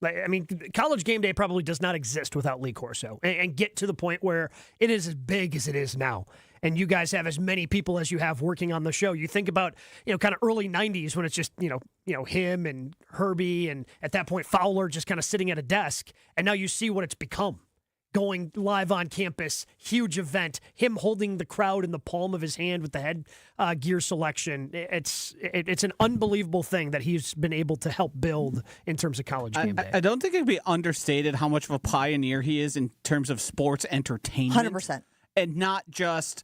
I mean, College Game Day probably does not exist without Lee Corso and get to the point where it is as big as it is now. And you guys have as many people as you have working on the show. You think about, kind of early 90s when it's just, him and Herbie and at that point Fowler just kind of sitting at a desk. And now you see what it's become. Going live on campus, huge event, him holding the crowd in the palm of his hand with the head gear selection. It's an unbelievable thing that he's been able to help build in terms of College Game Day. I don't think it'd be understated how much of a pioneer he is in terms of sports entertainment. 100%. And not just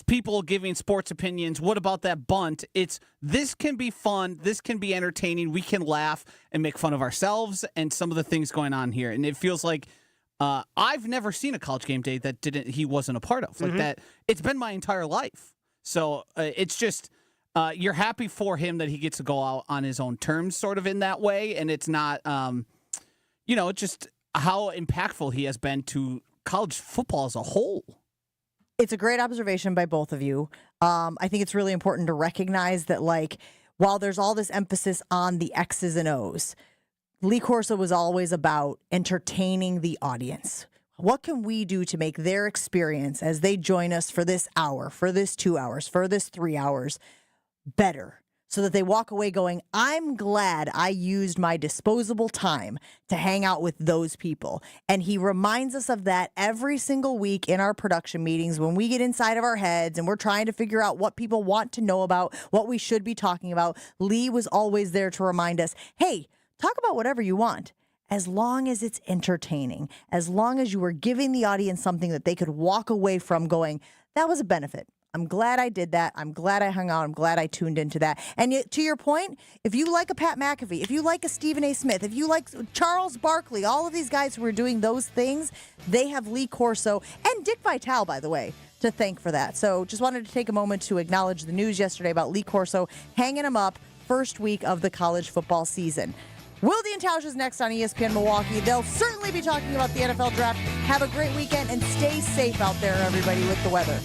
people giving sports opinions. What about that bunt? This can be fun. This can be entertaining. We can laugh and make fun of ourselves and some of the things going on here. And it feels like I've never seen a College Game Day that he wasn't a part of. Like that, it's been my entire life. So it's just you're happy for him that he gets to go out on his own terms, sort of in that way, and it's not, just how impactful he has been to college football as a whole. It's a great observation by both of you. I think it's really important to recognize that, while there's all this emphasis on the X's and O's, Lee Corso was always about entertaining the audience. What can we do to make their experience as they join us for this hour, for this 2 hours, for this 3 hours better? So that they walk away going, I'm glad I used my disposable time to hang out with those people. And he reminds us of that every single week in our production meetings when we get inside of our heads and we're trying to figure out what people want to know about, what we should be talking about. Lee was always there to remind us, hey, talk about whatever you want, as long as it's entertaining, as long as you were giving the audience something that they could walk away from going, that was a benefit. I'm glad I did that. I'm glad I hung out. I'm glad I tuned into that. And to your point, if you like a Pat McAfee, if you like a Stephen A. Smith, if you like Charles Barkley, all of these guys who are doing those things, they have Lee Corso and Dick Vitale, by the way, to thank for that. So just wanted to take a moment to acknowledge the news yesterday about Lee Corso hanging him up first week of the college football season. Wilde and Tausch is next on ESPN Milwaukee. They'll certainly be talking about the NFL draft. Have a great weekend and stay safe out there, everybody, with the weather.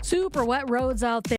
Super wet roads out there.